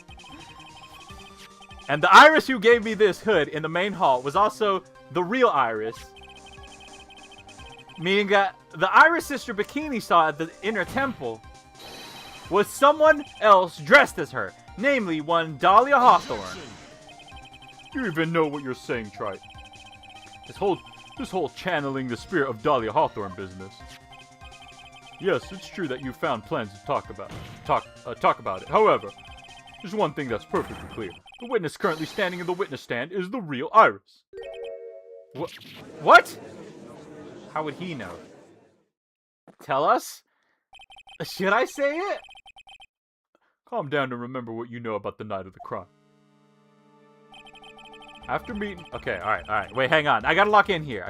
Speaker 1: And the Iris who gave me this hood in the main hall was also the real Iris. Meaning that the Iris sister Bikini saw at the inner temple was someone else dressed as her. Namely, one Dahlia Hawthorne.
Speaker 3: You even know what you're saying, Trite. This whole channeling the spirit of Dahlia Hawthorne business. Yes, it's true that you found plans to talk about it. However, there's one thing that's perfectly clear. The witness currently standing in the witness stand is the real Iris.
Speaker 1: What? How would he know? Tell us? Should I say it?
Speaker 3: Calm down and remember what you know about the night of the crime. After meeting...
Speaker 1: Okay, alright. Wait, hang on. I gotta lock in here.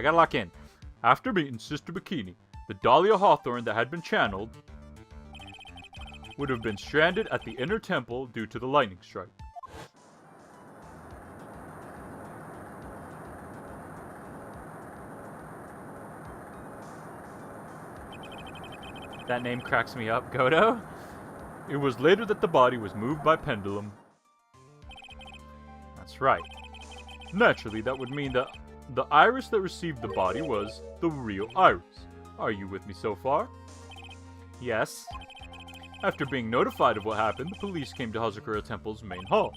Speaker 3: After meeting Sister Bikini, the Dahlia Hawthorne that had been channeled would have been stranded at the inner temple due to the lightning strike.
Speaker 1: That name cracks me up. Godo?
Speaker 3: It was later that the body was moved by pendulum.
Speaker 1: That's right.
Speaker 3: Naturally, that would mean that the iris that received the body was the real iris. Are you with me so far?
Speaker 1: Yes.
Speaker 3: After being notified of what happened, the police came to Hazakura Temple's main hall.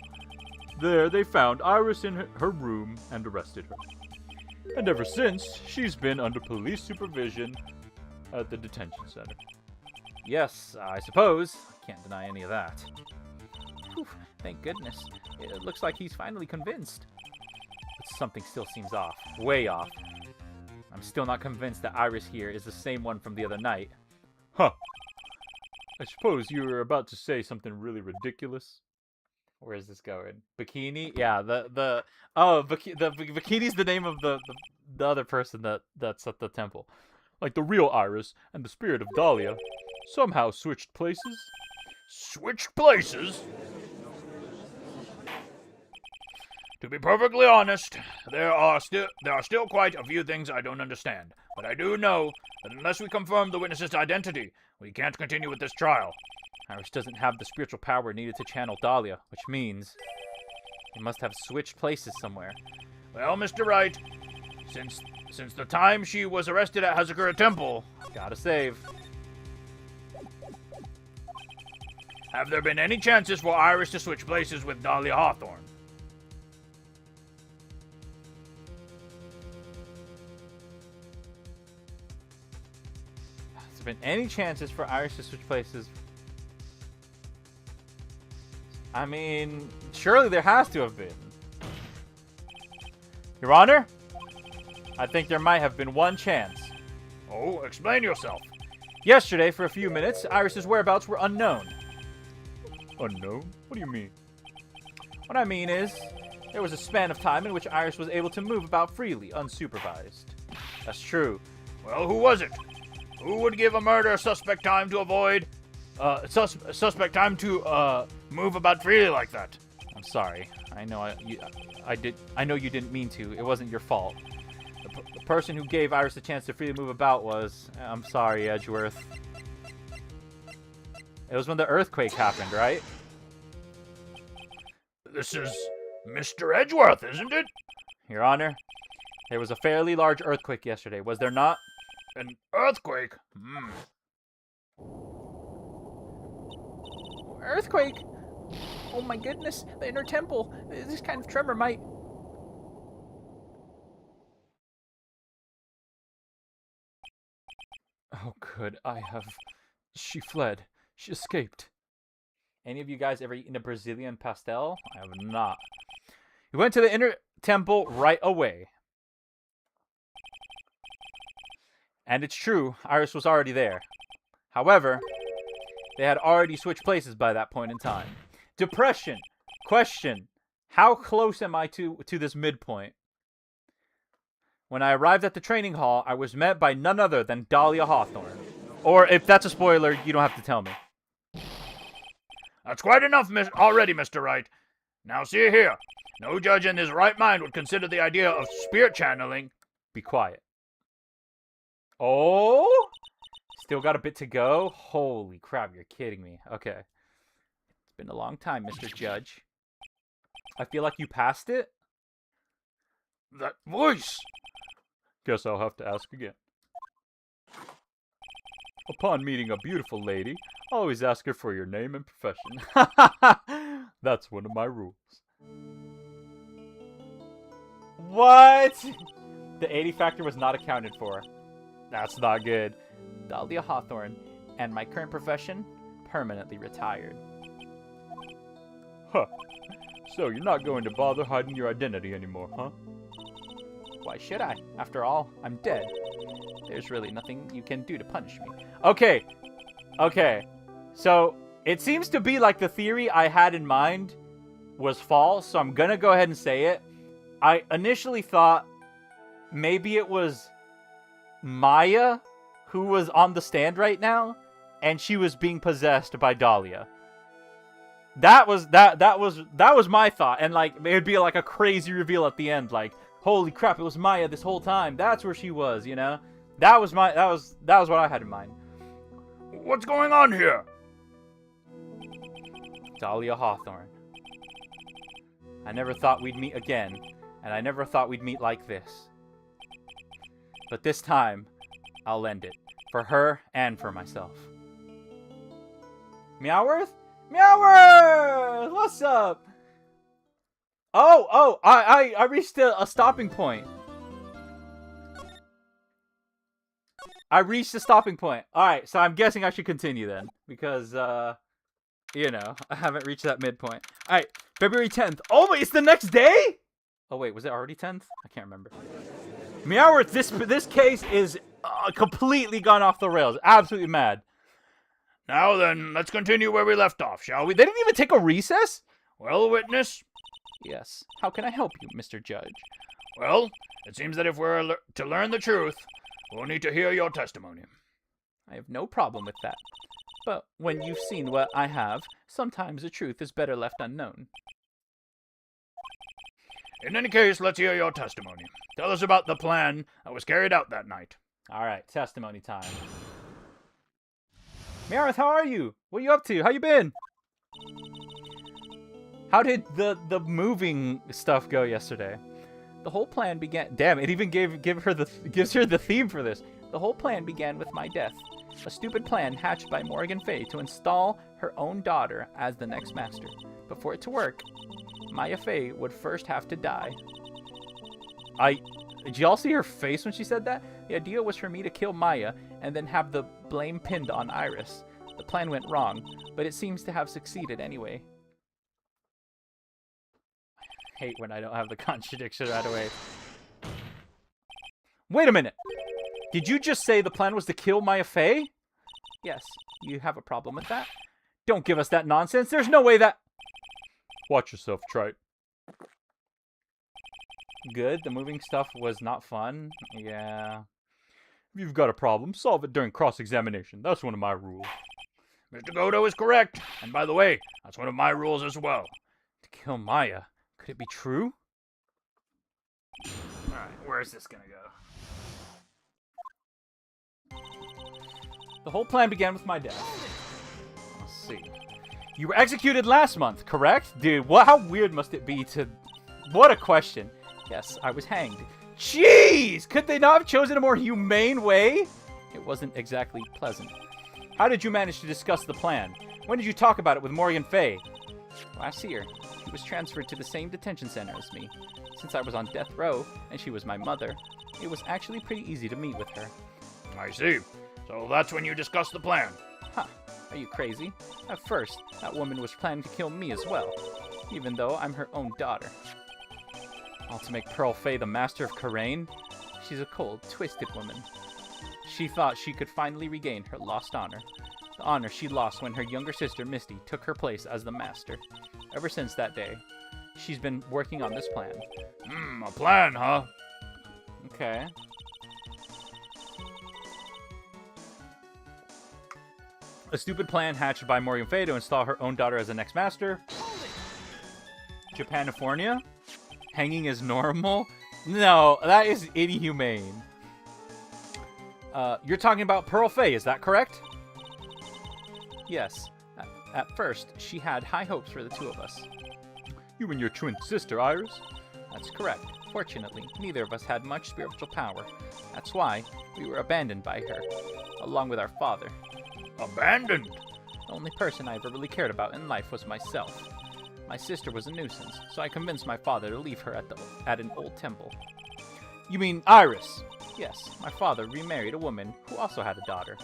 Speaker 3: There, they found Iris in her room and arrested her. And ever since, she's been under police supervision at the detention center.
Speaker 1: Yes, I suppose. Can't deny any of that. Whew, thank goodness. It looks like he's finally convinced. But something still seems off. Way off. I'm still not convinced that Iris here is the same one from the other night.
Speaker 3: Huh. I suppose you were about to say something really ridiculous.
Speaker 1: Where is this going? Bikini? Yeah, the Bikini's the name of the other person that's at the temple.
Speaker 3: Like the real Iris and the spirit of Dahlia somehow switched places?
Speaker 2: Switched places? To be perfectly honest, there are still quite a few things I don't understand. But I do know that unless we confirm the witness's identity, we can't continue with this trial.
Speaker 1: Iris doesn't have the spiritual power needed to channel Dahlia, which means they must have switched places somewhere.
Speaker 2: Well, Mr. Wright, since the time she was arrested at Hazakura Temple,
Speaker 1: Gotta save.
Speaker 2: have there been any chances for Iris to switch places with Dahlia Hawthorne?
Speaker 1: Has there been any chances for Iris to switch places? I mean, surely there has to have been. Your Honor? I think there might have been one chance.
Speaker 2: Oh, explain yourself.
Speaker 1: Yesterday, for a few minutes, Iris's whereabouts were unknown.
Speaker 3: Unknown? What do you mean?
Speaker 1: What I mean is, there was a span of time in which Iris was able to move about freely, unsupervised. That's true.
Speaker 2: Well, who was it? Who would give a murder suspect time to avoid... suspect time to, move about freely like that?
Speaker 1: I'm sorry. I know I know you didn't mean to. It wasn't your fault. The person who gave Iris the chance to freely move about was... I'm sorry, Edgeworth. It was when the earthquake happened, right?
Speaker 2: This is Mr. Edgeworth, isn't it?
Speaker 1: Your Honor, there was a fairly large earthquake yesterday, was there not?
Speaker 2: An earthquake?
Speaker 1: Earthquake? Oh my goodness, the inner temple. This kind of tremor might...
Speaker 3: Oh, good. She fled. She escaped.
Speaker 1: Any of you guys ever eaten a Brazilian pastel? I have not. We went to the inner temple right away. And it's true, Iris was already there. However, they had already switched places by that point in time. Depression. Question. How close am I to this midpoint? When I arrived at the training hall, I was met by none other than Dahlia Hawthorne. Or, if that's a spoiler, you don't have to tell me.
Speaker 2: That's quite enough already, Mr. Wright. Now see here. No judge in his right mind would consider the idea of spirit channeling...
Speaker 1: Be quiet. Oh? Still got a bit to go? Holy crap, you're kidding me. Okay. It's been a long time, Mr. Judge. I feel like you passed it.
Speaker 2: That voice!
Speaker 3: Guess I'll have to ask again. Upon meeting a beautiful lady, always ask her for your name and profession. That's one of my rules.
Speaker 1: What? The 80 factor was not accounted for. That's not good. Dahlia Hawthorne, and my current profession, permanently retired.
Speaker 3: Huh. So you're not going to bother hiding your identity anymore, huh?
Speaker 1: Why should I? After all, I'm dead. There's really nothing you can do to punish me. Okay. Okay. So, it seems to be like the theory I had in mind was false, so I'm gonna go ahead and say it. I initially thought maybe it was Maya, who was on the stand right now, and she was being possessed by Dahlia. That was my thought, and like it'd be like a crazy reveal at the end, like holy crap, it was Maya this whole time. That's where she was, you know. That was what I had in mind.
Speaker 2: What's going on here?
Speaker 1: Dahlia Hawthorne. I never thought we'd meet again, and I never thought we'd meet like this. But this time, I'll end it. For her and for myself. Meowworth? Meowworth! What's up? Oh, I reached a stopping point. I reached a stopping point. Alright, so I'm guessing I should continue then. Because, you know, I haven't reached that midpoint. Alright, February 10th. Oh, wait, it's the next day? Oh, wait, was it already 10th? I can't remember. Meowworth, this case is completely gone off the rails. Absolutely mad.
Speaker 2: Now then, let's continue where we left off, shall we?
Speaker 1: They didn't even take a recess?
Speaker 2: Well, witness?
Speaker 1: Yes. How can I help you, Mr. Judge?
Speaker 2: Well, it seems that if we're to learn the truth, we'll need to hear your testimony.
Speaker 1: I have no problem with that. But when you've seen what I have, sometimes the truth is better left unknown.
Speaker 2: In any case, let's hear your testimony. Tell us about the plan that was carried out that night.
Speaker 1: Alright, testimony time. Meowworth, how are you? What are you up to? How you been? How did the moving stuff go yesterday? The whole plan began... Damn, it even gives her the theme for this. The whole plan began with my death. A stupid plan hatched by Morgan Fay to install her own daughter as the next master. But for it to work, Maya Fay would first have to die. Did y'all see her face when she said that? The idea was for me to kill Maya and then have the blame pinned on Iris. The plan went wrong, but it seems to have succeeded anyway. I hate when I don't have the contradiction right away. Wait a minute! Did you just say the plan was to kill Maya Fay? Yes. You have a problem with that? Don't give us that nonsense. There's no way that...
Speaker 3: Watch yourself, Trite.
Speaker 1: Good. The moving stuff was not fun. Yeah.
Speaker 3: If you've got a problem, solve it during cross-examination. That's one of my rules.
Speaker 2: Mr. Godo is correct. And by the way, that's one of my rules as well.
Speaker 1: To kill Maya. Could it be true? Alright, where's this gonna go? The whole plan began with my death. Let's see. You were executed last month, correct? Dude, how weird must it be to... What a question. Yes, I was hanged. Jeez! Could they not have chosen a more humane way? It wasn't exactly pleasant. How did you manage to discuss the plan? When did you talk about it with Morgan Fay? Last year. She was transferred to the same detention center as me. Since I was on death row, and she was my mother, it was actually pretty easy to meet with her.
Speaker 2: I see. So that's when you discussed the plan.
Speaker 1: Huh. Are you crazy? At first, that woman was planning to kill me as well, even though I'm her own daughter. All to make Pearl Fay the master of Karain? She's a cold, twisted woman. She thought she could finally regain her lost honor. The honor she lost when her younger sister Misty took her place as the master. Ever since that day, she's been working on this plan.
Speaker 2: A plan, huh?
Speaker 1: Okay. A stupid plan hatched by Morgan Fay to install her own daughter as the next master. Japanifornia? Hanging is normal? No, that is inhumane. You're talking about Pearl Fay, is that correct? Yes. At first, she had high hopes for the two of us.
Speaker 3: You and your twin sister, Iris?
Speaker 1: That's correct. Fortunately, neither of us had much spiritual power. That's why we were abandoned by her, along with our father.
Speaker 2: Abandoned?
Speaker 1: The only person I ever really cared about in life was myself. My sister was a nuisance, so I convinced my father to leave her at an old temple.
Speaker 3: You mean Iris?
Speaker 1: Yes, my father remarried a woman who also had a daughter.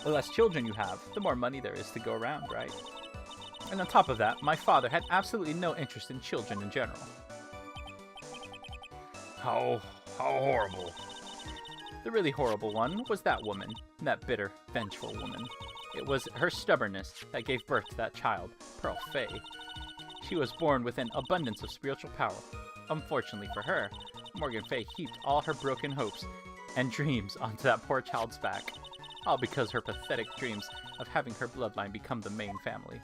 Speaker 1: The less children you have, the more money there is to go around, right? And on top of that, my father had absolutely no interest in children in general.
Speaker 2: How horrible.
Speaker 1: The really horrible one was that woman, that bitter, vengeful woman. It was her stubbornness that gave birth to that child, Pearl Fay. She was born with an abundance of spiritual power. Unfortunately for her, Morgan Fay heaped all her broken hopes and dreams onto that poor child's back. All because her pathetic dreams of having her bloodline become the main family.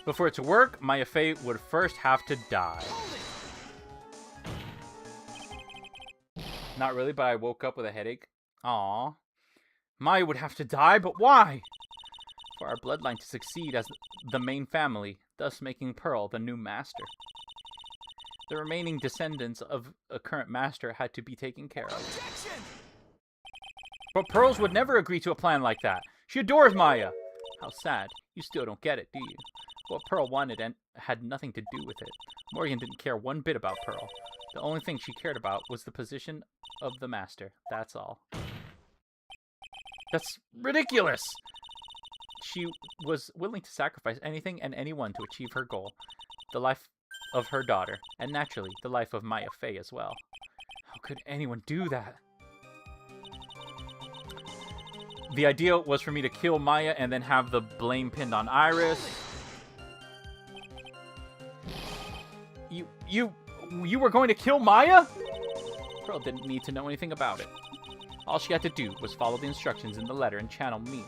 Speaker 1: Before it to work, Maya Fey would first have to die. Not really, but I woke up with a headache. Aww. Maya would have to die, but why? For our bloodline to succeed as the main family, thus making Pearl the new master. The remaining descendants of a current master had to be taken care of.
Speaker 4: Objection!
Speaker 1: But Pearls would never agree to a plan like that. She adores Maya. How sad. You still don't get it, do you? What Pearl wanted and had nothing to do with it. Morgan didn't care one bit about Pearl. The only thing she cared about was the position of the master. That's all. That's ridiculous! She was willing to sacrifice anything and anyone to achieve her goal. The life of her daughter, and naturally, the life of Maya Fey as well. How could anyone do that? The idea was for me to kill Maya and then have the blame pinned on Iris. You were going to kill Maya? Pearl didn't need to know anything about it. All she had to do was follow the instructions in the letter and channel me.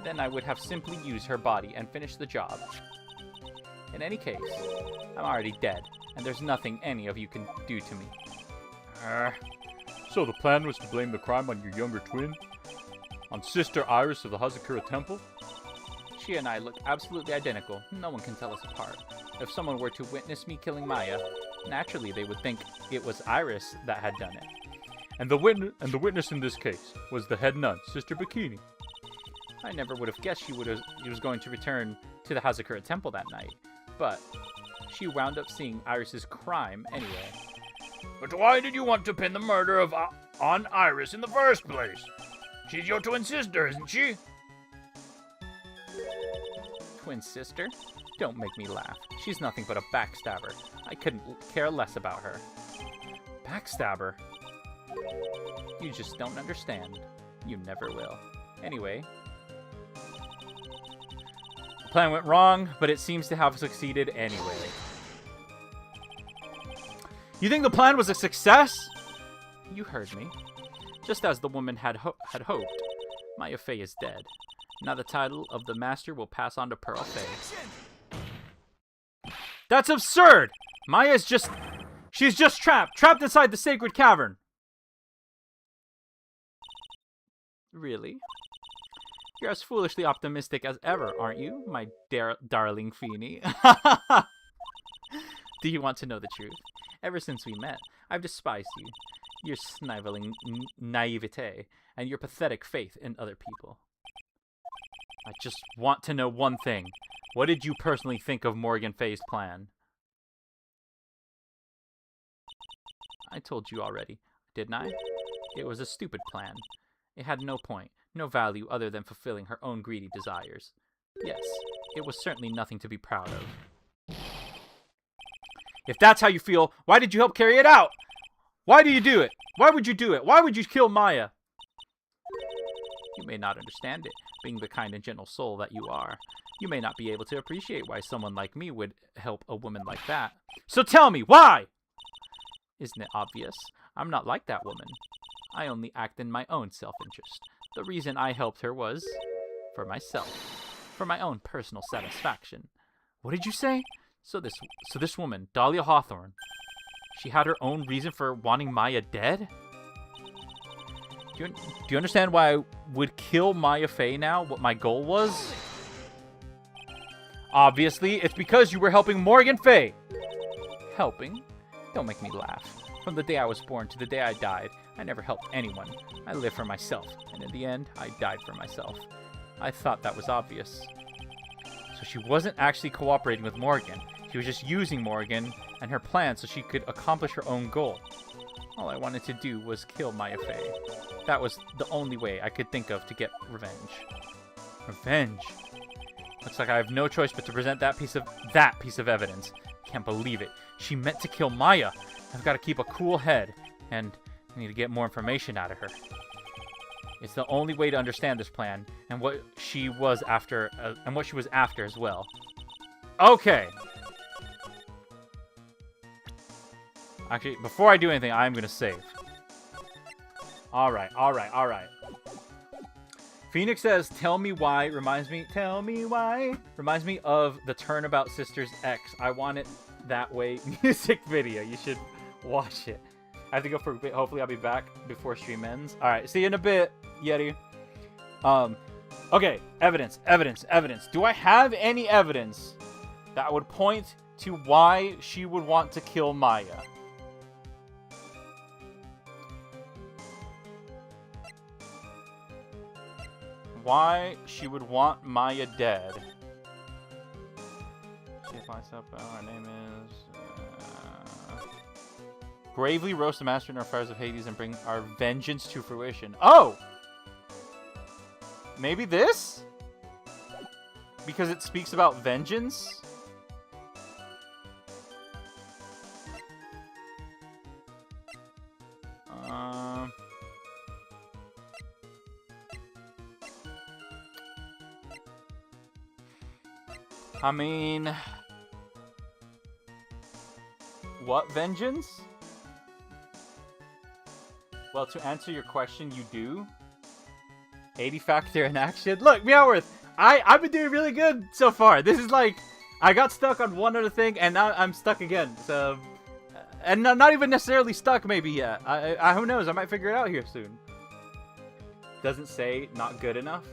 Speaker 1: Then I would have simply used her body and finished the job. In any case, I'm already dead, and there's nothing any of you can do to me.
Speaker 3: So the plan was to blame the crime on your younger twin? On Sister Iris of the Hazakura Temple?
Speaker 1: She and I look absolutely identical. No one can tell us apart. If someone were to witness me killing Maya, naturally they would think it was Iris that had done it.
Speaker 3: And the witness in this case was the head nun, Sister Bikini.
Speaker 1: I never would have guessed she was going to return to the Hazakura Temple that night. But she wound up seeing Iris's crime anyway.
Speaker 2: But why did you want to pin the murder on Iris in the first place? She's your twin sister, isn't she?
Speaker 1: Twin sister? Don't make me laugh. She's nothing but a backstabber. I couldn't care less about her. Backstabber? You just don't understand. You never will. Anyway. The plan went wrong, but it seems to have succeeded anyway. You think the plan was a success? You heard me. Just as the woman had hoped, Maya Fey is dead. Now the title of the master will pass on to Pearl Fey. That's absurd! She's just trapped inside the sacred cavern. Really? You're as foolishly optimistic as ever, aren't you, my darling Feeny? Do you want to know the truth? Ever since we met, I've despised you, your sniveling naivete, and your pathetic faith in other people. I just want to know one thing. What did you personally think of Morgan Fey's plan? I told you already, didn't I? It was a stupid plan. It had no point, no value other than fulfilling her own greedy desires. Yes, it was certainly nothing to be proud of. If that's how you feel, why did you help carry it out? Why do you do it? Why would you do it? Why would you kill Maya? You may not understand it, being the kind and gentle soul that you are. You may not be able to appreciate why someone like me would help a woman like that. So tell me, why? Isn't it obvious? I'm not like that woman. I only act in my own self-interest. The reason I helped her was for myself, for my own personal satisfaction. What did you say? So this woman, Dahlia Hawthorne, she had her own reason for wanting Maya dead? Do you understand why I would kill Maya Fey now? What my goal was? Obviously, it's because you were helping Morgan Fey. Helping? Don't make me laugh. From the day I was born to the day I died, I never helped anyone. I lived for myself, and in the end, I died for myself. I thought that was obvious. So she wasn't actually cooperating with Morgan. She was just using Morgan and her plan so she could accomplish her own goal. All I wanted to do was kill Maya Fey. That was the only way I could think of to get revenge. Revenge? Looks like I have no choice but to present that piece of evidence. Can't believe it. She meant to kill Maya. I've got to keep a cool head, and I need to get more information out of her. It's the only way to understand this plan and what she was after, as well. Okay. Actually, before I do anything, I'm gonna save. Alright. Phoenix says, tell me why. Tell me why. Reminds me of the Turnabout Sisters X. I want it that way music video. You should watch it. I have to go for a bit. Hopefully I'll be back before stream ends. Alright, see you in a bit, Yeti. Okay, evidence. Do I have any evidence that would point to why she would want to kill Maya? Why she would want Maya dead? See if myself. Our name is. Gravely roast the master in our fires of Hades and bring our vengeance to fruition. Oh! Maybe this? Because it speaks about vengeance? I mean... What vengeance? Well, to answer your question, you do. 80 factor in action. Look, Meowworth, I've been doing really good so far. This is like, I got stuck on one other thing, and now I'm stuck again. So, and not even necessarily stuck maybe yet. Who knows? I might figure it out here soon. Doesn't say not good enough.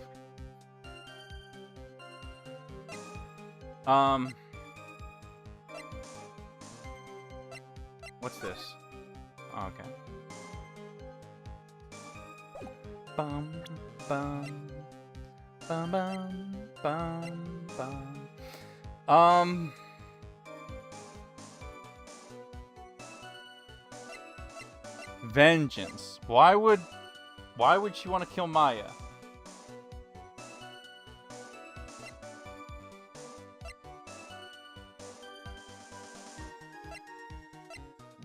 Speaker 1: What's this? Oh, okay. Bum, bum, bum, bum, bum, bum. Vengeance. Why would she want to kill Maya?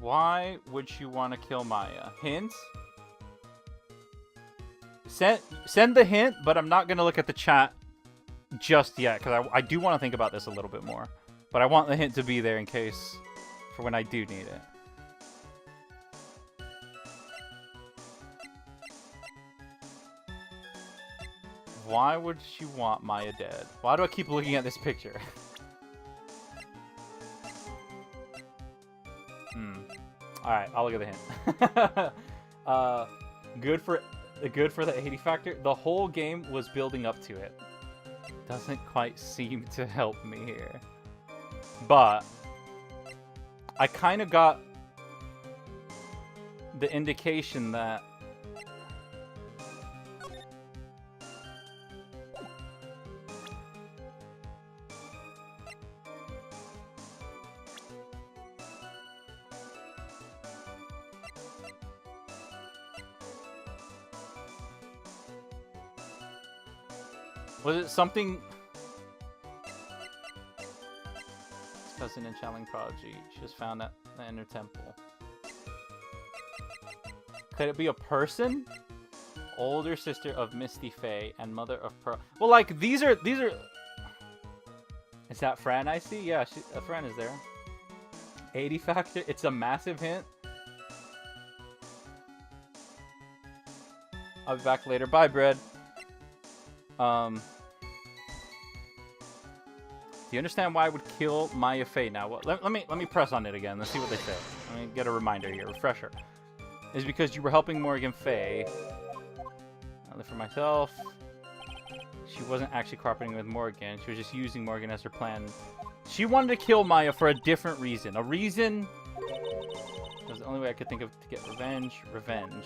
Speaker 1: Why would she want to kill Maya? Hint? Send the hint, but I'm not going to look at the chat just yet, because I do want to think about this a little bit more. But I want the hint to be there in case, for when I do need it. Why would she want Maya dead? Why do I keep looking at this picture? Alright, I'll look at the hint. Good for the 80 factor. The whole game was building up to it. Doesn't quite seem to help me here. But I kind of got the indication that was it something? Cousin and channeling prodigy. She was found at the inner temple. Could it be a person? Older sister of Misty Faye and mother of Pearl. Well, like these are. Is that Fran I see? Yeah, Fran is there. 80 factor. It's a massive hint. I'll be back later. Bye, bread. Do you understand why I would kill Maya Faye now? Well, let me press on it again. Let's see what they say. Let me get a reminder here, refresher. Is because you were helping Morgan Faye. I live for myself. She wasn't actually cooperating with Morgan. She was just using Morgan as her plan. She wanted to kill Maya for a different reason. A reason was the only way I could think of to get revenge. Revenge.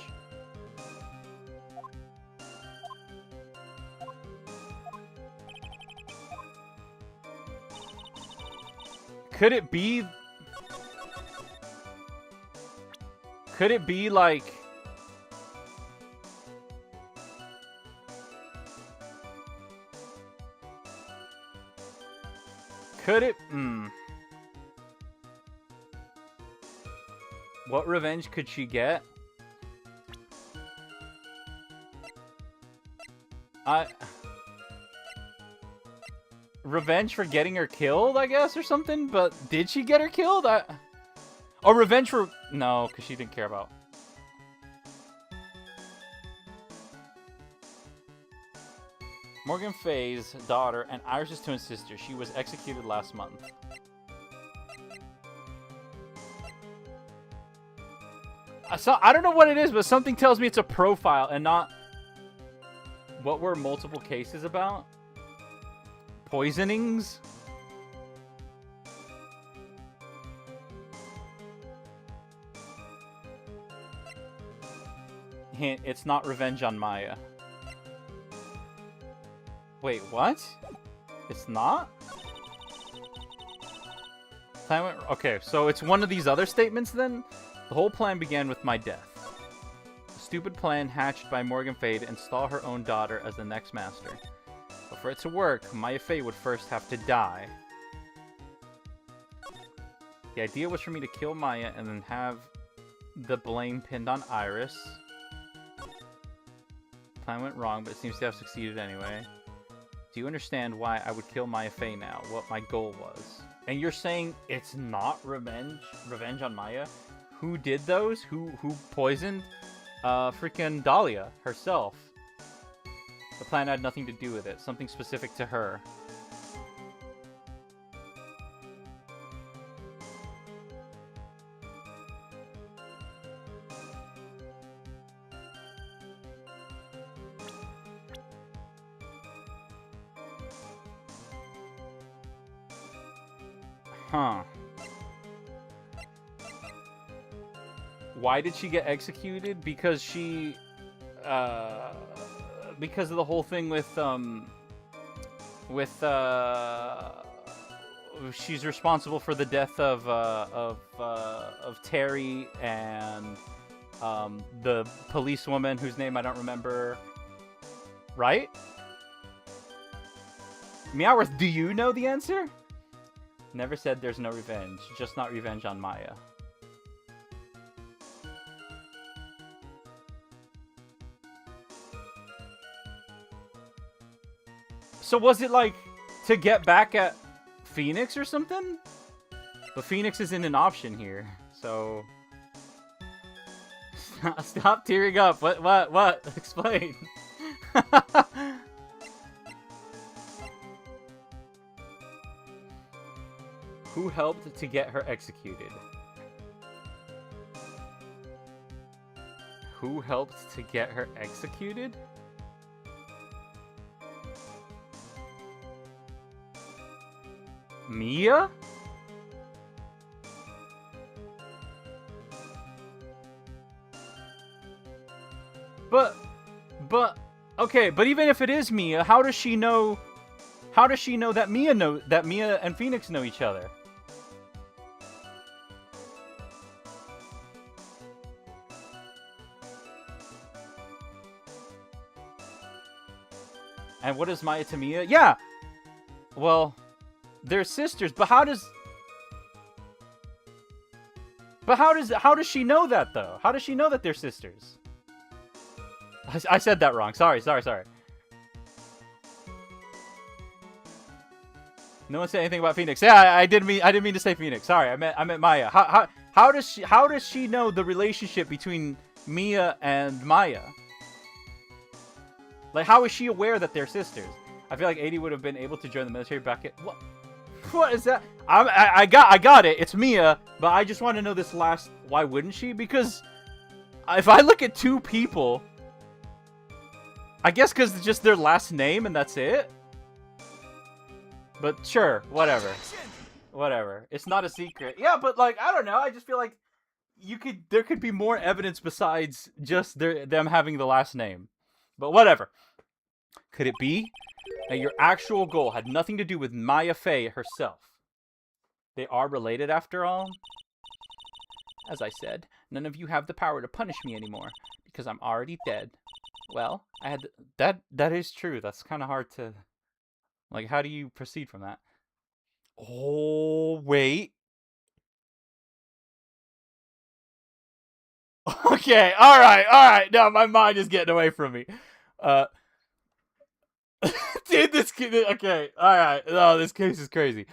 Speaker 1: Could it be like... Could it... What revenge could she get? Revenge for getting her killed, I guess, or something? But did she get her killed? Oh, revenge for... No, because she didn't care about... Morgan Faye's daughter and Iris's twin sister. She was executed last month. I don't know what it is, but something tells me it's a profile and not... What were multiple cases about? Poisonings? Hint, it's not revenge on Maya. Wait, what? It's not? Okay, so it's one of these other statements then? The whole plan began with my death. A stupid plan hatched by Morgan Fay to install her own daughter as the next master. But for it to work, Maya Fey would first have to die. The idea was for me to kill Maya and then have the blame pinned on Iris. Plan went wrong, but it seems to have succeeded anyway. Do you understand why I would kill Maya Fey now? What my goal was? And you're saying it's not revenge on Maya? Who did those? Who poisoned? Freaking Dahlia herself. The plan had nothing to do with it. Something specific to her. Huh. Why did she get executed? Because she... because of the whole thing with she's responsible for the death of Terry and the policewoman whose name I don't remember. Right? Meowworth, do you know the answer? Never said there's no revenge, just not revenge on Maya. So was it like to get back at Phoenix or something? But Phoenix isn't an option here, so... Stop tearing up. What? Explain. Who helped to get her executed? Who helped to get her executed? Mia? Okay, but even if it is Mia, how does she know that Mia and Phoenix know each other? And what is Maya to Mia? Yeah! Well, they're sisters, but how does she know that, though? How does she know that they're sisters? I said that wrong. Sorry. No one said anything about Phoenix. Yeah, I didn't mean to say Phoenix. Sorry, I meant Maya. How does she know the relationship between Mia and Maya? Like, how is she aware that they're sisters? I feel like A-Dee would have been able to join the military back at... What is that? I got it. It's Mia, but I just want to know this last... Why wouldn't she? Because if I look at two people... I guess because it's just their last name and that's it? But sure, whatever. Whatever. It's not a secret. Yeah, but like, I don't know. I just feel like there could be more evidence besides just them having the last name. But whatever. Could it be that your actual goal had nothing to do with Maya Fey herself? They are related after all? As I said, none of you have the power to punish me anymore because I'm already dead. Well, I had that is true. That's kind of hard to... Like, how do you proceed from that? Oh, wait. Okay, alright. No, my mind is getting away from me. Dude, okay, alright. No, this case is crazy.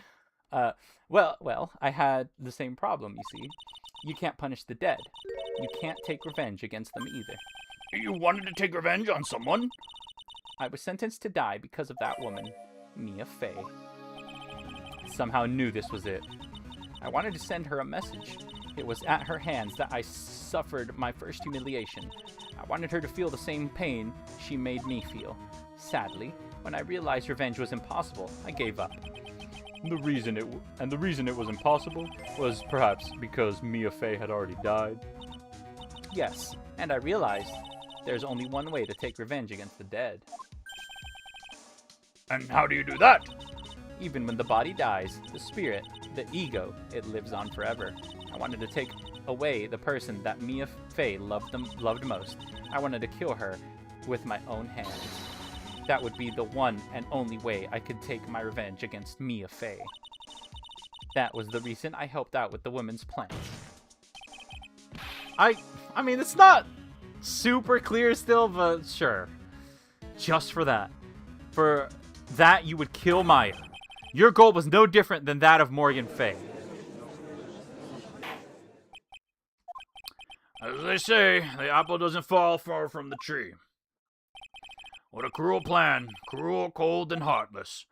Speaker 1: Well, I had the same problem, you see. You can't punish the dead. You can't take revenge against them either.
Speaker 2: You wanted to take revenge on someone?
Speaker 1: I was sentenced to die because of that woman, Mia Fey. I somehow knew this was it. I wanted to send her a message. It was at her hands that I suffered my first humiliation. I wanted her to feel the same pain she made me feel. Sadly, when I realized revenge was impossible, I gave up.
Speaker 3: The reason it was impossible was perhaps because Mia Fey had already died.
Speaker 1: Yes, and I realized there's only one way to take revenge against the dead.
Speaker 2: And how do you do that?
Speaker 1: Even when the body dies, the spirit, the ego, it lives on forever. I wanted to take away the person that Mia Fey loved most. I wanted to kill her with my own hands. That would be the one and only way I could take my revenge against Mia Fey. That was the reason I helped out with the women's plans. I mean, it's not super clear still, but sure. Just for that. For that, you would kill Maya. Your goal was no different than that of Morgan Fey.
Speaker 2: As they say, the apple doesn't fall far from the tree. What a cruel plan. Cruel, cold, and heartless.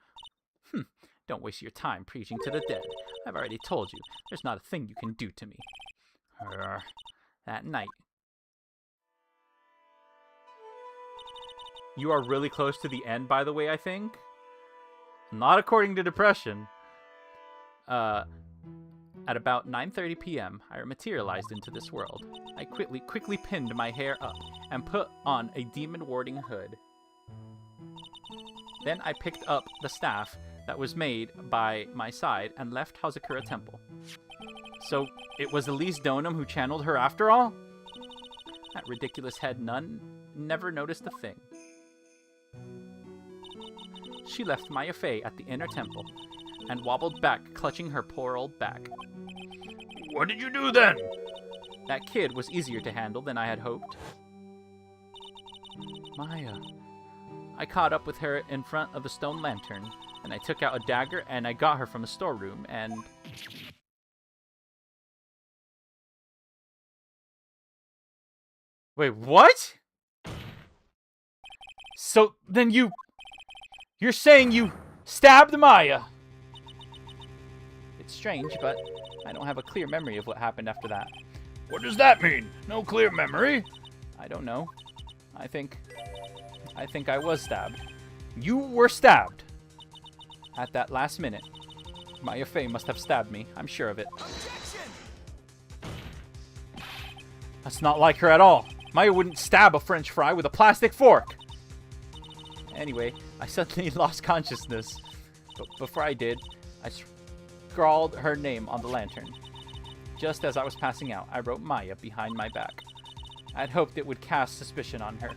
Speaker 1: Don't waste your time preaching to the dead. I've already told you, there's not a thing you can do to me. That night. You are really close to the end, by the way, I think. Not according to Depression. At about 9:30 p.m., I materialized into this world. I quickly pinned my hair up and put on a demon-warding hood. Then I picked up the staff that was made by my side and left Hazakura Temple. So it was Elise Donham who channeled her after all? That ridiculous head nun never noticed a thing. She left Maya Fey at the inner temple and wobbled back, clutching her poor old back.
Speaker 2: What did you do then?
Speaker 1: That kid was easier to handle than I had hoped. Maya. I caught up with her in front of the stone lantern, and I took out a dagger and I got her from the storeroom, and... Wait, what? So then you're saying you stabbed Maya? It's strange, but I don't have a clear memory of what happened after that.
Speaker 2: What does that mean? No clear memory?
Speaker 1: I don't know. I think I was stabbed. You were stabbed? At that last minute. Maya Fey must have stabbed me. I'm sure of it.
Speaker 4: Objection!
Speaker 1: That's not like her at all. Maya wouldn't stab a French fry with a plastic fork. Anyway, I suddenly lost consciousness. But before I did, I scrawled her name on the lantern. Just as I was passing out, I wrote Maya behind my back. I'd hoped it would cast suspicion on her.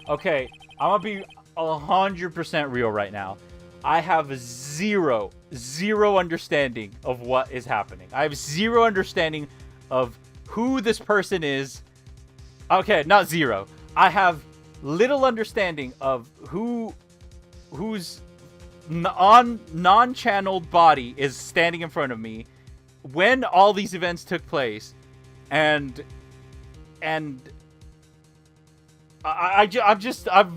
Speaker 1: Okay, I'm gonna be 100% real right now. I have zero understanding of what is happening. I have zero understanding of who this person is. Okay, not zero. I have little understanding of whose non-channeled body is standing in front of me when all these events took place, and I'm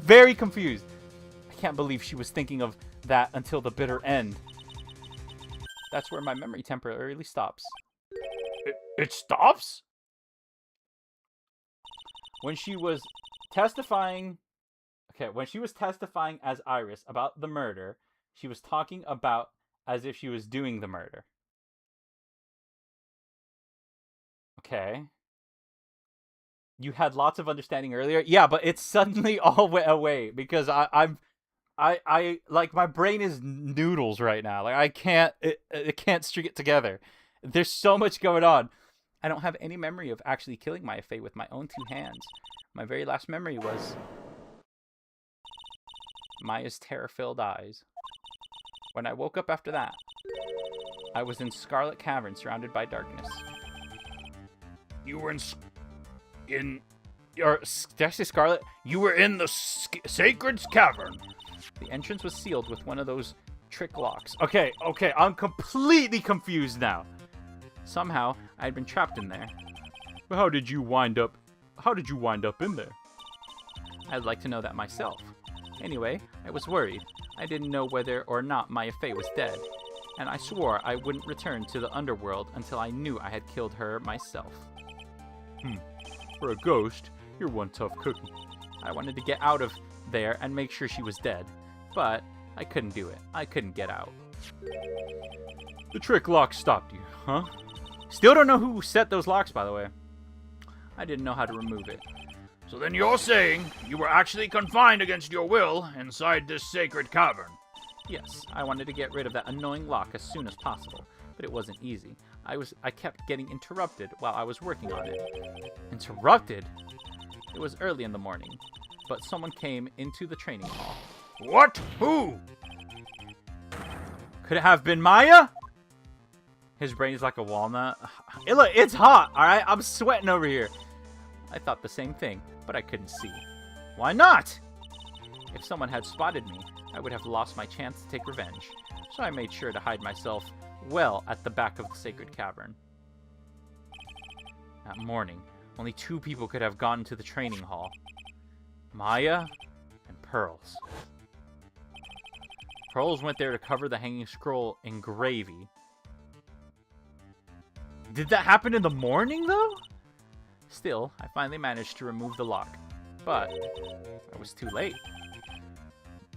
Speaker 1: very confused. I can't believe she was thinking of that until the bitter end. That's where my memory temporarily stops.
Speaker 2: It stops?
Speaker 1: When she was testifying... Okay, when she was testifying as Iris about the murder, she was talking about as if she was doing the murder. Okay. You had lots of understanding earlier. Yeah, but it suddenly all went away because I like my brain is noodles right now. Like I can't string it together. There's so much going on. I don't have any memory of actually killing Maya Fey with my own two hands. My very last memory was Maya's terror-filled eyes. When I woke up after that, I was in Scarlet Cavern surrounded by darkness.
Speaker 2: You were in
Speaker 1: Or, did I say Scarlet?
Speaker 2: You were in the Sacred Cavern.
Speaker 1: The entrance was sealed with one of those Trick locks. Okay, I'm completely confused now. Somehow, I had been trapped in there.
Speaker 3: But how did you wind up in there?
Speaker 1: I'd like to know that myself. Anyway, I was worried. I didn't know whether or not Maya Fey was dead, and I swore I wouldn't return to the underworld until I knew I had killed her myself.
Speaker 3: For a ghost, you're one tough cookie.
Speaker 1: I wanted to get out of there and make sure she was dead, but I couldn't do it. I couldn't get out.
Speaker 3: The trick lock stopped you, huh?
Speaker 1: Still don't know who set those locks, by the way. I didn't know how to remove it.
Speaker 2: So then you're saying you were actually confined against your will inside this sacred cavern?
Speaker 1: Yes, I wanted to get rid of that annoying lock as soon as possible, but it wasn't easy. I kept getting interrupted while I was working on it. Interrupted? It was early in the morning, but someone came into the training hall.
Speaker 2: What? Who?
Speaker 1: Could it have been Maya? His brain's like a walnut. Look, it's hot, alright? I'm sweating over here. I thought the same thing, but I couldn't see. Why not? If someone had spotted me, I would have lost my chance to take revenge. So I made sure to hide myself well at the back of the sacred cavern. That morning, only 2 people could have gone to the training hall. Maya and Pearls. Pearls went there to cover the hanging scroll in gravy. Did that happen in the morning, though? Still, I finally managed to remove the lock. But I was too late.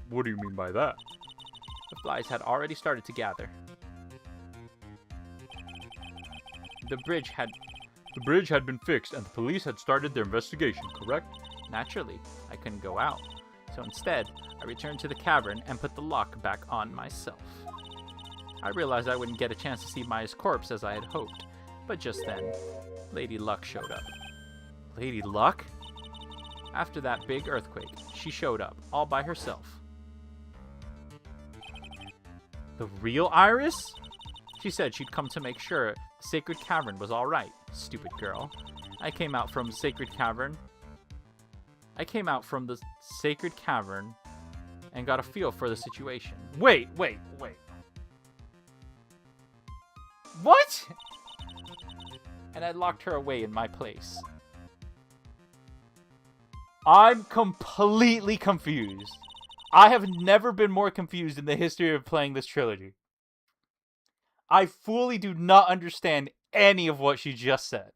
Speaker 3: What do you mean by that?
Speaker 1: The flies had already started to gather. The bridge had
Speaker 3: been fixed and the police had started their investigation, correct?
Speaker 1: Naturally, I couldn't go out. So instead, I returned to the cavern and put the lock back on myself. I realized I wouldn't get a chance to see Maya's corpse as I had hoped. But just then, Lady Luck showed up. Lady Luck? After that big earthquake, she showed up, all by herself. The real Iris? She said she'd come to make sure the sacred cavern was alright, stupid girl. I came out from the sacred cavern and got a feel for the situation. Wait. What? And I locked her away in my place. I'm completely confused. I have never been more confused in the history of playing this trilogy. I fully do not understand any of what she just said.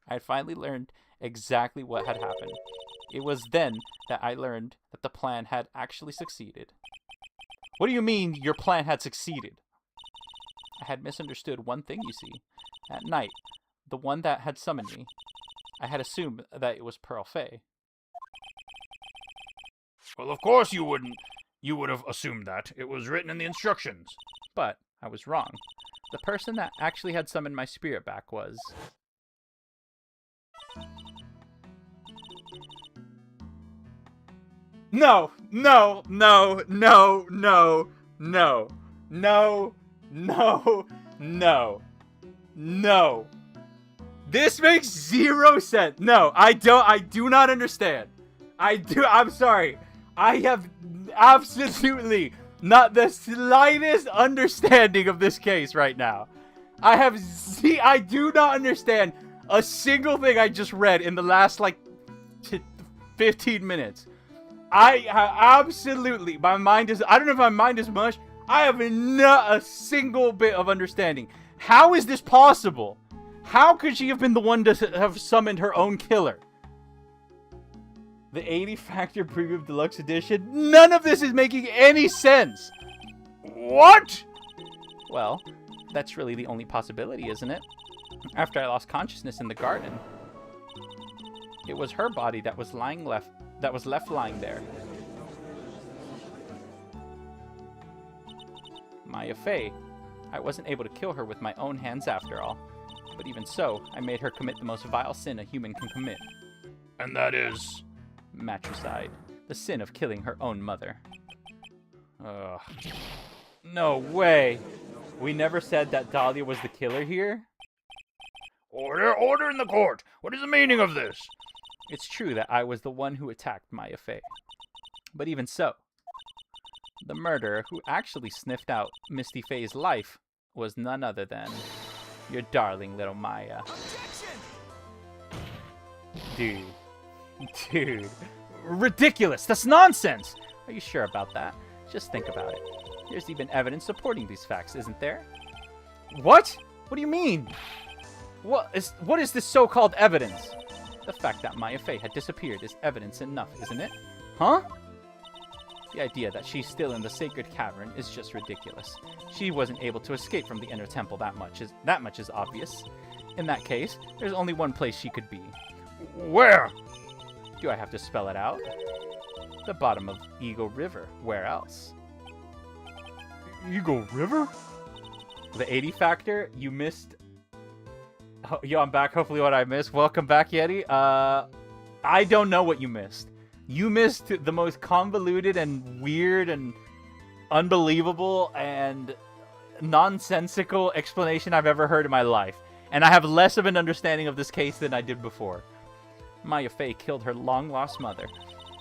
Speaker 1: I had finally learned exactly what had happened. It was then that I learned that the plan had actually succeeded. What do you mean your plan had succeeded? I had misunderstood one thing, you see. At night, the one that had summoned me, I had assumed that it was Pearl Fey.
Speaker 2: Well, of course you wouldn't. You would have assumed that. It was written in the instructions.
Speaker 1: But I was wrong. The person that actually had summoned my spirit back was... No. This makes zero sense. No, I do not understand. I'm sorry. I have absolutely not the slightest understanding of this case right now. I do not understand a single thing I just read in the last, 15 minutes. I absolutely, my mind is, I don't know if my mind is mush. I have not a single bit of understanding. How is this possible? How could she have been the one to have summoned her own killer? The 80 Factor Premium Deluxe Edition? None of this is making any sense.
Speaker 2: What?
Speaker 1: Well, that's really the only possibility, isn't it? After I lost consciousness in the garden, it was her body that was left lying there. Maya Fey. I wasn't able to kill her with my own hands after all. But even so, I made her commit the most vile sin a human can commit.
Speaker 2: And that is...
Speaker 1: matricide. The sin of killing her own mother. Ugh. No way. We never said that Dahlia was the killer here?
Speaker 2: Order in the court. What is the meaning of this?
Speaker 1: It's true that I was the one who attacked Maya Fey. But even so, The murderer who actually sniffed out Misty Faye's life was none other than your darling little Maya.
Speaker 4: Objection!
Speaker 1: Dude. Ridiculous! That's nonsense! Are you sure about that? Just think about it. There's even evidence supporting these facts, isn't there? What? What do you mean? What is this so-called evidence? The fact that Maya Fey had disappeared is evidence enough, isn't it? Huh? The idea that she's still in the sacred cavern is just ridiculous. She wasn't able to escape from the inner temple that much is obvious. In that case, there's only one place she could be.
Speaker 2: Where?
Speaker 1: Do I have to spell it out? The bottom of Eagle River. Where else?
Speaker 3: Eagle River?
Speaker 1: The 80 factor? You missed... Oh, yo, I'm back. Hopefully what I missed. Welcome back, Yeti. I don't know what you missed. You missed the most convoluted and weird and unbelievable and nonsensical explanation I've ever heard in my life. And I have less of an understanding of this case than I did before. Maya Fey killed her long-lost mother.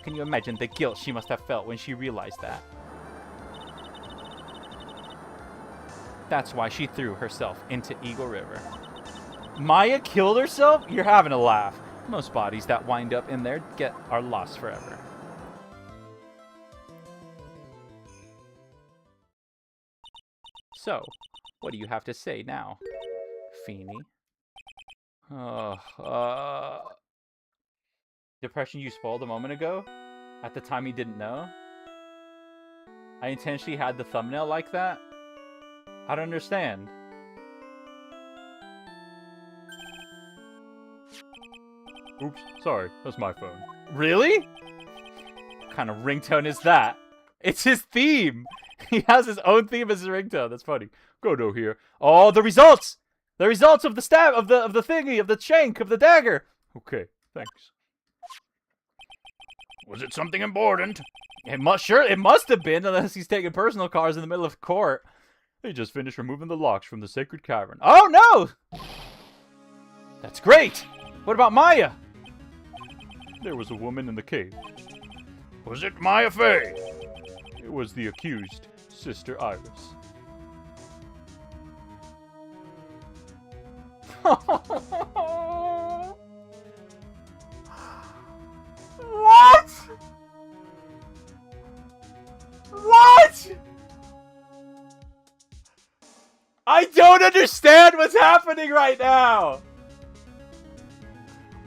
Speaker 1: Can you imagine the guilt she must have felt when she realized that? That's why she threw herself into Eagle River. Maya killed herself? You're having a laugh. Most bodies that wind up in there are lost forever. So, what do you have to say now, Feeny? Depression you spoiled a moment ago? At the time you didn't know? I intentionally had the thumbnail like that? I don't understand.
Speaker 3: Oops, sorry, that's my phone.
Speaker 1: Really? What kind of ringtone is that? It's his theme! He has his own theme as his ringtone. That's funny.
Speaker 3: Godo here.
Speaker 1: Oh, the results! The results of the stab, of the thingy, of the shank, of the dagger!
Speaker 3: Okay, thanks.
Speaker 2: Was it something important?
Speaker 1: It must have been, unless he's taking personal cars in the middle of court.
Speaker 3: They just finished removing the locks from the sacred cavern.
Speaker 1: Oh, no! That's great! What about Maya?
Speaker 3: There was a woman in the cave.
Speaker 2: Was it Maya Fey?
Speaker 3: It was the accused, Sister Iris.
Speaker 1: What? What? I don't understand what's happening right now.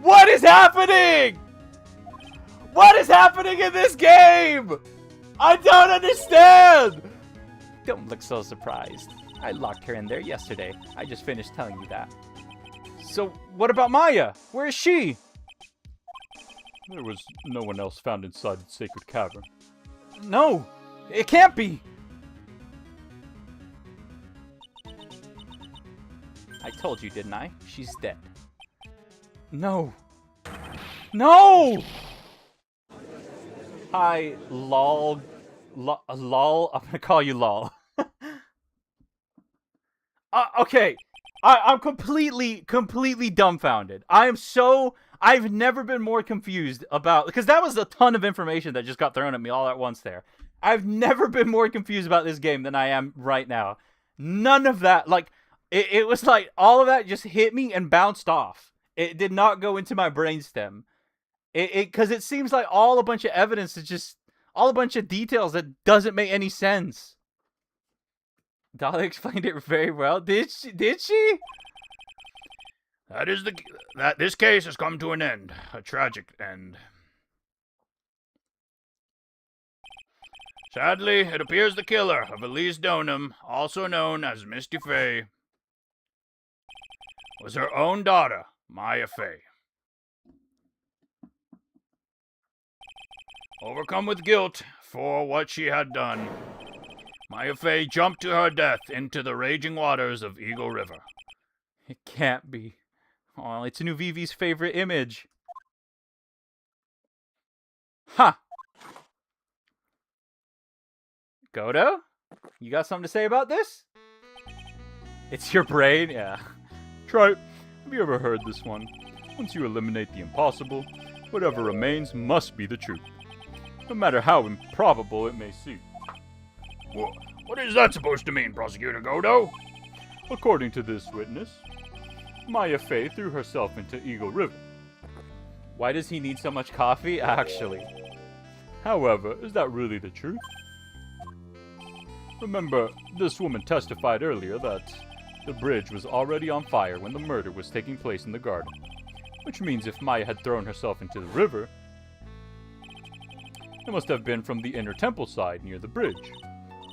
Speaker 1: What is happening? What is happening in this game? I don't understand. Don't look so surprised. I locked her in there yesterday. I just finished telling you that. So, what about Maya? Where is she?
Speaker 3: There was no one else found inside the sacred cavern.
Speaker 1: No, it can't be. I told you, didn't I? She's dead. No. No! Hi, lol. Lol. I'm gonna call you lol. Okay. I'm completely dumbfounded. I've never been more confused about, because that was a ton of information that just got thrown at me all at once there. I've never been more confused about this game than I am right now. None of that, like, it was like all of that just hit me and bounced off. It did not go into my brainstem. Because it seems like all a bunch of evidence is just all a bunch of details that doesn't make any sense. Dolly explained it very well. Did she?
Speaker 2: That this case has come to an end. A tragic end. Sadly, it appears the killer of Elise Donham, also known as Misty Fey, was her own daughter, Maya Fey. Overcome with guilt for what she had done, Maya Fey jumped to her death into the raging waters of Eagle River.
Speaker 1: It can't be. Oh, it's new Vivi's favorite image. Huh. Godo? You got something to say about this? It's your brain? Yeah.
Speaker 3: Tripe, have you ever heard this one? Once you eliminate the impossible, whatever remains must be the truth, no matter how improbable it may seem.
Speaker 2: What is that supposed to mean, Prosecutor Godo?
Speaker 3: According to this witness, Maya Fey threw herself into Eagle River.
Speaker 1: Why does he need so much coffee? Actually.
Speaker 3: However, is that really the truth? Remember, this woman testified earlier that the bridge was already on fire when the murder was taking place in the garden. Which means if Maya had thrown herself into the river, it must have been from the inner temple side near the bridge.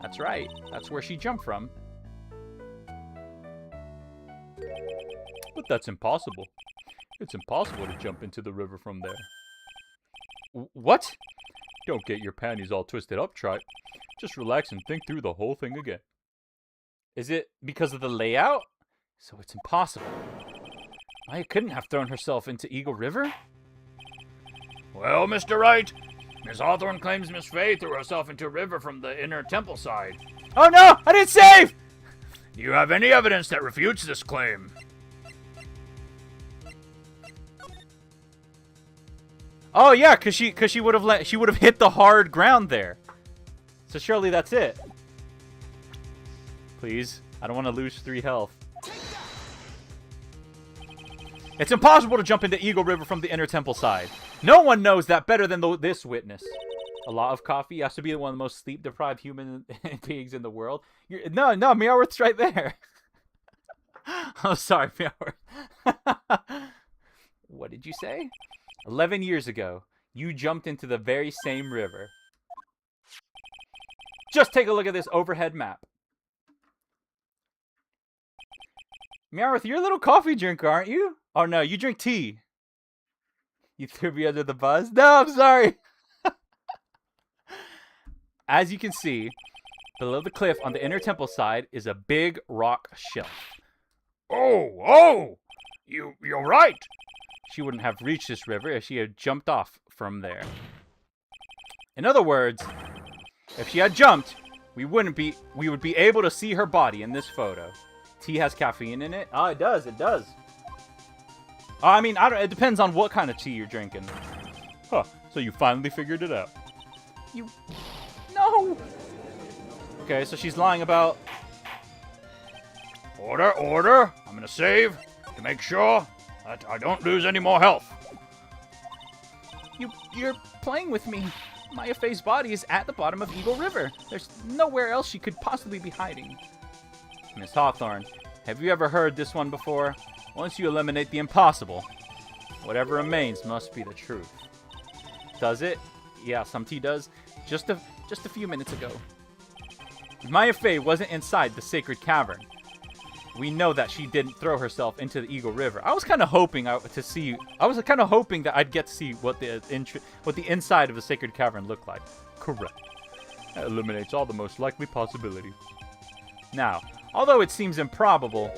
Speaker 1: That's right. That's where she jumped from.
Speaker 3: But that's impossible. It's impossible to jump into the river from there.
Speaker 1: What?
Speaker 3: Don't get your panties all twisted up, Tripe. Just relax and think through the whole thing again.
Speaker 1: Is it because of the layout? So it's impossible. Maya couldn't have thrown herself into Eagle River?
Speaker 2: Well, Mr. Wright, Miss Hawthorne claims Miss Fey threw herself into a river from the inner temple side.
Speaker 1: Oh no! I didn't save!
Speaker 2: Do you have any evidence that refutes this claim?
Speaker 1: Oh yeah, cause she would have hit the hard ground there. So surely that's it. Please, I don't want to lose 3 health. It's impossible to jump into Eagle River from the inner temple side. No one knows that better than this witness. A lot of coffee has to be one of the most sleep-deprived human beings in the world. No, Meowworth's right there. Oh, sorry, Meowworth. What did you say? 11 years ago, you jumped into the very same river. Just take a look at this overhead map. Meowworth, you're a little coffee drinker, aren't you? Oh no, you drink tea. You threw me under the bus? No, I'm sorry. As you can see, below the cliff on the inner temple side is a big rock shelf.
Speaker 2: Oh! You're right.
Speaker 1: She wouldn't have reached this river if she had jumped off from there. In other words, if she had jumped, we would be able to see her body in this photo. Tea has caffeine in it. Oh, it does. I mean, it depends on what kind of tea you're drinking.
Speaker 3: Huh, so you finally figured it out.
Speaker 1: No! Okay, so she's lying about...
Speaker 2: Order. I'm gonna save to make sure that I don't lose any more health.
Speaker 1: You're playing with me. Maya Fey's body is at the bottom of Eagle River. There's nowhere else she could possibly be hiding. Miss Hawthorne, have you ever heard this one before? Once you eliminate the impossible, whatever remains must be the truth. Does it? Yeah, some tea does. Just a few minutes ago. Maya Fey wasn't inside the sacred cavern. We know that she didn't throw herself into the Eagle River. I was kind of hoping that I'd get to see what the inside of the sacred cavern looked like.
Speaker 3: Correct. That eliminates all the most likely possibilities.
Speaker 1: Now, although it seems improbable,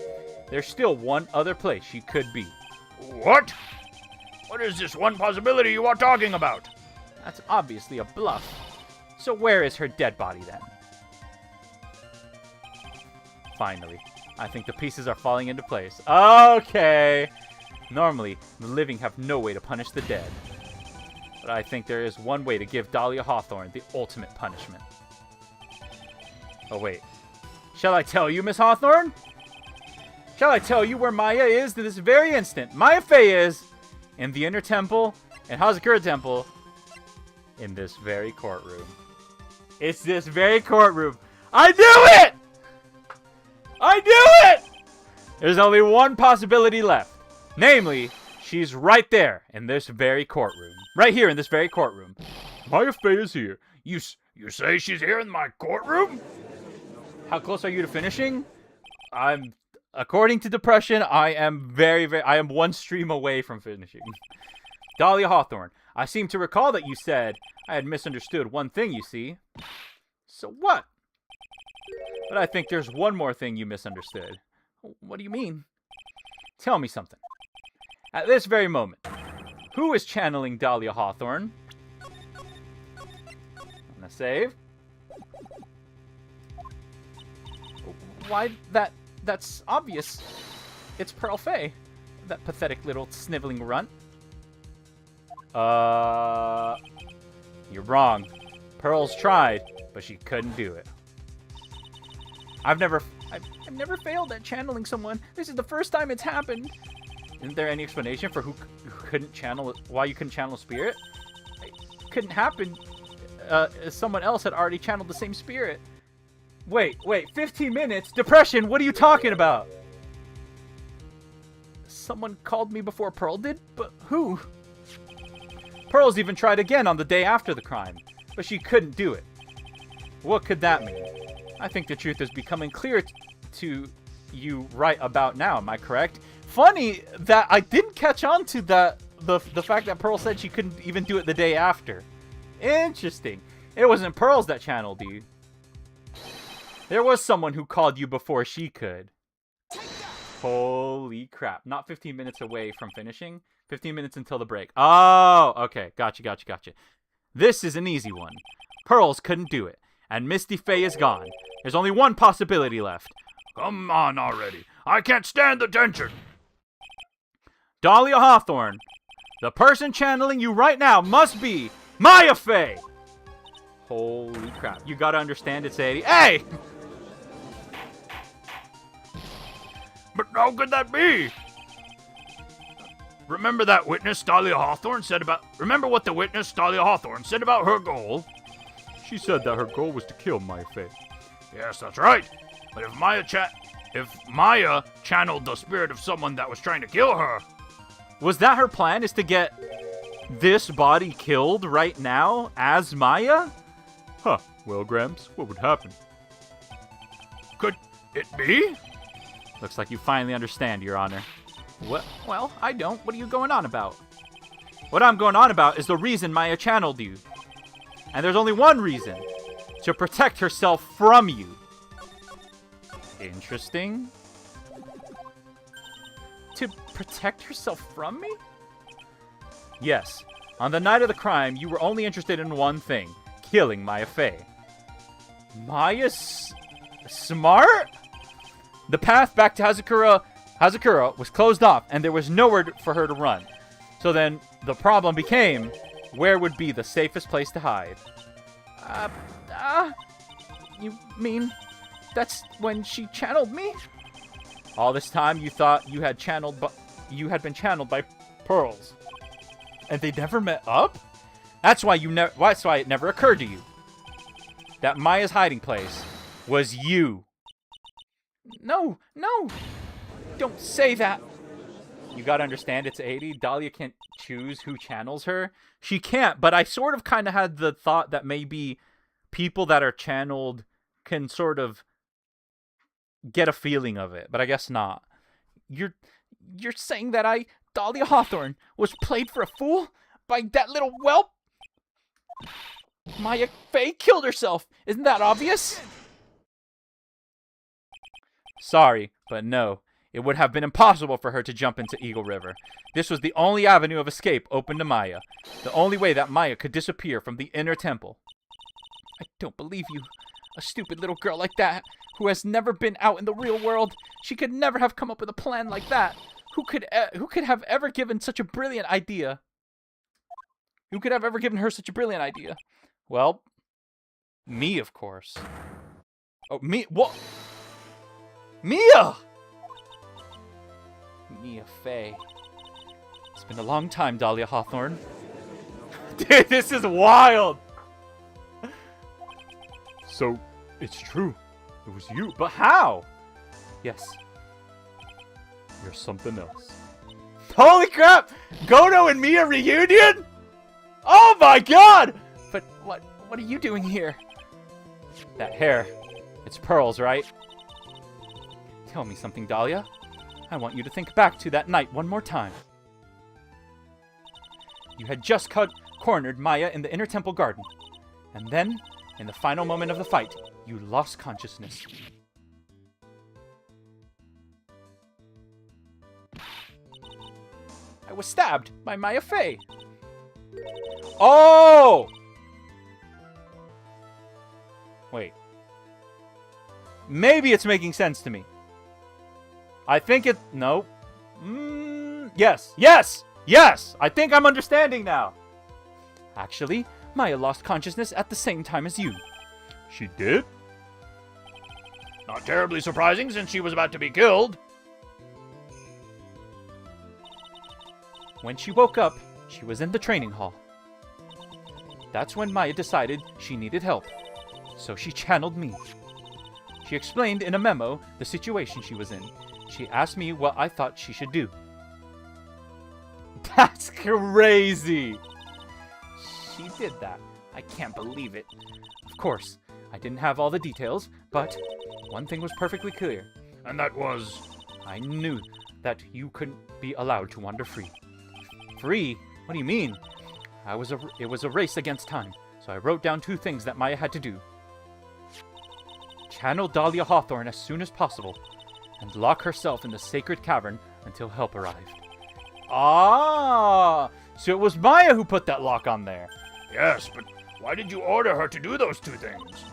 Speaker 1: there's still one other place she could be.
Speaker 2: What? What is this one possibility you are talking about?
Speaker 1: That's obviously a bluff. So where is her dead body then? Finally, I think the pieces are falling into place. Okay. Normally, the living have no way to punish the dead. But I think there is one way to give Dahlia Hawthorne the ultimate punishment. Oh wait. Shall I tell you, Miss Hawthorne? Shall I tell you where Maya is to this very instant? Maya Fey is in the inner temple and Hazakura temple in this very courtroom. It's this very courtroom. I knew it! I knew it! There's only one possibility left. Namely, she's right there in this very courtroom. Right here in this very courtroom.
Speaker 3: Maya Fey is here.
Speaker 2: You say she's here in my courtroom?
Speaker 1: How close are you to finishing? According to Depression, I am I am one stream away from finishing. Dahlia Hawthorne, I seem to recall that you said I had misunderstood one thing, you see. So what? But I think there's one more thing you misunderstood. What do you mean? Tell me something. At this very moment, who is channeling Dahlia Hawthorne? I'm gonna save. Why, that's obvious. It's Pearl Fey. That pathetic little sniveling runt. You're wrong. Pearl's tried, but she couldn't do it. I've never failed at channeling someone. This is the first time it's happened. Isn't there any explanation for who couldn't channel, why you couldn't channel a spirit? It couldn't happen. Someone else had already channeled the same spirit. Wait, 15 minutes? Depression, what are you talking about? Someone called me before Pearl did? But who? Pearl's even tried again on the day after the crime, but she couldn't do it. What could that mean? I think the truth is becoming clear to you right about now, am I correct? Funny that I didn't catch on to the fact that Pearl said she couldn't even do it the day after. Interesting. It wasn't Pearls that channeled you. There was someone who called you before she could. Holy crap. Not 15 minutes away from finishing. 15 minutes until the break. Oh, okay. Gotcha. This is an easy one. Pearls couldn't do it, and Misty Faye is gone. There's only one possibility left.
Speaker 2: Come on already. I can't stand the tension.
Speaker 1: Dahlia Hawthorne. The person channeling you right now must be Maya Faye. Holy crap. You gotta understand it's A-Dee. Hey!
Speaker 2: But how could that be? Remember what the witness Dahlia Hawthorne said about her goal?
Speaker 3: She said that her goal was to kill Maya Faye.
Speaker 2: Yes, that's right. But if Maya channeled the spirit of someone that was trying to kill her,
Speaker 1: Was that her plan, is to get this body killed right now as Maya?
Speaker 3: Huh. Well, Gramps, what would happen?
Speaker 2: could it be?
Speaker 1: Looks like you finally understand, Your Honor. What? Well, I don't. What are you going on about? What I'm going on about is the reason Maya channeled you. And there's only one reason. To protect herself from you. Interesting. To protect herself from me? Yes. On the night of the crime, you were only interested in one thing. Killing Maya Faye. Maya's smart? The path back to Hazakura was closed off, and there was nowhere for her to run. So then, the problem became, where would be the safest place to hide? You mean, that's when she channeled me? All this time, you thought you had been channeled by Pearls. And they never met up? That's why it never occurred to you. That Maya's hiding place was you. No. Don't say that. You gotta understand, it's A-Dee. Dahlia can't choose who channels her. She can't, but I sort of kind of had the thought that maybe people that are channeled can sort of get a feeling of it, but I guess not. You're saying that Dahlia Hawthorne, was played for a fool by that little whelp? Maya Faye killed herself. Isn't that obvious? Sorry, but no. It would have been impossible for her to jump into Eagle River. This was the only avenue of escape open to Maya. The only way that Maya could disappear from the inner temple. I don't believe you. A stupid little girl like that, who has never been out in the real world. She could never have come up with a plan like that. Who could have ever given such a brilliant idea? Who could have ever given her such a brilliant idea? Well, me, of course. Oh, me? What? Mia! Mia Faye. It's been a long time, Dahlia Hawthorne. Dude, this is wild!
Speaker 3: So, it's true. It was you.
Speaker 1: But how? Yes.
Speaker 3: You're something else.
Speaker 1: Holy crap! Godo and Mia reunion? Oh my god! But what are you doing here? That hair. It's Pearls, right? Tell me something, Dahlia. I want you to think back to that night one more time. You had just cornered Maya in the inner temple garden. And then, in the final moment of the fight, you lost consciousness. I was stabbed by Maya Faye. Oh! Wait. Maybe it's making sense to me. I think it... No. Yes! I think I'm understanding now. Actually, Maya lost consciousness at the same time as you.
Speaker 3: She did?
Speaker 2: Not terribly surprising since she was about to be killed.
Speaker 1: When she woke up, she was in the training hall. That's when Maya decided she needed help, so she channeled me. She explained in a memo the situation she was in. She asked me what I thought she should do. That's crazy! She did that. I can't believe it. Of course, I didn't have all the details, but one thing was perfectly clear.
Speaker 2: And that was...
Speaker 1: I knew that you couldn't be allowed to wander free. Free? What do you mean? It was a race against time, so I wrote down 2 things that Maya had to do. Channel Dahlia Hawthorne as soon as possible, and lock herself in the sacred cavern until help arrived. Ah! So it was Maya who put that lock on there.
Speaker 2: Yes, but why did you order her to do those 2 things?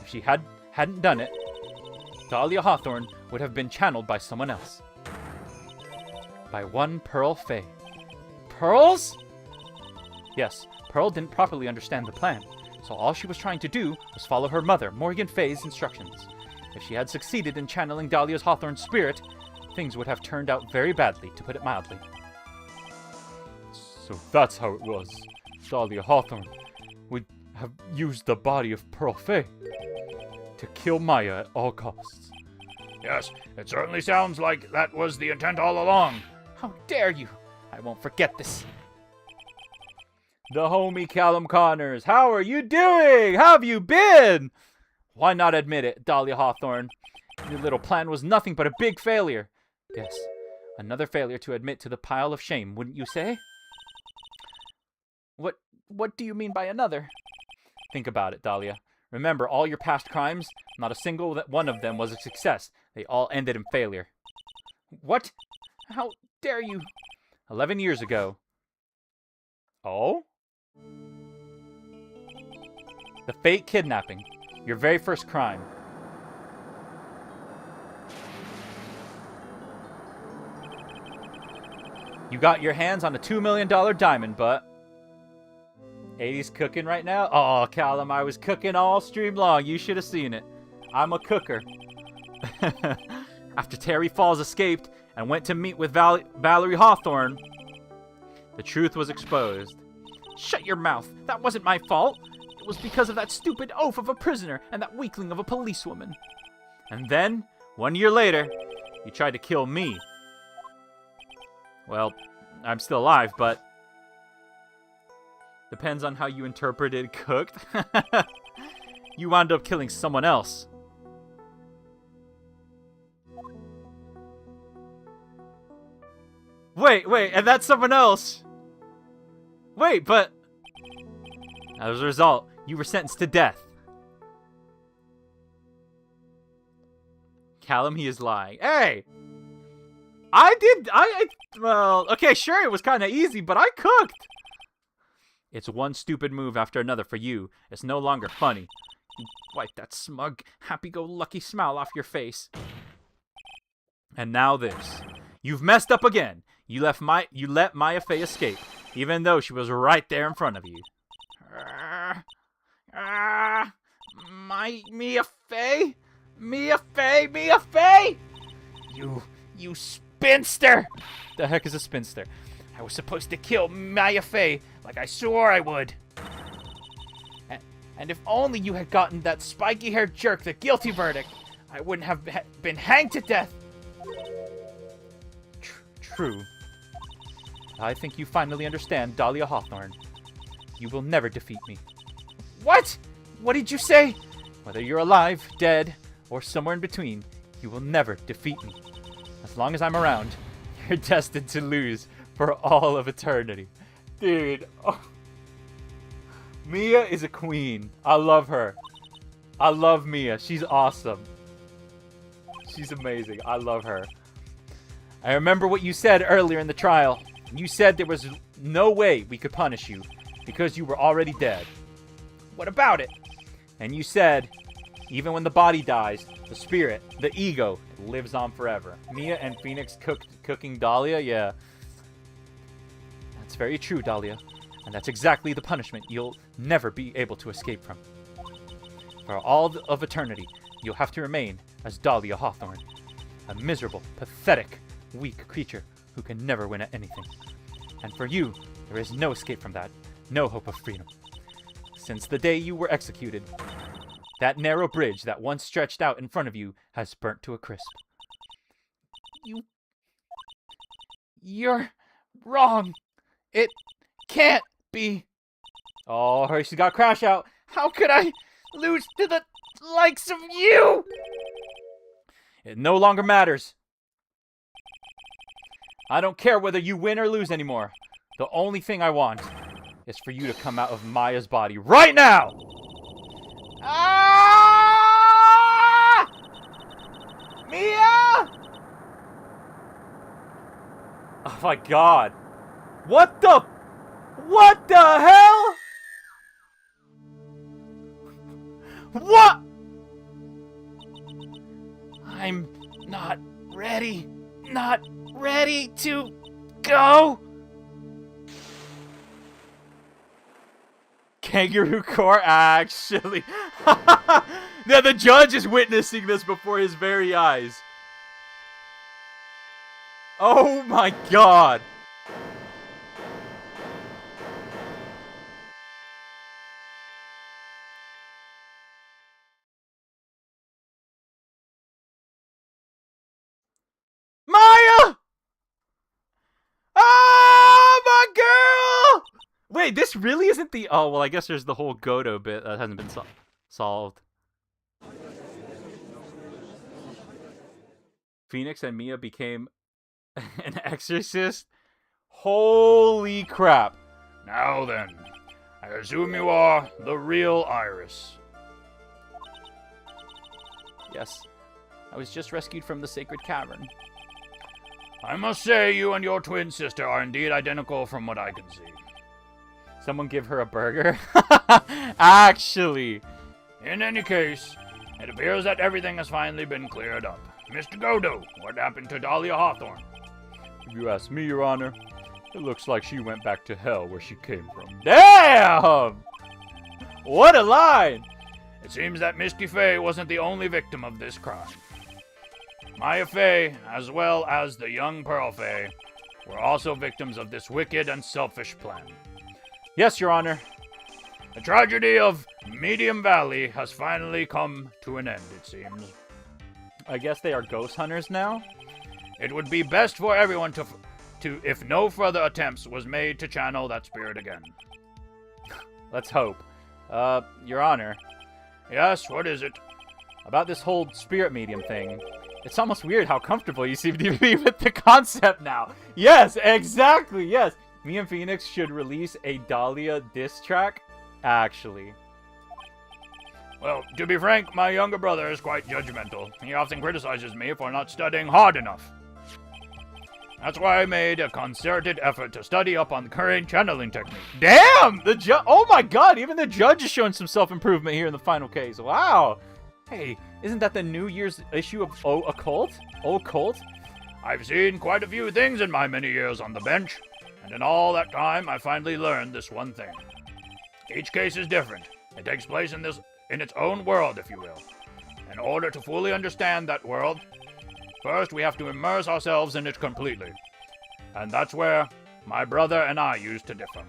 Speaker 1: If she hadn't done it, Dahlia Hawthorne would have been channeled by someone else. By one Pearl Fay. Pearls? Yes, Pearl didn't properly understand the plan, so all she was trying to do was follow her mother, Morgan Fay's instructions. If she had succeeded in channeling Dahlia Hawthorne's spirit, things would have turned out very badly, to put it mildly.
Speaker 3: So that's how it was. Dahlia Hawthorne would have used the body of Pearl Fay to kill Maya at all costs.
Speaker 2: Yes, it certainly sounds like that was the intent all along.
Speaker 1: How dare you! I won't forget this. The homie Callum Connors, how are you doing? How have you been? Why not admit it, Dahlia Hawthorne? Your little plan was nothing but a big failure. Yes, another failure to admit to the pile of shame, wouldn't you say? What do you mean by another? Think about it, Dahlia. Remember all your past crimes? Not a single one of them was a success. They all ended in failure. What? How dare you? 11 years ago. Oh? The fake kidnapping. Your very first crime. You got your hands on a $2 million diamond, but... A-Dee's cooking right now? Oh, Callum, I was cooking all stream long. You should have seen it. I'm a cooker. After Terry Falls escaped and went to meet with Valerie Hawthorne, the truth was exposed. Shut your mouth. That wasn't my fault. It was because of that stupid oaf of a prisoner and that weakling of a policewoman. And then, 1 year later, you tried to kill me. Well, I'm still alive, but... depends on how you interpreted cooked. You wound up killing someone else. Wait, and that's someone else. Wait, but... as a result, you were sentenced to death. Callum, he is lying. Hey! Well, okay, sure, it was kind of easy, but I cooked. It's one stupid move after another for you. It's no longer funny. You wipe that smug, happy-go-lucky smile off your face. And now this. You've messed up again. You let Maya Fay escape, even though she was right there in front of you. Mia Fay? Mia Fay! You spinster! The heck is a spinster? I was supposed to kill Maya Fay like I swore I would. And if only you had gotten that spiky-haired jerk the guilty verdict, I wouldn't have been hanged to death. True. I think you finally understand Dahlia Hawthorne. You will never defeat me. What? What did you say? Whether you're alive, dead, or somewhere in between, you will never defeat me. As long as I'm around, you're destined to lose for all of eternity. Dude. Oh. Mia is a queen. I love her. I love Mia. She's awesome. She's amazing. I love her. I remember what you said earlier in the trial. You said there was no way we could punish you because you were already dead. What about it? And you said, even when the body dies, the spirit, the ego, lives on forever. Mia and Phoenix cooking Dahlia? Yeah. That's very true, Dahlia. And that's exactly the punishment you'll never be able to escape from. For all of eternity, you'll have to remain as Dahlia Hawthorne. A miserable, pathetic, weak creature who can never win at anything. And for you, there is no escape from that, no hope of freedom. Since the day you were executed, that narrow bridge that once stretched out in front of you has burnt to a crisp. You're wrong. It can't be. Oh, hurry, she's got crash out. How could I lose to the likes of you? It no longer matters. I don't care whether you win or lose anymore. The only thing I want is for you to come out of Maya's body right now! Ah! Mia! Oh my god. What the hell? What? I'm not ready to go. Kangaroo Court, actually. Now the judge is witnessing this before his very eyes. Oh my god. Maya! Oh, my girl! Wait, this really isn't the... Oh, well, I guess there's the whole Godo bit that hasn't been solved. Phoenix and Mia became an exorcist? Holy crap.
Speaker 2: Now then, I assume you are the real Iris.
Speaker 1: Yes. I was just rescued from the sacred cavern.
Speaker 2: I must say, you and your twin sister are indeed identical from what I can see.
Speaker 1: Someone give her a burger? Actually.
Speaker 2: In any case, it appears that everything has finally been cleared up. Mr. Godo, what happened to Dahlia Hawthorne?
Speaker 3: If you ask me, Your Honor, it looks like she went back to hell where she came from.
Speaker 1: Damn! What a line!
Speaker 2: It seems that Misty Faye wasn't the only victim of this crime. Maya Faye, as well as the young Pearl Faye, were also victims of this wicked and selfish plan.
Speaker 1: Yes, Your Honor.
Speaker 2: The tragedy of Medium Valley has finally come to an end, it seems.
Speaker 1: I guess they are ghost hunters now?
Speaker 2: It would be best for everyone to if no further attempts was made to channel that spirit again.
Speaker 1: Let's hope. Your Honor.
Speaker 2: Yes, what is it?
Speaker 1: About this whole spirit medium thing. It's almost weird how comfortable you seem to be with the concept now. Yes, exactly, yes. Me and Phoenix should release a Dahlia diss track, actually.
Speaker 2: Well, to be frank, my younger brother is quite judgmental. He often criticizes me for not studying hard enough. That's why I made a concerted effort to study up on current channeling technique.
Speaker 1: Damn! The judge. Oh my god, even the judge is showing some self-improvement here in the final case. Wow. Hey, isn't that the New Year's issue of Occult? Occult?
Speaker 2: I've seen quite a few things in my many years on the bench, and in all that time, I finally learned this one thing. Each case is different. It takes place in its own world, if you will. In order to fully understand that world, first we have to immerse ourselves in it completely. And that's where my brother and I used to differ.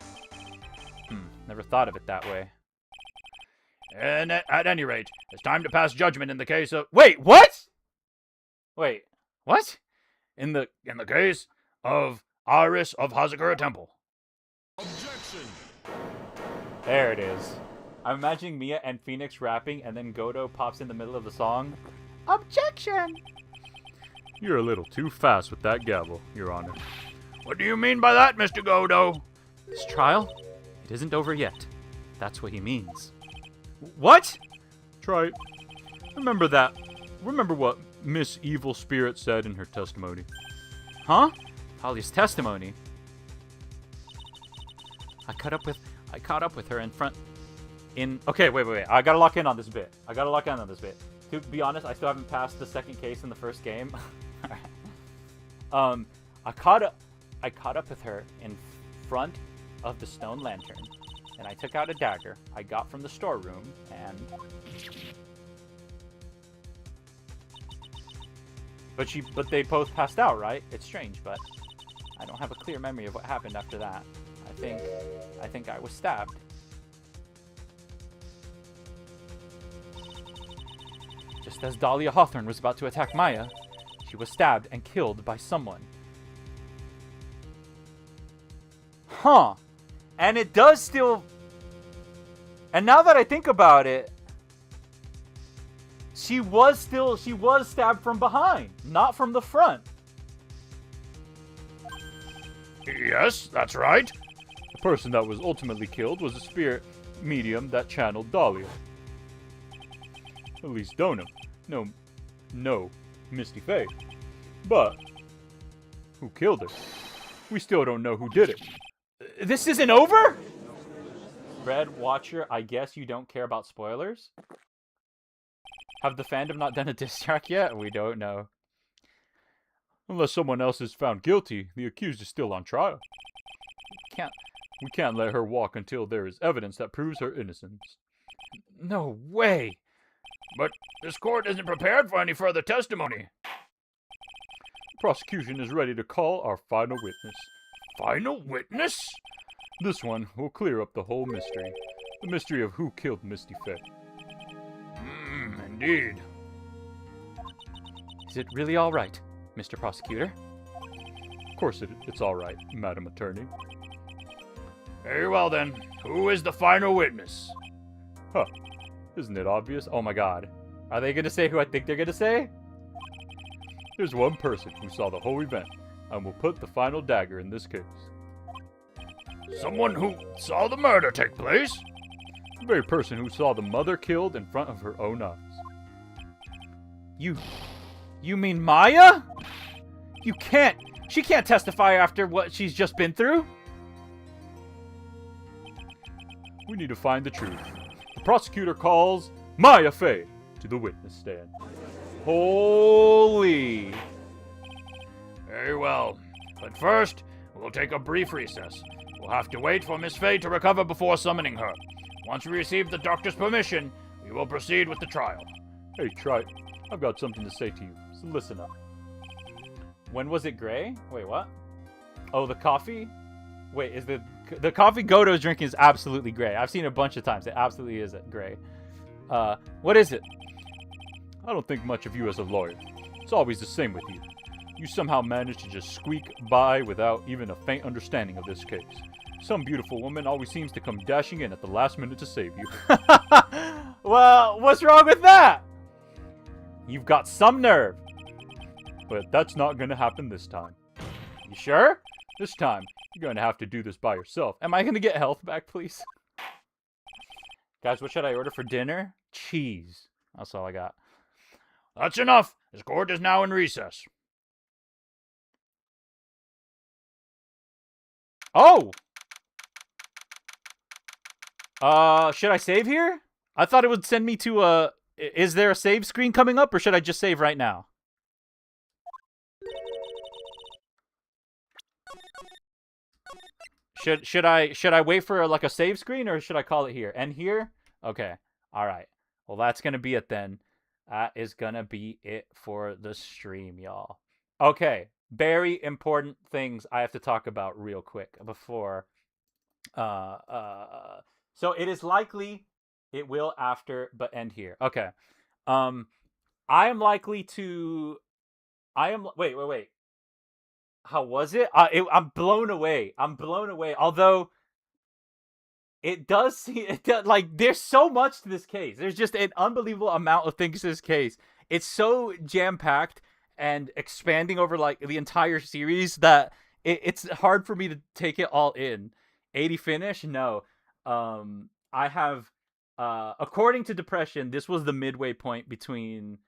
Speaker 1: Never thought of it that way.
Speaker 2: And at any rate, it's time to pass judgment in the case of...
Speaker 1: Wait, what? Wait, what?
Speaker 2: In the case of Iris of Hazakura Temple.
Speaker 4: Objection!
Speaker 1: There it is. I'm imagining Mia and Phoenix rapping, and then Godo pops in the middle of the song. Objection!
Speaker 3: You're a little too fast with that gavel, Your Honor.
Speaker 2: What do you mean by that, Mr. Godo?
Speaker 1: This trial, it isn't over yet. That's what he means. What?
Speaker 3: Try it. Remember that. Remember what Miss Evil Spirit said in her testimony.
Speaker 1: Huh? Holly's testimony. I caught up with her Okay, wait. I gotta lock in on this bit. To be honest, I still haven't passed the second case in the first game. I caught up with her in front of the stone lantern, and I took out a dagger I got from the storeroom, and But they both passed out, right? It's strange, but I don't have a clear memory of what happened after that. I think I was stabbed. Just as Dahlia Hawthorne was about to attack Maya, she was stabbed and killed by someone. Huh. And it does still... And now that I think about it, she was stabbed from behind, not from the front.
Speaker 2: Yes, that's right.
Speaker 3: The person that was ultimately killed was a spirit medium that channeled Dahlia. At least Donum. No, Misty Faye. But who killed her? We still don't know who did it.
Speaker 1: This isn't over? Red Watcher, I guess you don't care about spoilers? Have the fandom not done a diss track yet? We don't know.
Speaker 3: Unless someone else is found guilty, the accused is still on trial. We can't let her walk until there is evidence that proves her innocence.
Speaker 1: No way!
Speaker 2: But this court isn't prepared for any further testimony.
Speaker 3: Prosecution is ready to call our final witness.
Speaker 2: Final witness?
Speaker 3: This one will clear up the whole mystery. The mystery of who killed Misty Faye.
Speaker 2: Indeed.
Speaker 1: Is it really all right, Mr. Prosecutor?
Speaker 3: Of course it's all right, Madam Attorney.
Speaker 2: Very well then. Who is the final witness?
Speaker 3: Huh. Isn't it obvious?
Speaker 1: Oh my god. Are they gonna say who I think they're gonna say?
Speaker 3: There's one person who saw the whole event, and will put the final dagger in this case.
Speaker 2: Someone who saw the murder take place?
Speaker 3: The very person who saw the mother killed in front of her own eyes.
Speaker 1: You mean Maya? She can't testify after what she's just been through?
Speaker 3: We need to find the truth. The prosecutor calls Maya Faye to the witness stand.
Speaker 1: Holy.
Speaker 2: Very well. But first, we'll take a brief recess. We'll have to wait for Miss Faye to recover before summoning her. Once we receive the doctor's permission, we will proceed with the trial.
Speaker 3: Hey, Trite, I've got something to say to you, so listen up.
Speaker 1: When was it gray? Wait, what? Oh, the coffee? Wait, is the coffee Goto's drinking is absolutely gray. I've seen it a bunch of times. It absolutely is gray. What is it?
Speaker 3: I don't think much of you as a lawyer. It's always the same with you. You somehow manage to just squeak by without even a faint understanding of this case. Some beautiful woman always seems to come dashing in at the last minute to save you.
Speaker 1: Well, what's wrong with that? You've got some nerve.
Speaker 3: But that's not gonna happen this time.
Speaker 1: You sure?
Speaker 3: This time, you're gonna have to do this by yourself.
Speaker 1: Am I gonna get health back, please? Guys, what should I order for dinner? Cheese. That's all I got.
Speaker 2: That's enough. This court is now in recess.
Speaker 1: Oh! Should I save here? I thought it would send me to a... Is there a save screen coming up, or should I just save right now? Should I wait for like a save screen, or should I call it here? End here? Okay. All right. Well, that's going to be it then. That is going to be it for the stream, y'all. Okay. Very important things I have to talk about real quick before so it is likely it will after, but end here. Okay. I am likely to wait. How was it? I'm blown away. Although it does seem like there's so much to this case. There's just an unbelievable amount of things to this case. It's so jam-packed and expanding over like the entire series that it's hard for me to take it all in. 80 finish? No. I have according to Depression, this was the midway point between,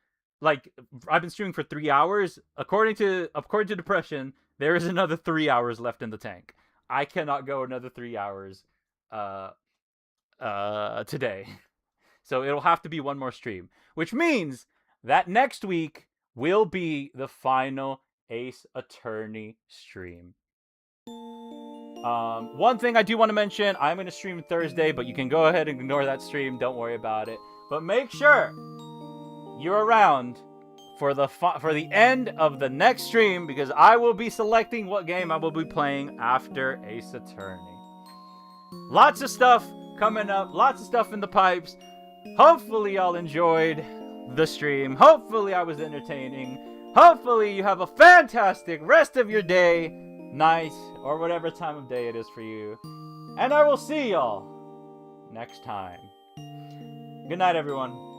Speaker 1: like, I've been streaming for 3 hours. According to Depression, there is another 3 hours left in the tank. I cannot go another 3 hours today. So it'll have to be one more stream, which means that next week will be the final Ace Attorney stream. One thing I do want to mention, I'm going to stream Thursday, but you can go ahead and ignore that stream. Don't worry about it. But make sure you're around for the end of the next stream, because I will be selecting what game I will be playing after Ace Attorney. Lots of stuff coming up, lots of stuff in the pipes. Hopefully y'all enjoyed the stream. Hopefully I was entertaining. Hopefully you have a fantastic rest of your day, night, or whatever time of day it is for you. And I will see y'all next time. Good night, everyone.